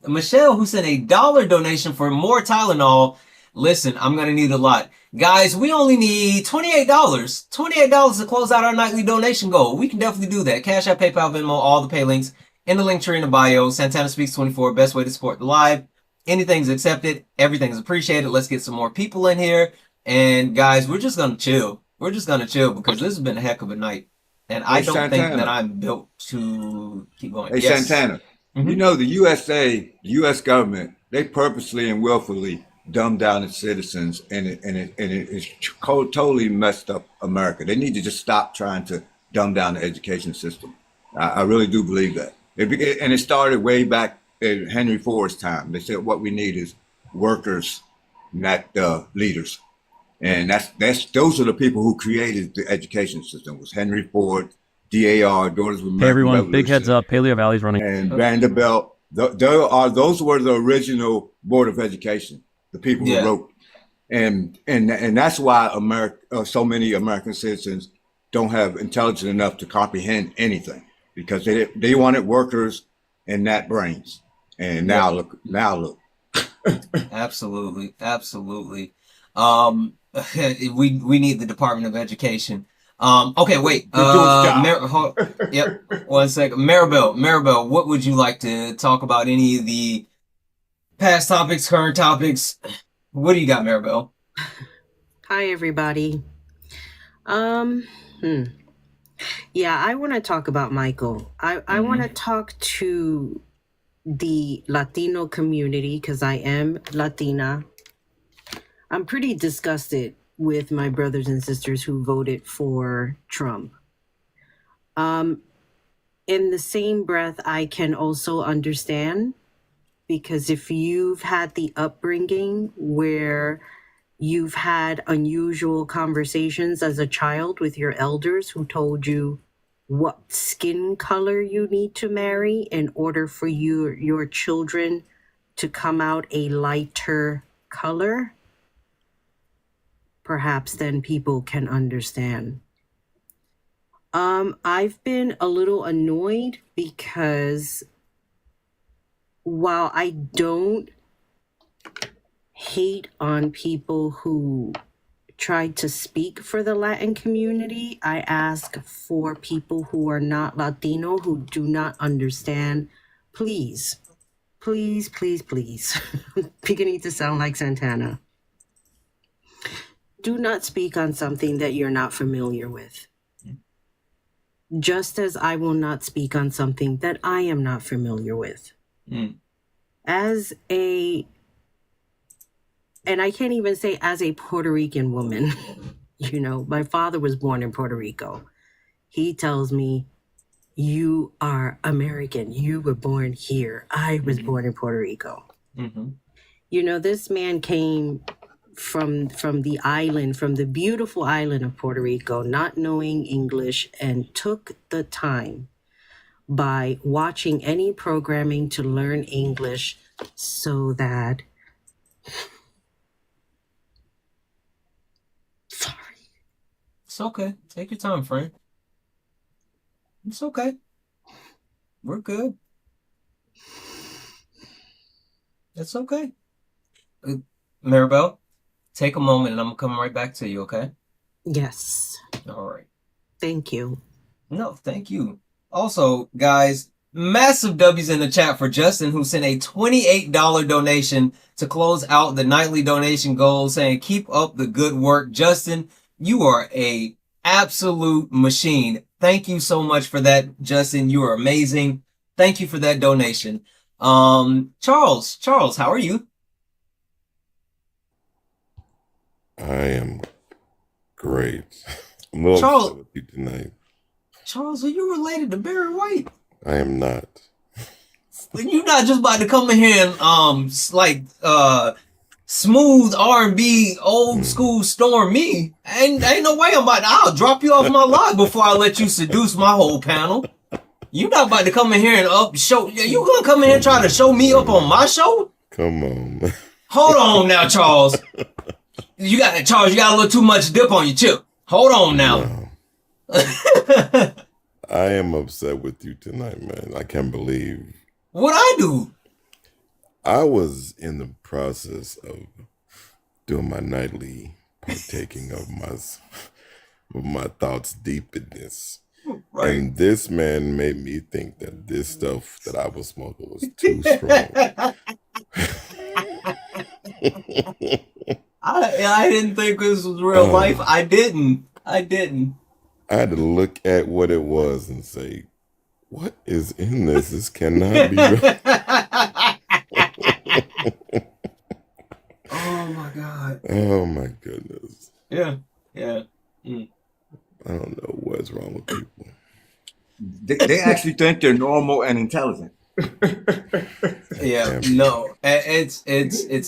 Michelle, who sent a $1 donation for more Tylenol. Listen, I'm gonna need a lot. Guys, we only need $28. $28 to close out our nightly donation goal. We can definitely do that. Cash App, PayPal, Venmo, all the pay links in the link tree in the bio. Santana Speaks 24, best way to support the live. Anything's accepted. Everything's appreciated. Let's get some more people in here. And guys, we're just gonna chill. We're just gonna chill because this has been a heck of a night. And I Hey, don't think that Santana. I'm built to keep going. Hey, Yes. Santana. You know, the U.S. government, they purposely and willfully dumb down its citizens, and it's totally messed up America. They need to just stop trying to dumb down the education system. I really do believe that. And it started way back in Henry Ford's time. They said what we need is workers, not leaders. And those are the people who created the education system. It was Henry Ford, DAR, Daughters of American Hey everyone, Revolution, big heads up. Paleo Valley's running. and Vanderbilt. Those were the original Board of Education, the people who wrote. And that's why so many American citizens don't have intelligence enough to comprehend anything, because they wanted workers and not brains. And now look. Absolutely. We need the Department of Education. Okay, wait. Yep. 1 second. Maribel, what would you like to talk about? Any of the past topics, current topics? What do you got, Maribel? Hi, everybody. Yeah, I want to talk about Michael. I want to talk to the Latino community because I am Latina. I'm pretty disgusted with my brothers and sisters who voted for Trump. In the same breath, I can also understand, because if you've had the upbringing where you've had unusual conversations as a child with your elders who told you what skin color you need to marry in order for your children to come out a lighter color, perhaps then people can understand. I've been a little annoyed because while I don't hate on people who tried to speak for the Latin community, I ask for people who are not Latino, who do not understand, please, beginning to sound like Santana, do not speak on something that you're not familiar with. Just as I will not speak on something that I am not familiar with. And I can't even say as a Puerto Rican woman, you know, my father was born in Puerto Rico. He tells me, you are American. You were born here. I was born in Puerto Rico. You know, this man came from the island, from the beautiful island of Puerto Rico, not knowing English, and took the time by watching any programming to learn English so that... Sorry. It's okay. Take your time, friend. It's okay. We're good. It's okay. Maribel, take a moment and I'm gonna come right back to you, okay? Yes. All right. Thank you. No, thank you. Also, guys, massive W's in the chat for Justin, who sent a $28 donation to close out the nightly donation goal, saying, keep up the good work. Justin, you are a absolute machine. Thank you so much for that, Justin. You are amazing. Thank you for that donation. Charles, how are you? I am great. I'm a little Charles, upset with you tonight. Charles, are you related to Barry White? I am not. You're not just about to come in here and smooth R&B old school storm me. Ain't no way I'll drop you off my lot before I let you seduce my whole panel. You not about to come in here and you gonna come in here and try to show me up on my show? Come on. Hold on now, Charles. You got a little too much dip on your chip. Hold on now. No. I am upset with you tonight, man. I can't believe what I do. I was in the process of doing my nightly partaking of my thoughts deep in this. Right. And this man made me think that this stuff that I was smoking was too strong. I didn't think this was real life. I didn't. I had to look at what it was and say, what is in this? This cannot be real. Oh my God. Oh my goodness. Yeah. Mm. I don't know what's wrong with people. They actually think they're normal and intelligent. Yeah, no. It's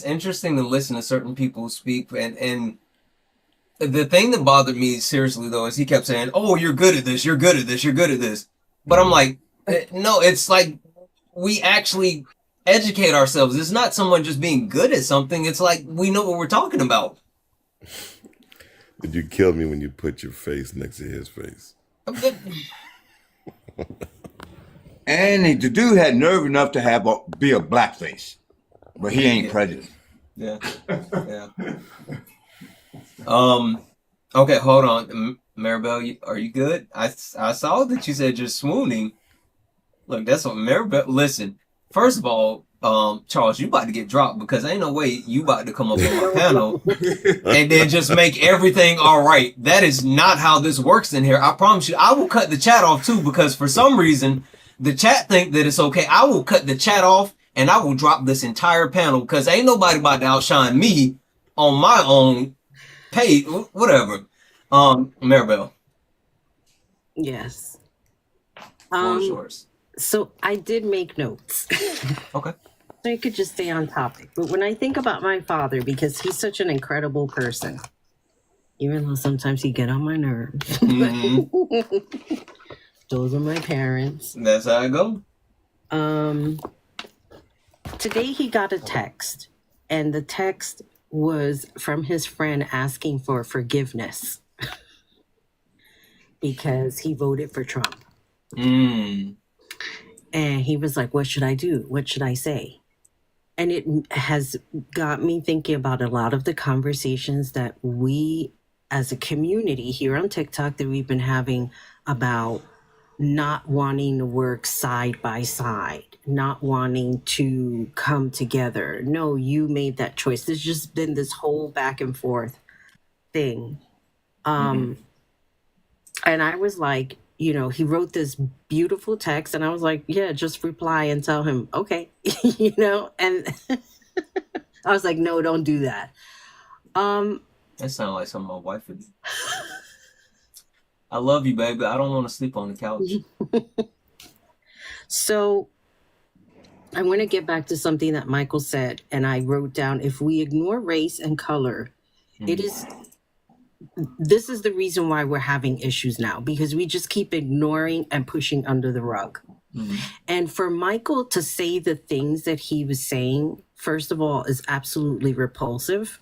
interesting to listen to certain people speak, and the thing that bothered me seriously though is he kept saying, "Oh, you're good at this. You're good at this. You're good at this." But I'm like, no. It's like we actually educate ourselves. It's not someone just being good at something. It's like we know what we're talking about. Did you kill me when you put your face next to his face? And the dude had nerve enough to be a blackface, but he ain't prejudiced. Yeah. Okay, hold on, Maribel. Are you good? I saw that you said you're swooning. Look, that's what Maribel. Listen, first of all, Charles, you about to get dropped because ain't no way you about to come up on my panel and then just make everything all right. That is not how this works in here. I promise you. I will cut the chat off too because for some reason the chat think that it's okay. I will cut the chat off and I will drop this entire panel because ain't nobody about to outshine me on my own page. Whatever. Maribel. Yes. Yours. So I did make notes. Okay. So you could just stay on topic. But when I think about my father, because he's such an incredible person, even though sometimes he get on my nerves. Mm-hmm. Those are my parents. That's how I go. Today he got a text, and the text was from his friend asking for forgiveness because he voted for Trump. And he was like, what should I do? What should I say? And it has got me thinking about a lot of the conversations that we as a community here on TikTok that we've been having about not wanting to work side by side, not wanting to come together. No, you made that choice. There's just been this whole back and forth thing. And I was like, he wrote this beautiful text and I was like, yeah, just reply and tell him, okay, and I was like, no, don't do that. That sounds like something my wife would do. I love you, baby. I don't want to sleep on the couch. So I want to get back to something that Michael said, and I wrote down, if we ignore race and color, this is the reason why we're having issues now, because we just keep ignoring and pushing under the rug. And for Michael to say the things that he was saying, first of all, is absolutely repulsive.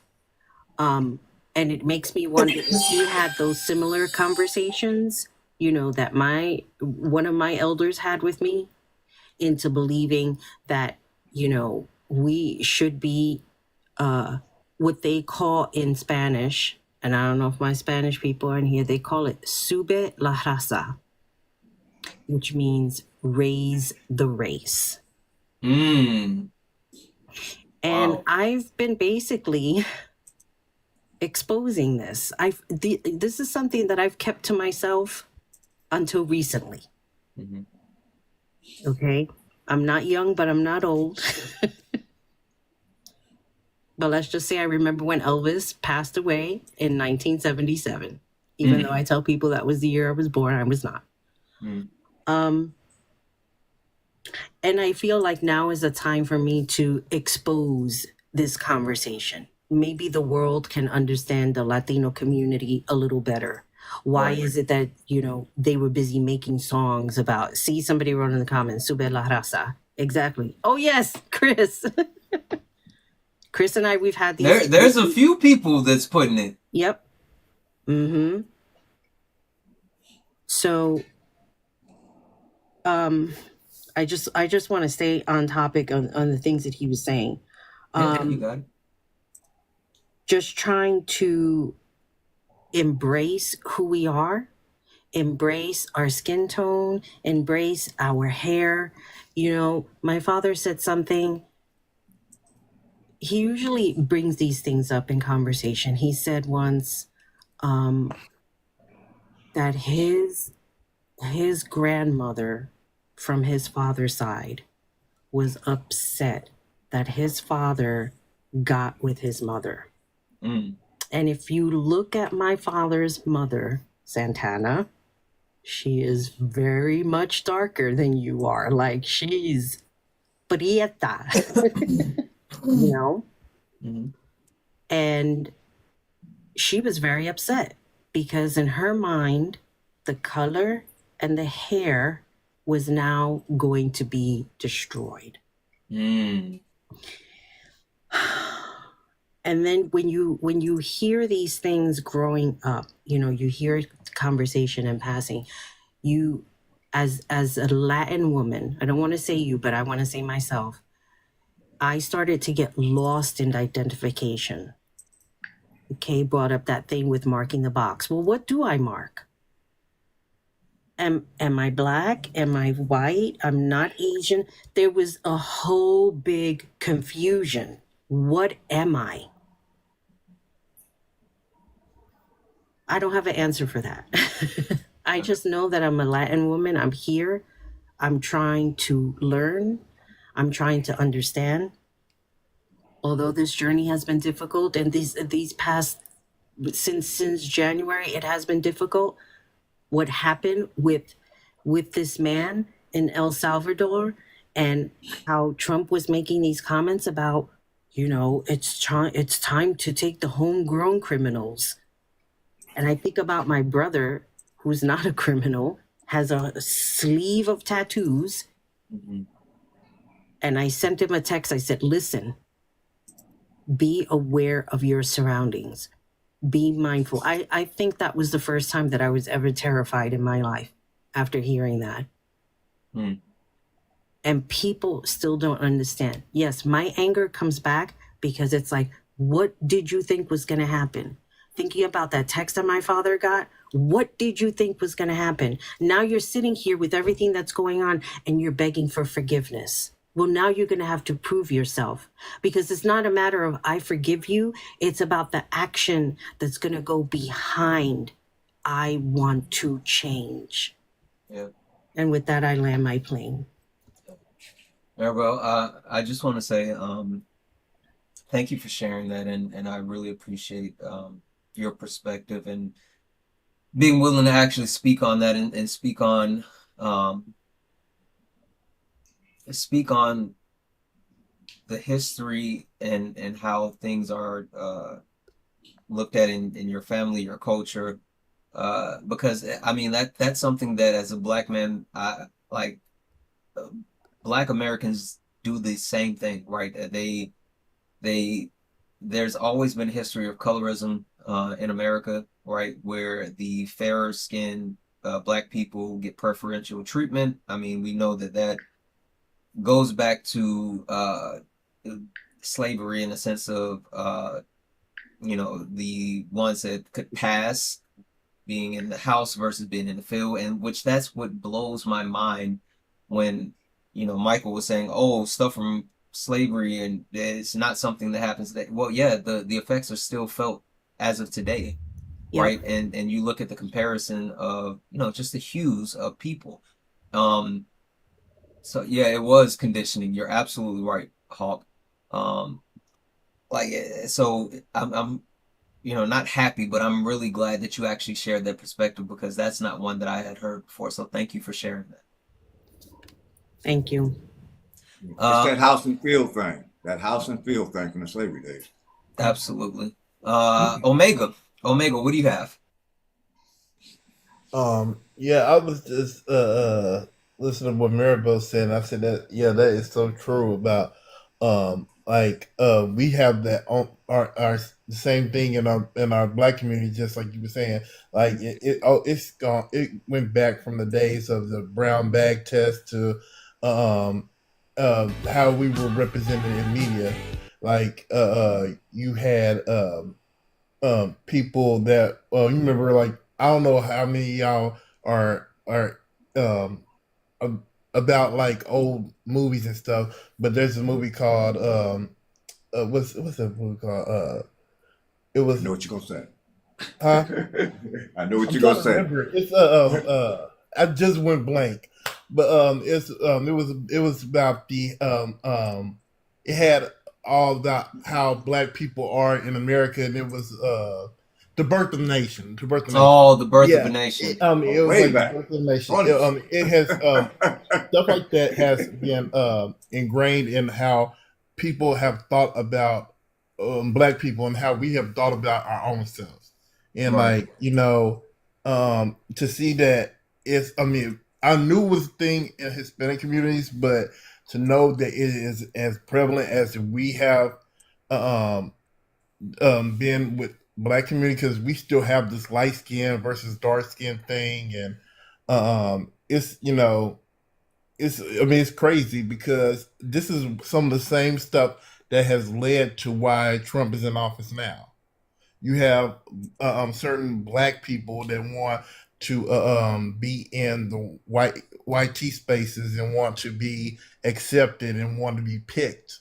And it makes me wonder if he had those similar conversations, that one of my elders had with me, into believing that, we should be what they call in Spanish, and I don't know if my Spanish people are in here, they call it sube la raza, which means raise the race. Mm. And Wow. I've been basically exposing this. This is something that I've kept to myself until recently. Mm-hmm. Okay, I'm not young, but I'm not old. But let's just say I remember when Elvis passed away in 1977. Even though I tell people that was the year I was born, I was not. And I feel like now is the time for me to expose this conversation. Maybe the world can understand the Latino community a little better. Why Right. is it that, they were busy making songs about, see, somebody wrote in the comments, Sube la raza. Exactly. Oh, yes, Chris. Chris and I, we've had these. There's a few people that's putting it. Yep. Mm-hmm. So, I just want to stay on topic on the things that he was saying. You got it. Just trying to embrace who we are, embrace our skin tone, embrace our hair. My father said something. He usually brings these things up in conversation. He said once that his grandmother from his father's side was upset that his father got with his mother. And if you look at my father's mother, Santana, she is very much darker than you are. Like, she's prieta, And she was very upset because in her mind, the color and the hair was now going to be destroyed. And then when you hear these things growing up, you hear conversation and passing, you as a Latin woman, I don't want to say you, but I want to say myself, I started to get lost in identification. Kay brought up that thing with marking the box. Well, what do I mark? Am I black? Am I white? I'm not Asian. There was a whole big confusion. What am I? I don't have an answer for that. I just know that I'm a Latin woman. I'm here. I'm trying to learn. I'm trying to understand. Although this journey has been difficult, and these past since January, it has been difficult. What happened with this man in El Salvador, and how Trump was making these comments about, it's time to take the homegrown criminals. And I think about my brother, who's not a criminal, has a sleeve of tattoos. And I sent him a text. I said, listen, be aware of your surroundings. Be mindful. I think that was the first time that I was ever terrified in my life after hearing that. And people still don't understand. Yes, my anger comes back because it's like, what did you think was going to happen? Thinking about that text that my father got, what did you think was going to happen? Now you're sitting here with everything that's going on and you're begging for forgiveness. Well, now you're going to have to prove yourself, because it's not a matter of I forgive you. It's about the action that's going to go behind I want to change. Yeah. And with that, I land my plane. Yeah, well, I just want to say thank you for sharing that, and I really appreciate your perspective and being willing to actually speak on that and speak on the history and how things are looked at in your family, your culture, because I mean that's something that as a black man, I like. Black Americans do the same thing, right? There's always been a history of colorism in America, right? Where the fairer skinned black people get preferential treatment. I mean, we know that goes back to slavery in the sense of the ones that could pass being in the house versus being in the field, and which that's what blows my mind when Michael was saying, oh, stuff from slavery and it's not something that happens today. Well, yeah, the effects are still felt as of today, right? And you look at the comparison of just the hues of people. So yeah, it was conditioning. You're absolutely right, Hawk. Um, so I'm not happy, but I'm really glad that you actually shared that perspective because that's not one that I had heard before. So thank you for sharing that. Thank you. It's that house and field thing. That house and field thing from the slavery days. Absolutely. Omega, what do you have? Yeah, I was just listening to what Maribel said, and I said that that is so true about we have that on our the same thing in our black community, just like you were saying. Like it's gone. It went back from the days of the brown bag test to um how we were represented in media. Like you had people that you remember, like I don't know how many of y'all are um about like old movies and stuff, but there's a movie called what's that movie called? It was. I know what you're gonna say. Huh? I know what I'm you're trying gonna to say. remember. It's I just went blank, but it was about the it had all about how black people are in America, and it was the birth of the nation. The birth of the nation. Oh, the birth of a Yeah. nation. It was Way like the back. birth of the nation. It has stuff like that has been ingrained in how people have thought about black people and how we have thought about our own selves. And Right. like, to see that I knew it was a thing in Hispanic communities, but to know that it is as prevalent as we have um, been with black community, because we still have this light skin versus dark skin thing, and it's it's crazy because this is some of the same stuff that has led to why Trump is in office now. You have certain black people that want to be in the YT spaces and want to be accepted and want to be picked.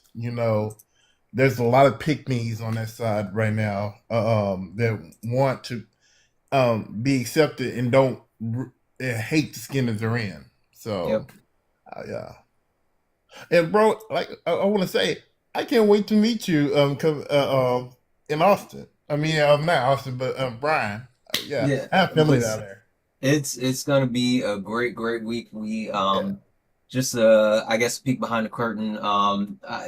There's a lot of pick me's on that side right now that want to be accepted and don't and hate the skin that they're in. So, Yep. Yeah. And bro, like I want to say, I can't wait to meet you in Austin. I mean, not Austin, but Brian. Yeah. I have family down there. It's gonna be a great week. We just I guess peek behind the curtain.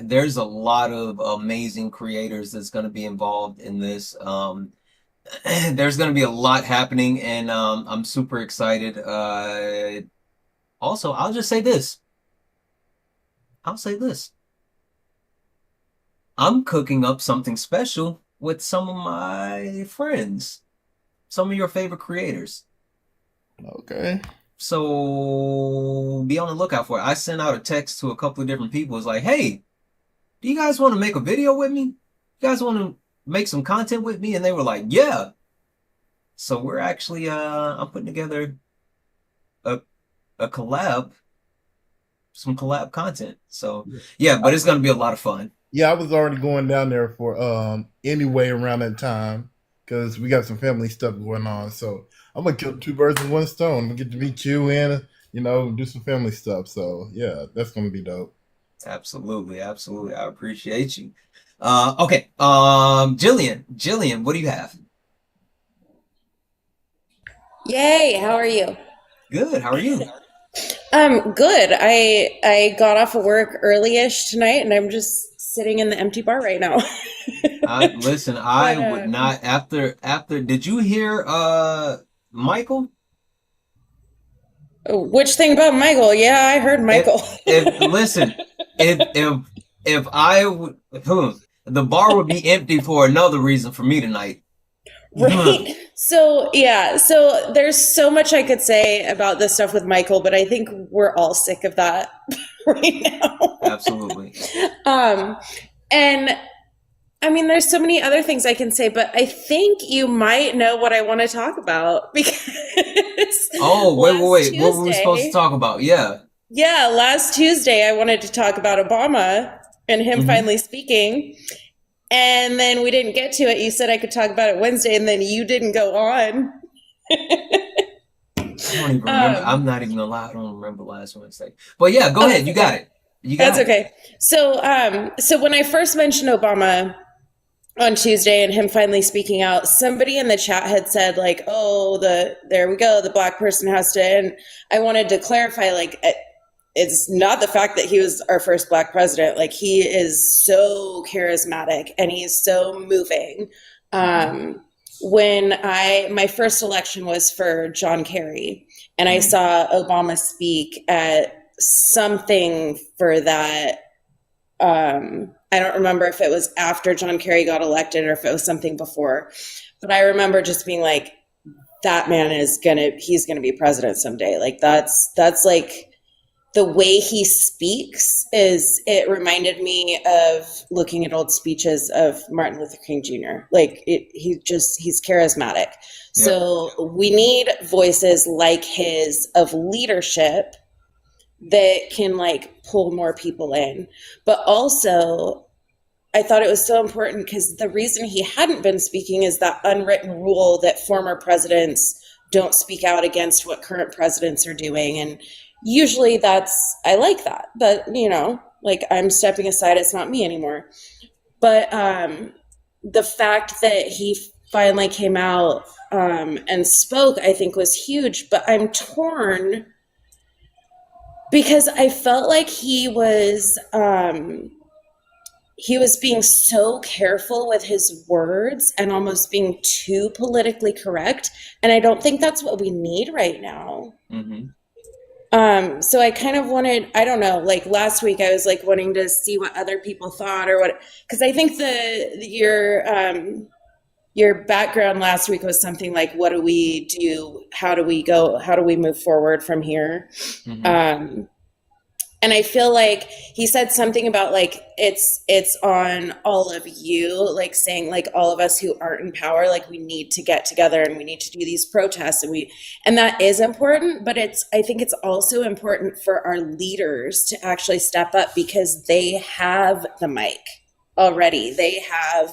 There's a lot of amazing creators that's gonna be involved in this. There's gonna be a lot happening, and I'm super excited. Also, I'll just say this. I'll say this. I'm cooking up something special with some of my friends, some of your favorite creators. Okay. So be on the lookout for it. I sent out a text to a couple of different people. It's like, hey, do you guys want to make a video with me? You guys want to make some content with me? And they were like, yeah. So we're actually I'm putting together a collab, some collab content. So yeah, but it's gonna be a lot of fun. Yeah, I was already going down there for anyway around that time because we got some family stuff going on. So I'm gonna kill two birds with one stone. I'm gonna get to meet you and do some family stuff. So yeah, that's gonna be dope. Absolutely. I appreciate you. Okay. Jillian, what do you have? Yay, how are you? Good. How are you? Good. I got off of work early-ish tonight and I'm just sitting in the empty bar right now. Listen, I would not after did you hear Michael? Which thing about Michael? Yeah, I heard Michael. If I would, the bar would be empty for another reason for me tonight. Right. So there's so much I could say about this stuff with Michael, but I think we're all sick of that right now. Absolutely. And I mean, there's so many other things I can say, but I think you might know what I want to talk about because Oh, last wait. What were we supposed to Tuesday, talk about? Yeah. yeah, last Tuesday, I wanted to talk about Obama and him Mm-hmm. finally speaking. And then we didn't get to it. You said I could talk about it Wednesday, and then you didn't go on. I don't even remember. I'm Um, not even allowed. I don't remember last Wednesday. But yeah, go oh, ahead. that's You got okay. it. You That's got it. okay. So when I first mentioned Obama on Tuesday and him finally speaking out, somebody in the chat had said like, "Oh, there we go, the black person has to." And I wanted to clarify, like, it's not the fact that he was our first black president. Like, he is so charismatic and he's so moving. When my first election was for John Kerry, and I saw Obama speak at something for that. I don't remember if it was after John Kerry got elected or if it was something before, but I remember just being like, that man he's gonna be president someday. Like, that's like the way he speaks it reminded me of looking at old speeches of Martin Luther King Jr. Like, he's charismatic. Yep. So we need voices like his of leadership that can like pull more people in. But also, I thought it was so important because the reason he hadn't been speaking is that unwritten rule that former presidents don't speak out against what current presidents are doing. And usually I like that. But, like, I'm stepping aside, it's not me anymore. But the fact that he finally came out and spoke, I think was huge. But I'm torn because I felt like he was being so careful with his words and almost being too politically correct, and I don't think that's what we need right now. So I kind of wanted, I don't know, like last week I was like wanting to see what other people thought or what, because I think your background last week was something like, what do we do? How do we go? How do we move forward from here? And I feel like he said something about like it's on all of you, like saying like all of us who aren't in power, like we need to get together and we need to do these protests, and that is important, but I think it's also important for our leaders to actually step up because they have the mic already. They have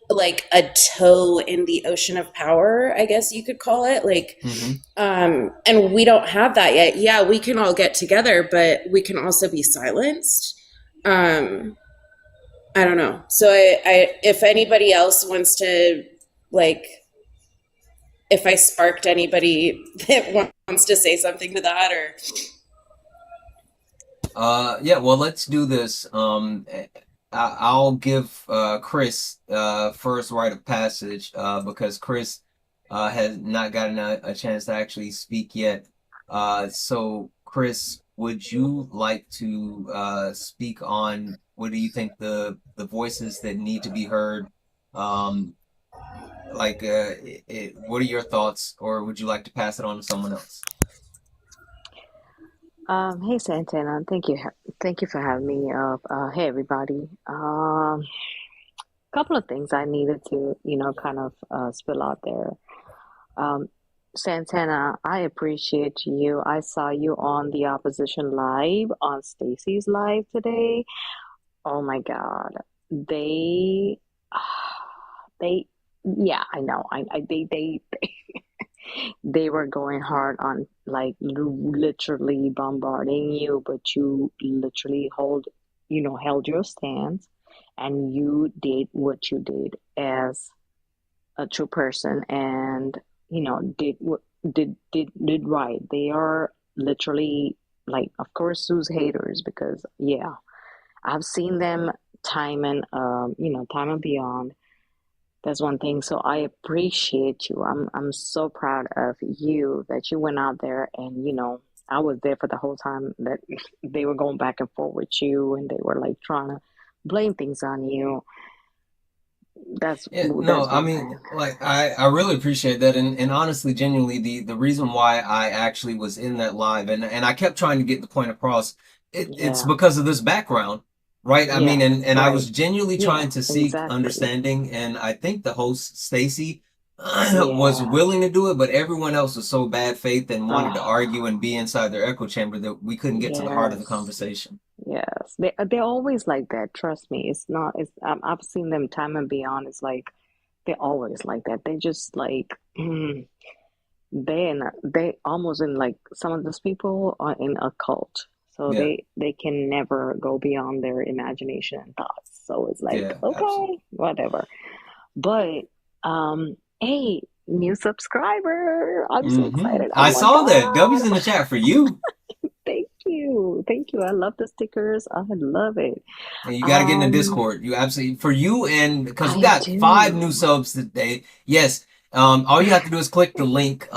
like a toe in the ocean of power, I guess you could call it. Like, and we don't have that yet. Yeah, we can all get together, but we can also be silenced. I don't know. So if anybody else wants to, like, if I sparked anybody that wants to say something to that, or yeah, well, let's do this. I'll give Chris first right of passage because Chris has not gotten a chance to actually speak yet. So, Chris, would you like to speak on what do you think the voices that need to be heard? Like, what are your thoughts, or would you like to pass it on to someone else? Hey Santana, thank you for having me up. Hey everybody. Couple of things I needed to, kind of spill out there. Um, Santana, I appreciate you. I saw you on the opposition live on Stacy's live today. Oh my God, they, they, yeah, I know. They were going hard on like literally bombarding you, but you literally held your stance and you did what you did as a true person and did what did right. They are literally like, of course, Sue's haters because yeah, I've seen them time and beyond. That's one thing. So I appreciate you. I'm so proud of you that you went out there and I was there for the whole time that they were going back and forth with you and they were like trying to blame things on you. Yeah, no, That's I one mean, thing. like I really appreciate that, and honestly, genuinely, the reason why I actually was in that live and I kept trying to get the point across, it's Yeah. because of this background. Right. I mean, Yeah, and I right. was genuinely Yeah, trying to seek exactly. understanding, and I think the host Stacy was Yeah. willing to do it, but everyone else was so bad faith and wanted to Oh, argue and be inside their echo chamber that we couldn't get to the heart of the yes. conversation. Yes. They're always like that. Trust me. It's not, it's, I've seen them time and beyond. It's like, they're always like that. They just like, they almost in like some of those people are in a cult. So Yeah. they can never go beyond their imagination and thoughts. So it's like, Yeah. okay, Absolutely. whatever. But hey, new subscriber. I'm so excited. Oh I my saw that. W's God. in the chat for you. Thank you. Thank you. I love the stickers. I love it. And you got to get in the Um, Discord. You absolutely for you and because we I got 5 new do. subs today. Yes. All you have to do is click the link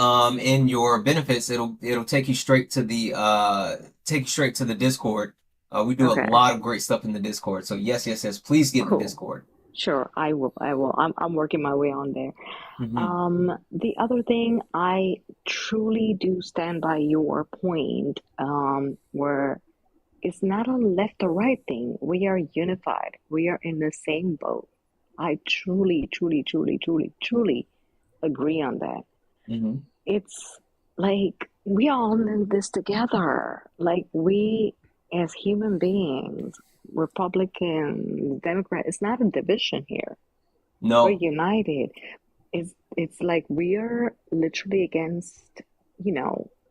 in your benefits. It'll take you straight to the Discord. We do a Okay, lot of great stuff in the Discord. So yes, yes, yes. Please get in the cool. Discord. Sure, I will. I will. I'm working my way on there. Hmm. The other thing, I truly do stand by your point, where it's not a left or right thing. We are unified. We are in the same boat. I truly, truly, truly, truly, truly agree on that. Hmm. It's like we all in this together. Like we, as human beings, Republican, Democrat, it's not a division here. We're No. united. It's like we are literally against,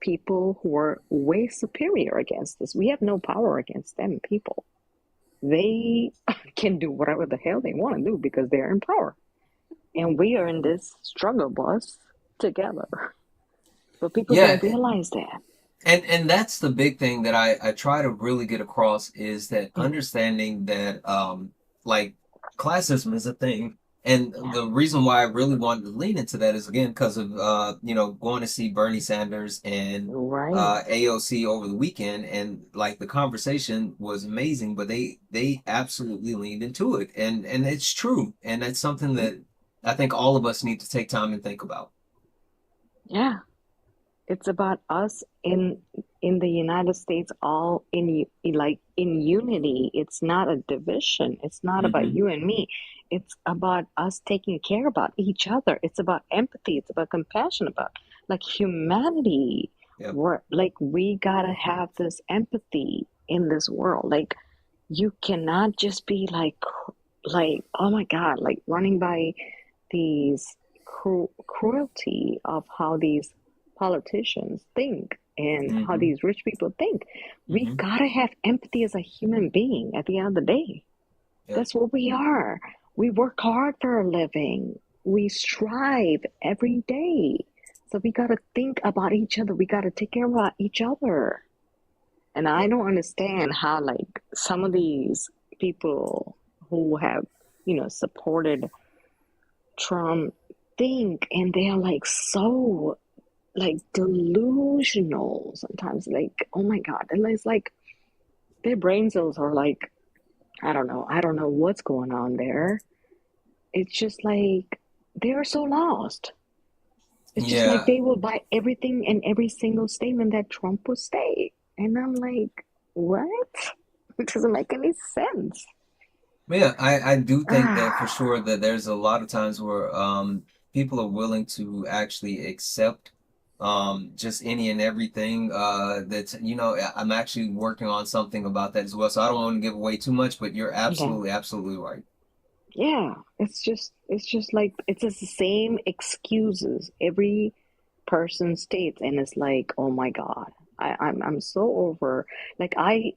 people who are way superior against us. We have no power against them people. They can do whatever the hell they want to do because they're in power. And we are in this struggle bus together. But people Yeah. don't realize that. And that's the big thing that I try to really get across is that Mhm. understanding that like classism is a thing. And Yeah. the reason why I really wanted to lean into that is again because of going to see Bernie Sanders and Right. AOC over the weekend and like the conversation was amazing, but they absolutely leaned into it. And it's true. And it's something Mhm. that I think all of us need to take time and think about. Yeah. It's about us in the United States all like in unity. It's not a division. It's not about Hmm. you and me. It's about us taking care about each other. It's about empathy. It's about compassion, about like humanity. Yep. We're like we gotta have this empathy in this world. Like you cannot just be like oh my God, like running by these cruelty of how these politicians think and how Hmm. these rich people think. We Hmm. gotta have empathy as a human being at the end of the day. Yep. That's what we are. We work hard for a living. We strive every day. So we gotta think about each other. We gotta take care of each other. And I Yep. don't understand how like some of these people who have, supported Trump think and they are like so like delusional sometimes like oh my God and it's like their brain cells are like I don't know what's going on there. It's just like they're so lost. It's just like Yeah. they will buy everything and every single statement that Trump will say and I'm like what? It doesn't make any sense. Yeah, I do think that for Ah, sure that there's a lot of times where people are willing to actually accept just any and everything that's I'm actually working on something about that as well. So I don't want to give away too much, but you're yeah. absolutely right. Yeah, it's just like it's just the same excuses every person states, and it's like, oh my God, I'm so over. Like I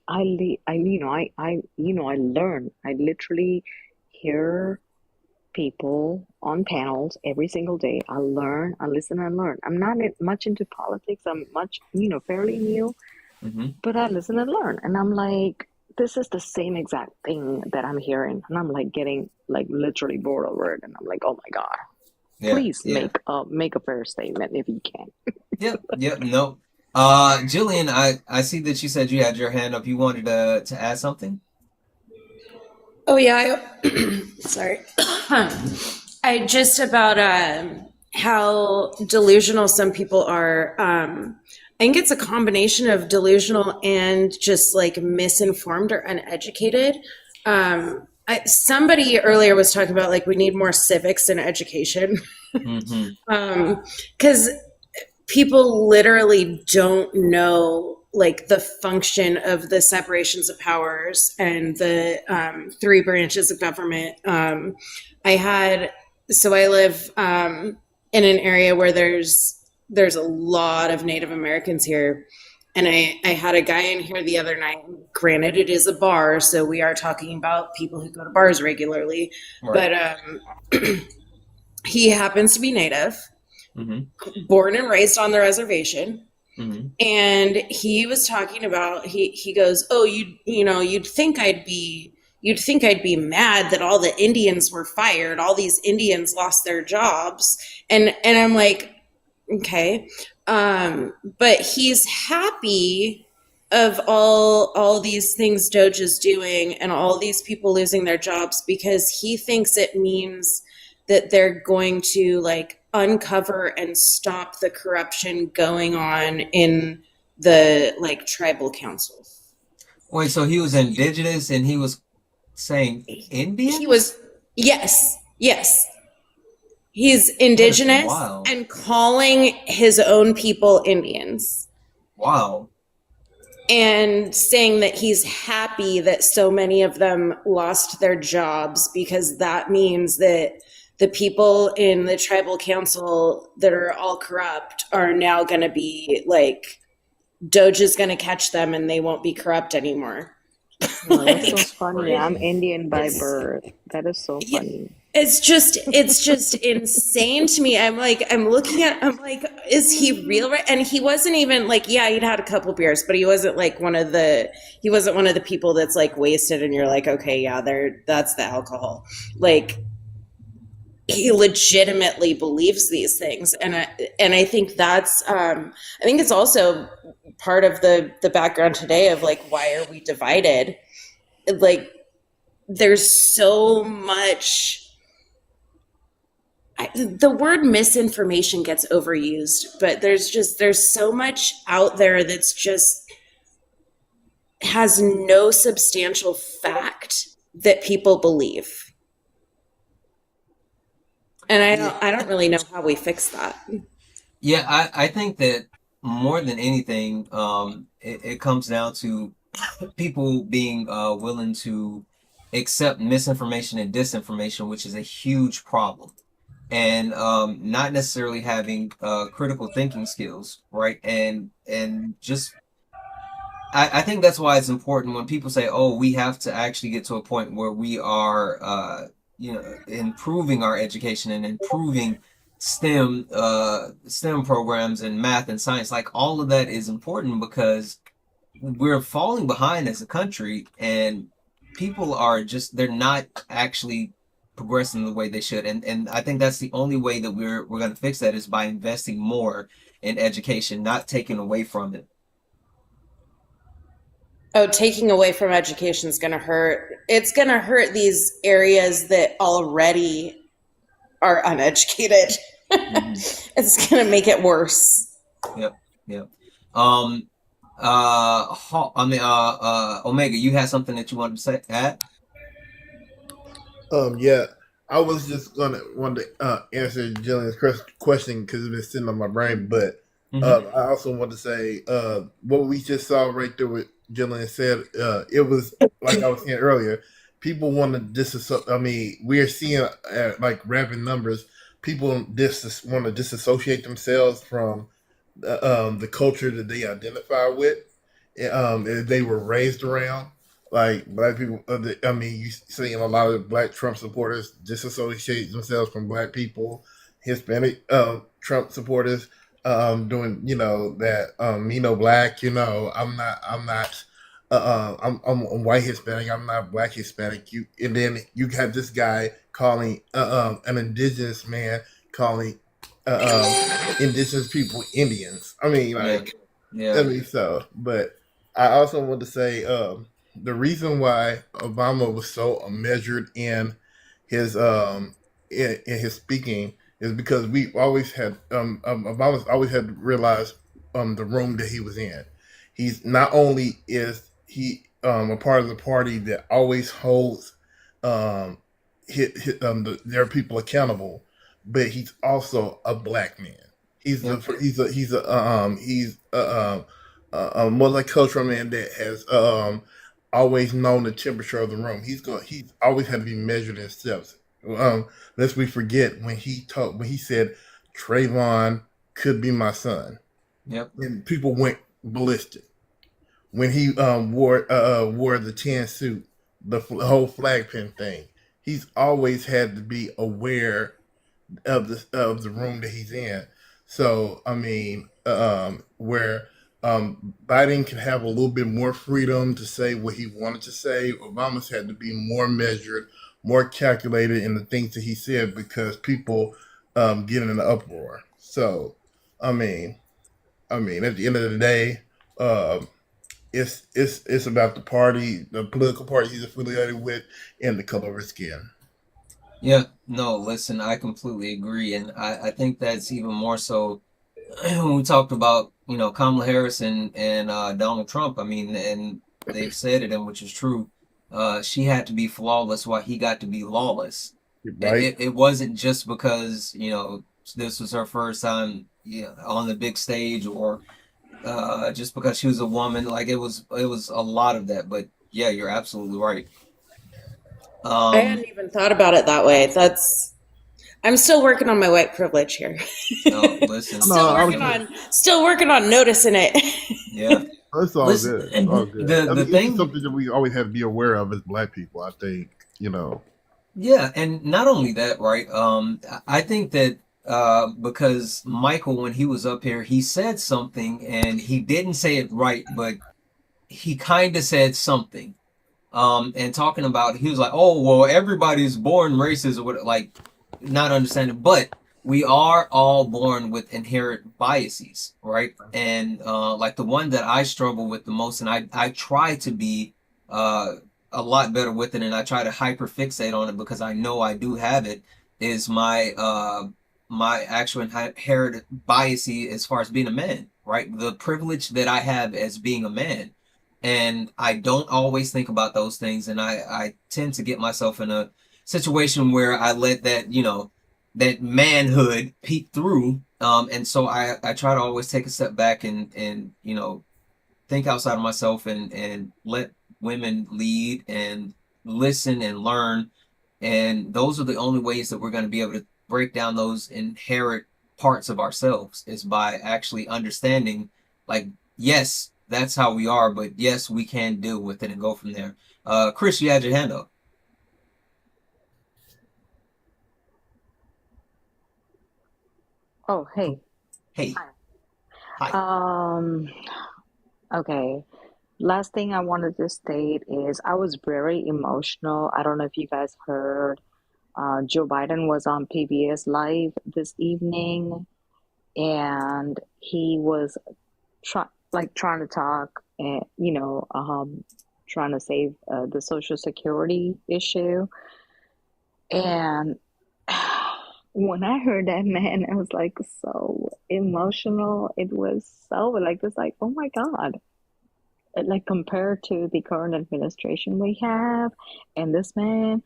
learn. I literally hear people on panels every single day. I learn, I listen, and learn. I'm not much into politics. I'm much, fairly new. Hmm. But I listen and learn, and I'm like, this is the same exact thing that I'm hearing, and I'm like getting like literally bored over it, and I'm like, oh my God, Yeah, please yeah. make a fair statement if you can. Yep, yep, no. Jillian, I see that you said you had your hand up. You wanted to add something? Oh yeah, sorry. I just about how delusional some people are. I think it's a combination of delusional and just like misinformed or uneducated. Somebody earlier was talking about like we need more civics in education. Because people literally don't know like the function of the separations of powers and the three branches of government. I live in an area where there's a lot of Native Americans here. And I had a guy in here the other night. Granted, it is a bar, so we are talking about people who go to bars regularly. Right. But he happens to be Native, born and raised on the reservation. And he was talking about he goes, oh, you'd think I'd be mad that all the Indians were fired, all these Indians lost their jobs, and I'm like, okay, but he's happy of all these things Doge is doing and all these people losing their jobs because he thinks it means that they're going to like uncover and stop the corruption going on in the like tribal councils. Wait, so he was indigenous and he was saying Indian? He was, yes. He's indigenous and calling his own people Indians. Wow. And saying that he's happy that so many of them lost their jobs because that means that the people in the tribal council that are all corrupt are now going to be like, Doge is going to catch them and they won't be corrupt anymore. No, that's so funny. I'm Indian by birth. That is so funny. It's just insane to me. I'm like, is he real? And he wasn't even like, yeah, he'd had a couple beers, but he wasn't one of the people that's like wasted and you're like, okay, yeah, that's the alcohol. Like, he legitimately believes these things. And I think that's, I think it's also part of the background today of like, why are we divided? Like, there's so much, the word misinformation gets overused, but there's so much out there that's just has no substantial fact that people believe. And I don't really know how we fix that. Yeah, I think that more than anything, it comes down to people being willing to accept misinformation and disinformation, which is a huge problem, and not necessarily having critical thinking skills, right? And just I think that's why it's important when people say, "Oh, we have to actually get to a point where we are, improving our education and improving STEM programs and math and science." Like all of that is important because we're falling behind as a country, and people are they're not actually progressing the way they should. And I think that's the only way that we're going to fix that is by investing more in education, not taking away from it. Oh, taking away from education is going to hurt. It's going to hurt these areas that already are uneducated. It's going to make it worse. Yep. Omega, you had something that you wanted to say, add? Yeah, I was just want to answer Jillian's question because it's been sitting on my brain, but I also want to say what we just saw right there with Jillian said. It was like I was saying earlier. People want to disassociate. I mean, we are seeing like rapid numbers. People want to disassociate themselves from the culture that they identify with. If they were raised around. Like black people, I mean, you see a lot of black Trump supporters disassociate themselves from black people, Hispanic Trump supporters doing, that, black, I'm white Hispanic, I'm not black Hispanic. And then you have this guy calling an indigenous man calling indigenous people Indians. I mean, like, yeah. I mean, so, but I also want to say the reason why Obama was so measured in his in his speaking is because we always had Obama's always had realized the room that he was in. He's not only is he a part of the party that always holds um, their people accountable, but he's also a black man. Yep. He's a multicultural man that has always known the temperature of the room. He's always had to be measured in steps. Um, Lest we forget when he said Trayvon could be my son, Yep. and people went ballistic when he wore the tan suit, whole flag pin thing. He's always had to be aware of the room that he's in. So I mean, where Biden can have a little bit more freedom to say what he wanted to say, Obama's had to be more measured, more calculated in the things that he said because people get in an uproar. So I mean, at the end of the day, um, it's about the party, the political party he's affiliated with, and the color of his skin. Yeah, no, listen, I completely agree. And I think that's even more so when we talked about, Kamala Harris and Donald Trump. I mean, and they've said it, and which is true. She had to be flawless while he got to be lawless. Right? It wasn't just because, this was her first time, on the big stage, or just because she was a woman. Like it was a lot of that. But yeah, you're absolutely right. I Um, hadn't even thought about it that way. I'm still working on my white privilege here. no, listen, No, I was just, Still working on noticing it. yeah. it's all Listen, good. It's all good. the I the mean, it's just thing, something that we always have to be aware of as Black people. I think you know. yeah, and not only that, right? I think that because Michael, when he was up here, he said something, and he didn't say it right, but he kind of said something. And talking about, he was like, "Oh, well, everybody's born racist," or what, like, not understanding, but we are all born with inherent biases, right? And like the one that I struggle with the most, and I try to be uh a lot better with it, and I try to hyper fixate on it because I know I do have it, is my actual inherent bias as far as being a man, right? The privilege that I have as being a man, and I don't always think about those things, and I tend to get myself in a situation where I let that, that manhood peek through, and so I try to always take a step back and think outside of myself, and let women lead and listen and learn, and those are the only ways that we're going to be able to break down those inherent parts of ourselves, is by actually understanding, like, yes, that's how we are, but yes, we can deal with it and go from there. Chris, you had your hand up. Oh, hey. Hey, hi. Um, okay. Last thing I wanted to state is I was very emotional. I don't know if you guys heard. Joe Biden was on PBS Live this evening, and he was trying to talk, and trying to save the Social Security issue. And when I heard that, man, I was like so emotional. It was so like this, like, oh my God. Like compared to the current administration we have, and this man,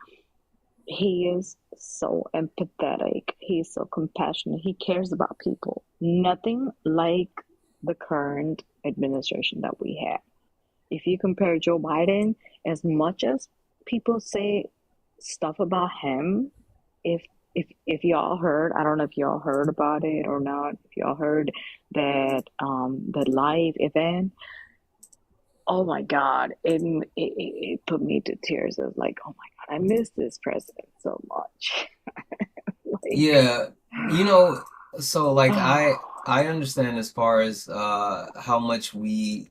he is so empathetic. He's so compassionate. He cares about people. Nothing like the current administration that we have. If you compare Joe Biden, as much as people say stuff about him, if if y'all heard, I don't know if y'all heard about it or not, if y'all heard that the live event, oh my God, it put me to tears. I was like, oh my God, I miss this president so much. Like, Yeah, so like I understand as far as how much we,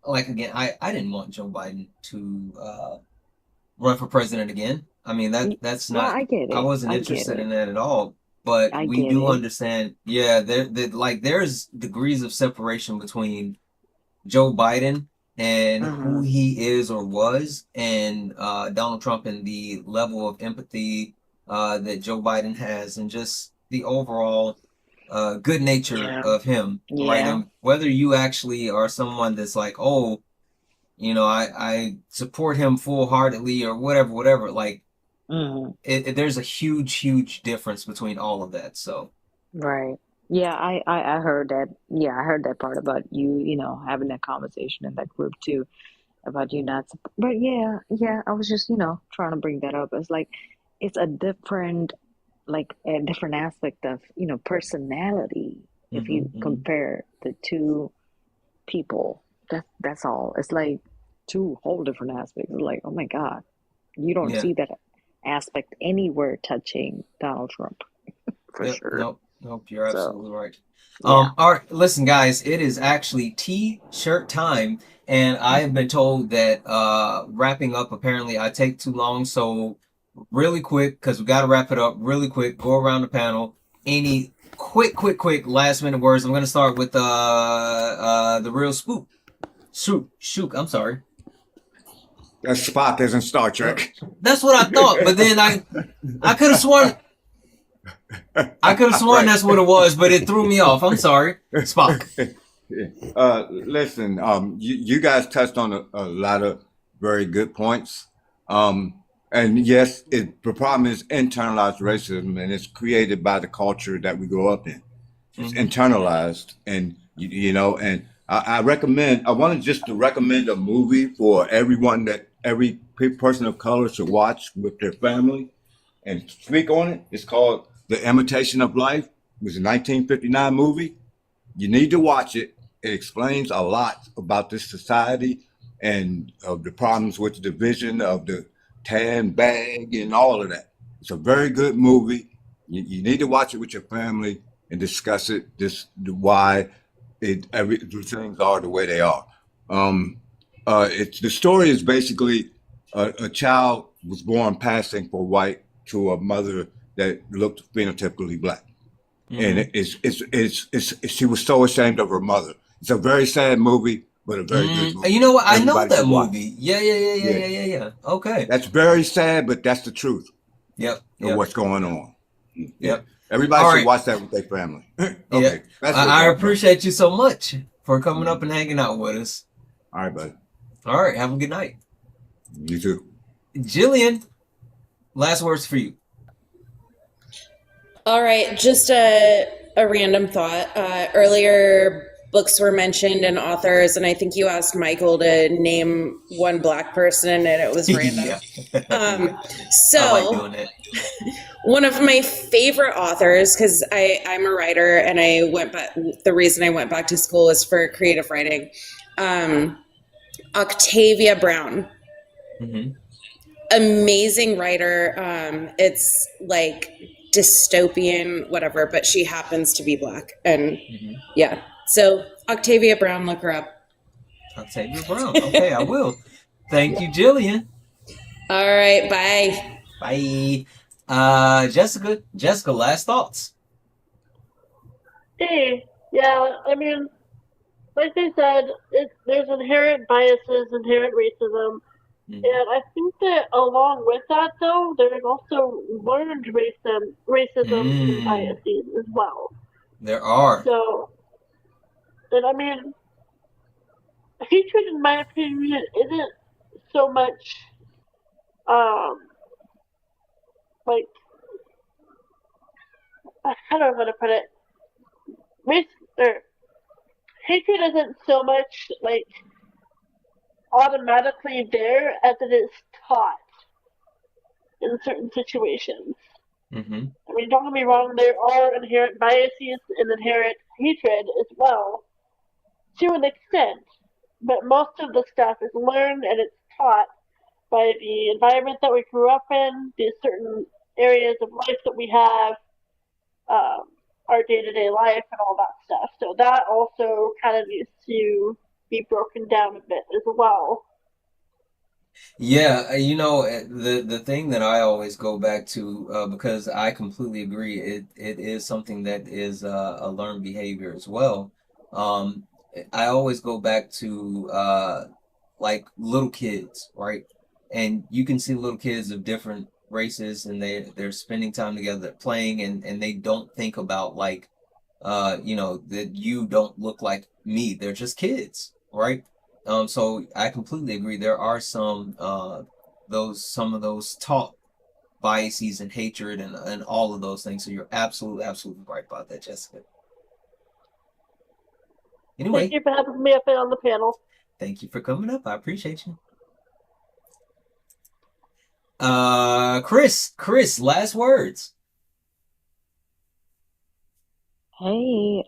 like, again, I didn't want Joe Biden to run for president again. I mean, that's well, not, I get I it. wasn't I get interested it. in that at all. But I we get do it. understand, yeah, like there's degrees of separation between Joe Biden and who Mm-hmm. he is or was, and Donald Trump, and the level of empathy that Joe Biden has, and just the overall good nature Yeah. of him, right? Yeah. And whether you actually are someone that's like, oh, you know, I support him full-heartedly or whatever. Like, there's a huge difference between all of that. So, Right. Yeah, I heard that. Yeah, I heard that part about you know, having that conversation in that group too, about you not. But yeah, I was just, you know, trying to bring that up. It's like it's a different, like a different aspect of, you know, personality if you compare the two people. That's all. It's like two whole different aspects. It's like, oh my God, you don't yeah. see that aspect anywhere touching Donald Trump for Yep. sure. Nope. You're So absolutely right. yeah. All right. Listen, guys, it is actually T-shirt time, and I have been told that wrapping up apparently I take too long. So really quick, because we got to wrap it up really quick. Go around the panel. Any quick last minute words? I'm gonna start with the real spook. Shook. I'm sorry. That's Spock as in Star Trek. That's what I thought, but then I could have sworn. I could have sworn Right. that's what it was, but it threw me off. I'm sorry. Spock. Listen, you guys touched on a lot of very good points. And yes, the problem is internalized racism, and it's created by the culture that we grow up in. It's internalized, and you know, and I recommend. I wanted just to recommend a movie for everyone that every person of color should watch with their family and speak on it. It's called The Imitation of Life. It was a 1959 movie. You need to watch it. It explains a lot about this society and of the problems with the division of the tan bag and all of that. It's a very good movie. You need to watch it with your family and discuss it. This why the things are the way they are. It's the story is basically a child was born passing for white to a mother that looked phenotypically black. And she was so ashamed of her mother. It's a very sad movie, but a very good movie. You know what? I know Everybody that should watch. movie. Yeah. Okay. That's very sad, but that's the truth Yep. of what's going on. Yep. Everybody All should right. watch that with their family. Yeah. Okay. That's it, I bro. appreciate you so much for coming up and hanging out with us. All right, buddy. All right. Have a good night. You too. Jillian, last words for you. All right, just a random thought. Earlier, books were mentioned and authors, and I think you asked Michael to name one Black person, and it was random. So, I like doing that. One of my favorite authors, because I'm a writer, and the reason I went back to school was for creative writing. Octavia Brown. Amazing writer. It's like dystopian, whatever, but she happens to be Black. And yeah, so Octavia Brown, look her up. Octavia Brown. Okay, I will. Thank you, Jillian. All right, bye. Bye. Jessica, last thoughts. Hey, yeah, I mean, like they said, there's inherent biases, inherent racism. And I think that along with that, though, there's also learned racism and biases as well. There are. So, and I mean, hatred, in my opinion, isn't so much, like, I don't know how to put it. Hatred isn't so much, like, automatically there as it is taught in certain situations. I mean, don't get me wrong, there are inherent biases and inherent hatred as well, to an extent, but most of the stuff is learned and it's taught by the environment that we grew up in, the certain areas of life that we have, our day-to-day life and all that stuff. So that also kind of needs to be broken down a bit as well. Yeah, you know, the thing that I always go back to, because I completely agree, it is something that is a learned behavior as well. Um, I always go back to like little kids, right? And you can see little kids of different races, and they're spending time together, they're playing, and they don't think about like, you know, that you don't look like me. They're just kids, right? So I completely agree. There are some of those talk biases and hatred and all of those things. So you're absolutely right about that, Jessica. Anyway, thank you for having me up on the panel. Thank you for coming up. I appreciate you. Chris, last words. Hey,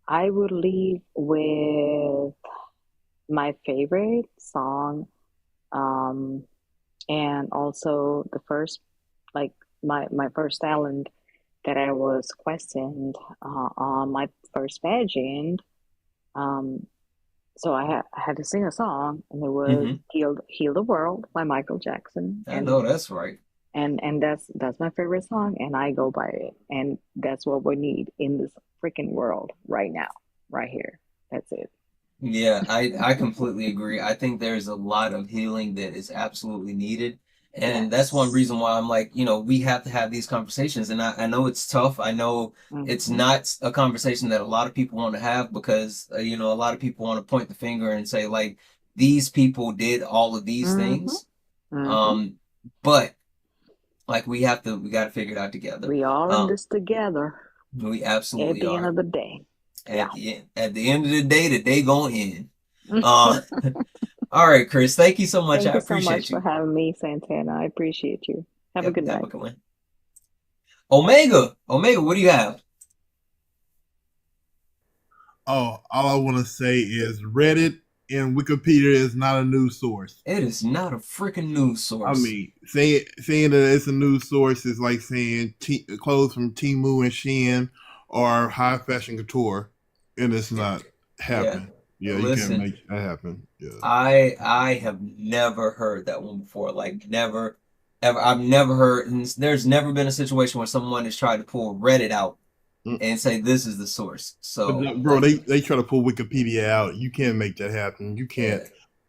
I would leave with my favorite song, and also the first, like my first talent that I was questioned on my first pageant. Um, so I had to sing a song, and it was "Heal the World" by Michael Jackson, I know that's right. and that's my favorite song, and I go by it, and that's what we need in this freaking world right now, right here. That's it. Yeah, I completely agree. I think there's a lot of healing that is absolutely needed. And that's one reason why I'm like, we have to have these conversations. And I know it's tough. I know it's not a conversation that a lot of people want to have because, a lot of people want to point the finger and say, like, these people did all of these things. But like we got to figure it out together. We all in this together. We absolutely at the end of the day. At the end of the day, the day gonna end. All right, Chris. Thank you so much. Thank I you so appreciate much you. for having me, Santana. I appreciate you. Have a good night. Omega, what do you have? Oh, all I want to say is Reddit and Wikipedia is not a news source. It is not a freaking news source. I mean, saying that it's a news source is like saying clothes from Temu and Shein or high fashion couture, and it's not happening. Yeah, listen, you can't make that happen. Yeah. I have never heard that one before. Like never, ever. I've never heard. And there's never been a situation where someone has tried to pull Reddit out and say this is the source. So, but, bro, they try to pull Wikipedia out. You can't make that happen. You can't.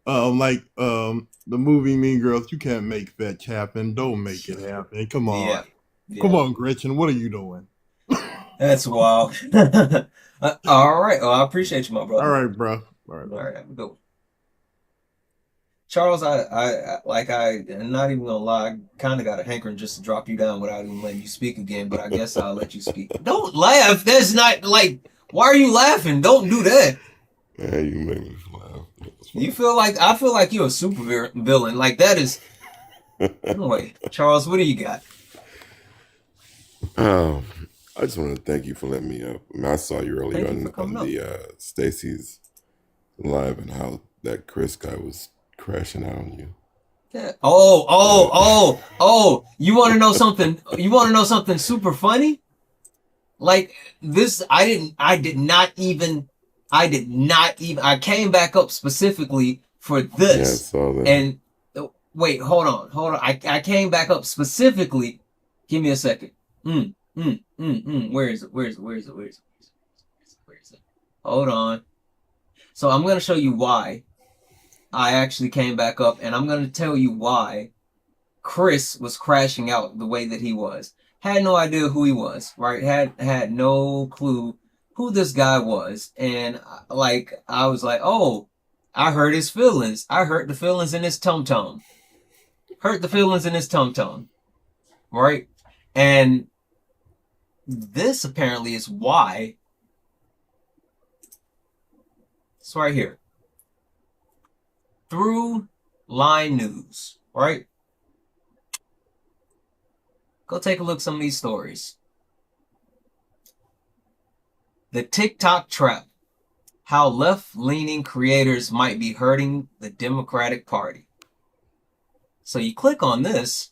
The movie Mean Girls, you can't make fetch happen. Don't make it happen. Come on. Come on, Gretchen. What are you doing? That's wild. All right. Well, I appreciate you, my brother. All right, bro. All right. Have a good one. Charles, I'm not even gonna lie, I kind of got a hankering just to drop you down without even letting you speak again, but I guess I'll let you speak. Don't laugh. That's not like, why are you laughing? Don't do that. Yeah, you make me laugh. I feel like you're a super villain. Like that is. Anyway, Charles, what do you got? I just want to thank you for letting me up. I mean, I saw you earlier on the Stacy's live and how that Chris guy was crashing out on you. Yeah. Oh! You want to know something? You want to know something super funny? Like this, I did not even. I came back up specifically for this. Yeah, I saw that. And wait, hold on. I came back up specifically. Give me a second. Where is it? Hold on. So I'm gonna show you why I actually came back up, and I'm gonna tell you why Chris was crashing out the way that he was. Had no idea who he was, right? Had no clue who this guy was, and I was like, oh, I hurt his feelings. I hurt the feelings in his tum-tum. Right? And this apparently is why. It's right here. Through Line News, right? Go take a look at some of these stories. The TikTok trap. How left-leaning creators might be hurting the Democratic Party. So you click on this.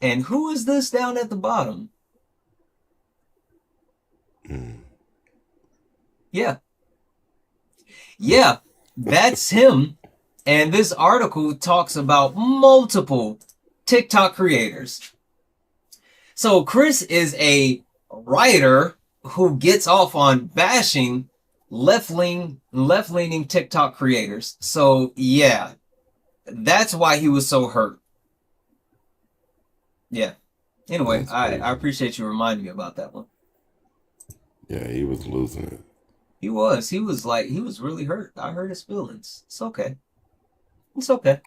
And who is this down at the bottom? Yeah, that's him. And this article talks about multiple TikTok creators. So Chris is a writer who gets off on bashing left-leaning TikTok creators. So yeah, that's why he was so hurt. Yeah. Anyway, I appreciate you reminding me about that one. Yeah, he was losing it. He was. He was really hurt. I hurt his feelings. It's okay. It's okay.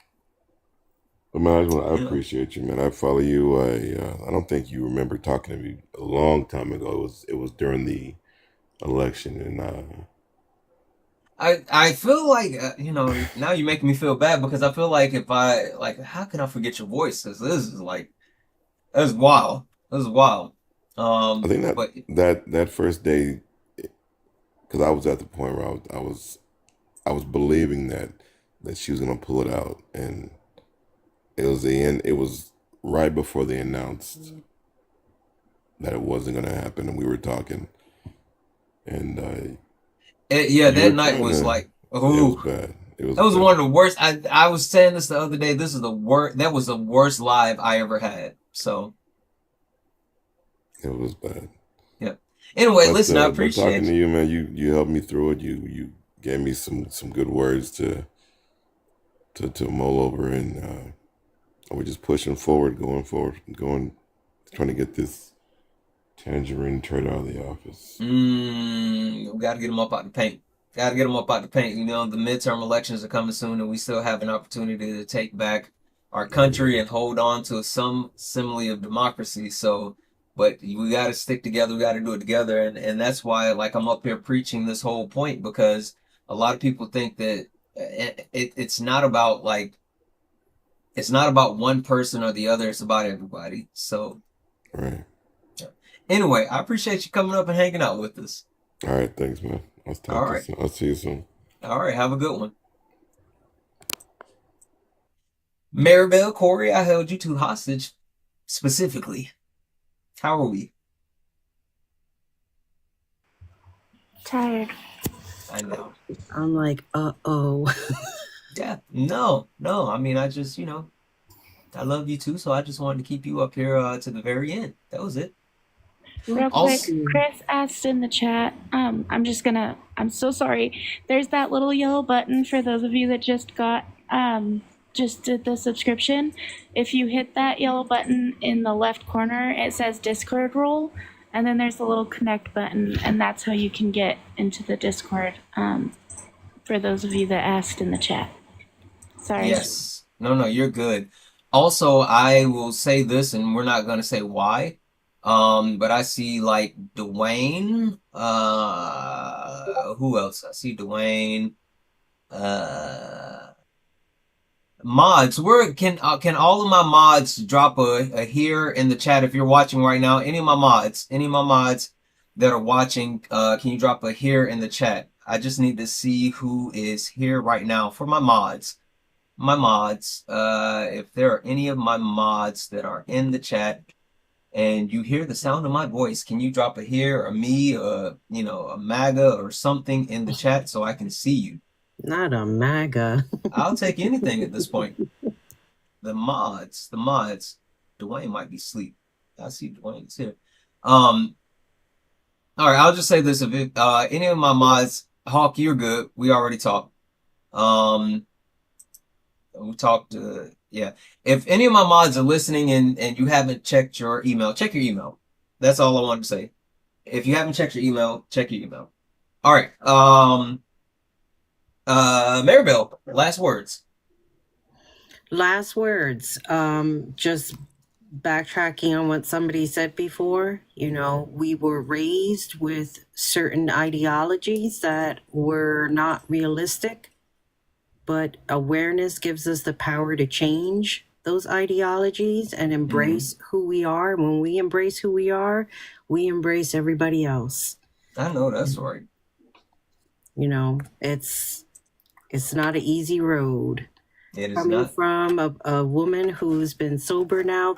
But man, I You know. appreciate you, man. I follow you. I don't think you remember talking to me a long time ago. It was during the election, and I feel like now you're making me feel bad because I feel like if I like how can I forget your voice? This is like that's wild. This is wild. I think that But that first day, because I was at the point where I was believing that she was gonna pull it out, and it was the end. It was right before they announced that it wasn't gonna happen, and we were talking, and yeah, you that were night kind was of. like It was oh bad. It was that was one bad. of the worst. I was saying this the other day. This is the worst. That was the worst live I ever had. So It was bad. yeah. Anyway, But listen, I but talking appreciate to you. you, man, you helped me through it. You gave me some good words to mull over, and we're just pushing forward, trying to get this tangerine turd out of the office. We got to get them up out the paint. Got to get them up out the paint. You know, the midterm elections are coming soon, and we still have an opportunity to take back our Oh yeah, country and hold on to some simile of democracy. So, but we got to stick together. We got to do it together, and that's why, like, I'm up here preaching this whole point because a lot of people think that it's not about it's not about one person or the other. It's about everybody. So, right. anyway, I appreciate you coming up and hanging out with us. All right, thanks, man. All right. I'll see you soon. All right, have a good one. Maribel, Corey, I held you two hostage specifically. How are we? Tired. I know. I'm like, oh. Yeah, no. I mean, I just, I love you too, so I just wanted to keep you up here to the very end. That was it. Real quick, Also, Chris asked in the chat. I'm so sorry. There's that little yellow button for those of you that just did the subscription. If you hit that yellow button in the left corner, it says Discord role, and then there's a little connect button, and that's how you can get into the Discord. For those of you that asked in the chat. Sorry. yes. No, you're good. Also, I will say this, and we're not gonna say why. But I see like Dwayne. Who else? I see Dwayne. Uh, Mods, where can all of my mods drop a here in the chat if you're watching right now? Any of my mods that are watching, can you drop a here in the chat? I just need to see who is here right now for my mods. My mods, if there are any of my mods that are in the chat and you hear the sound of my voice, can you drop a here or me, a MAGA or something in the chat so I can see you? Not a MAGA. I'll take anything at this point. The mods. Dwayne might be asleep. I see Dwayne's here. All right, I'll just say this: if any of my mods, Hawk, you're good. We already talked. We talked. Yeah. If any of my mods are listening and you haven't checked your email, check your email. That's all I wanted to say. If you haven't checked your email, check your email. All right. Maribel, last words. Last words. Just backtracking on what somebody said before. We were raised with certain ideologies that were not realistic, but awareness gives us the power to change those ideologies and embrace who we are. When we embrace who we are, we embrace everybody else. I know that's right. It's not an easy road. It is Coming not. from a woman who's been sober now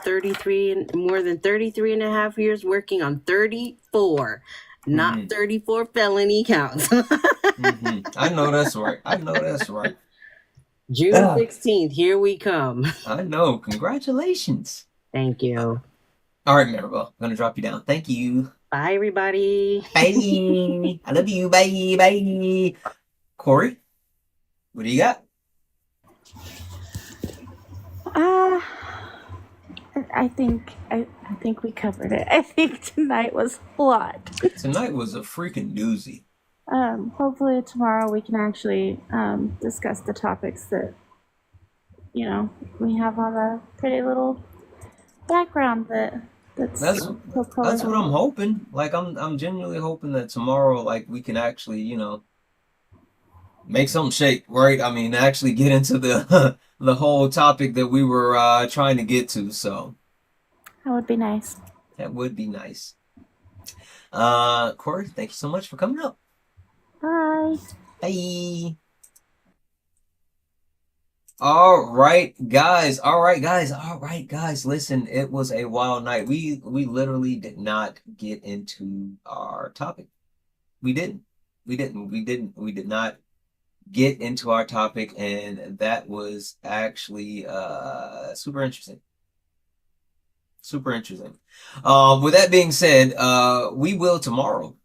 more than 33 and a half years, working on 34, not 34 felony counts. I know that's right. June 16th, here we come. I know. Congratulations. Thank you. All right, Maribel, I'm going to drop you down. Thank you. Bye, everybody. Bye. I love you. Bye. Bye. Corey, what do you got? I think we covered it. I think tonight was a lot. Tonight was a freaking doozy. hopefully tomorrow we can actually discuss the topics that we have on the pretty little background that's That's so that's what I'm colorful. hoping. Like I'm genuinely hoping that tomorrow, like we can actually, make something shake, right? I mean, actually get into the the whole topic that we were trying to get to. So That would be nice. that would be nice. Corey, thank you so much for coming up. Bye. Bye. All right, guys. All right, guys. All right, guys. Listen, it was a wild night. We literally did not get into our topic. We didn't. We did not get into our topic, and that was actually super interesting. Super interesting. With that being said, we will tomorrow.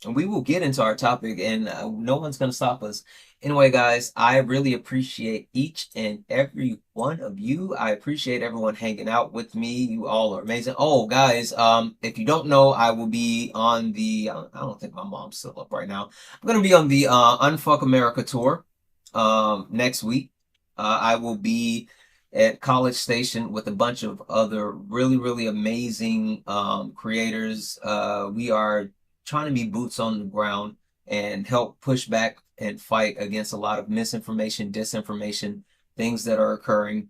And we will get into our topic, and no one's going to stop us. Anyway, guys, I really appreciate each and every one of you. I appreciate everyone hanging out with me. You all are amazing. Oh, guys, if you don't know, I will be on the, I don't think my mom's still up right now. I'm going to be on the Unfuck America tour next week. I will be at College Station with a bunch of other really, really amazing creators. We are trying to be boots on the ground and help push back and fight against a lot of misinformation, disinformation, things that are occurring.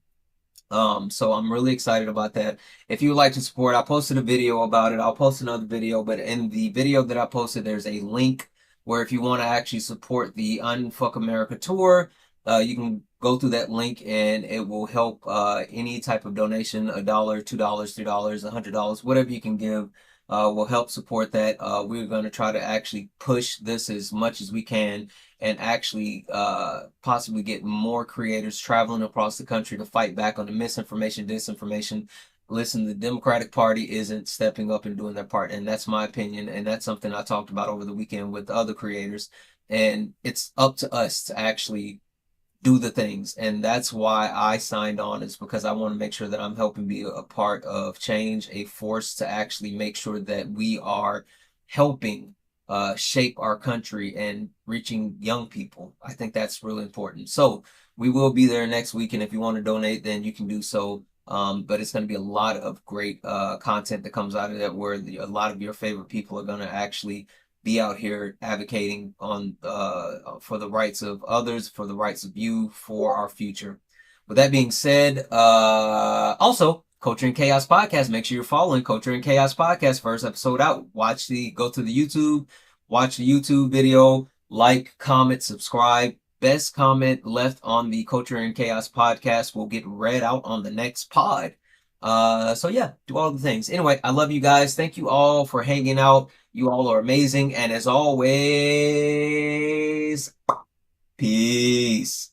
So I'm really excited about that. If you would like to support, I posted a video about it. I'll post another video, but in the video that I posted, there's a link where if you want to actually support the Unfuck America tour, you can go through that link and it will help any type of donation, $1, $2, $3, $100, whatever you can give. Will help support that. We're going to try to actually push this as much as we can and actually possibly get more creators traveling across the country to fight back on the misinformation, disinformation. Listen, the Democratic Party isn't stepping up and doing their part, and that's my opinion, and that's something I talked about over the weekend with other creators. And it's up to us to actually do the things. And that's why I signed on, is because I want to make sure that I'm helping be a part of change, a force to actually make sure that we are helping shape our country and reaching young people. I think that's really important. So we will be there next week. And if you want to donate, then you can do so. But it's going to be a lot of great content that comes out of that, where a lot of your favorite people are going to actually be out here advocating on for the rights of others, for the rights of you, for our future. With that being said, also Culture and Chaos Podcast. Make sure you're following Culture and Chaos Podcast. First episode out. Go to the YouTube, watch the YouTube video, like, comment, subscribe. Best comment left on the Culture and Chaos Podcast will get read out on the next pod. So yeah, do all the things. Anyway, I love you guys. Thank you all for hanging out. You all are amazing. And as always, peace.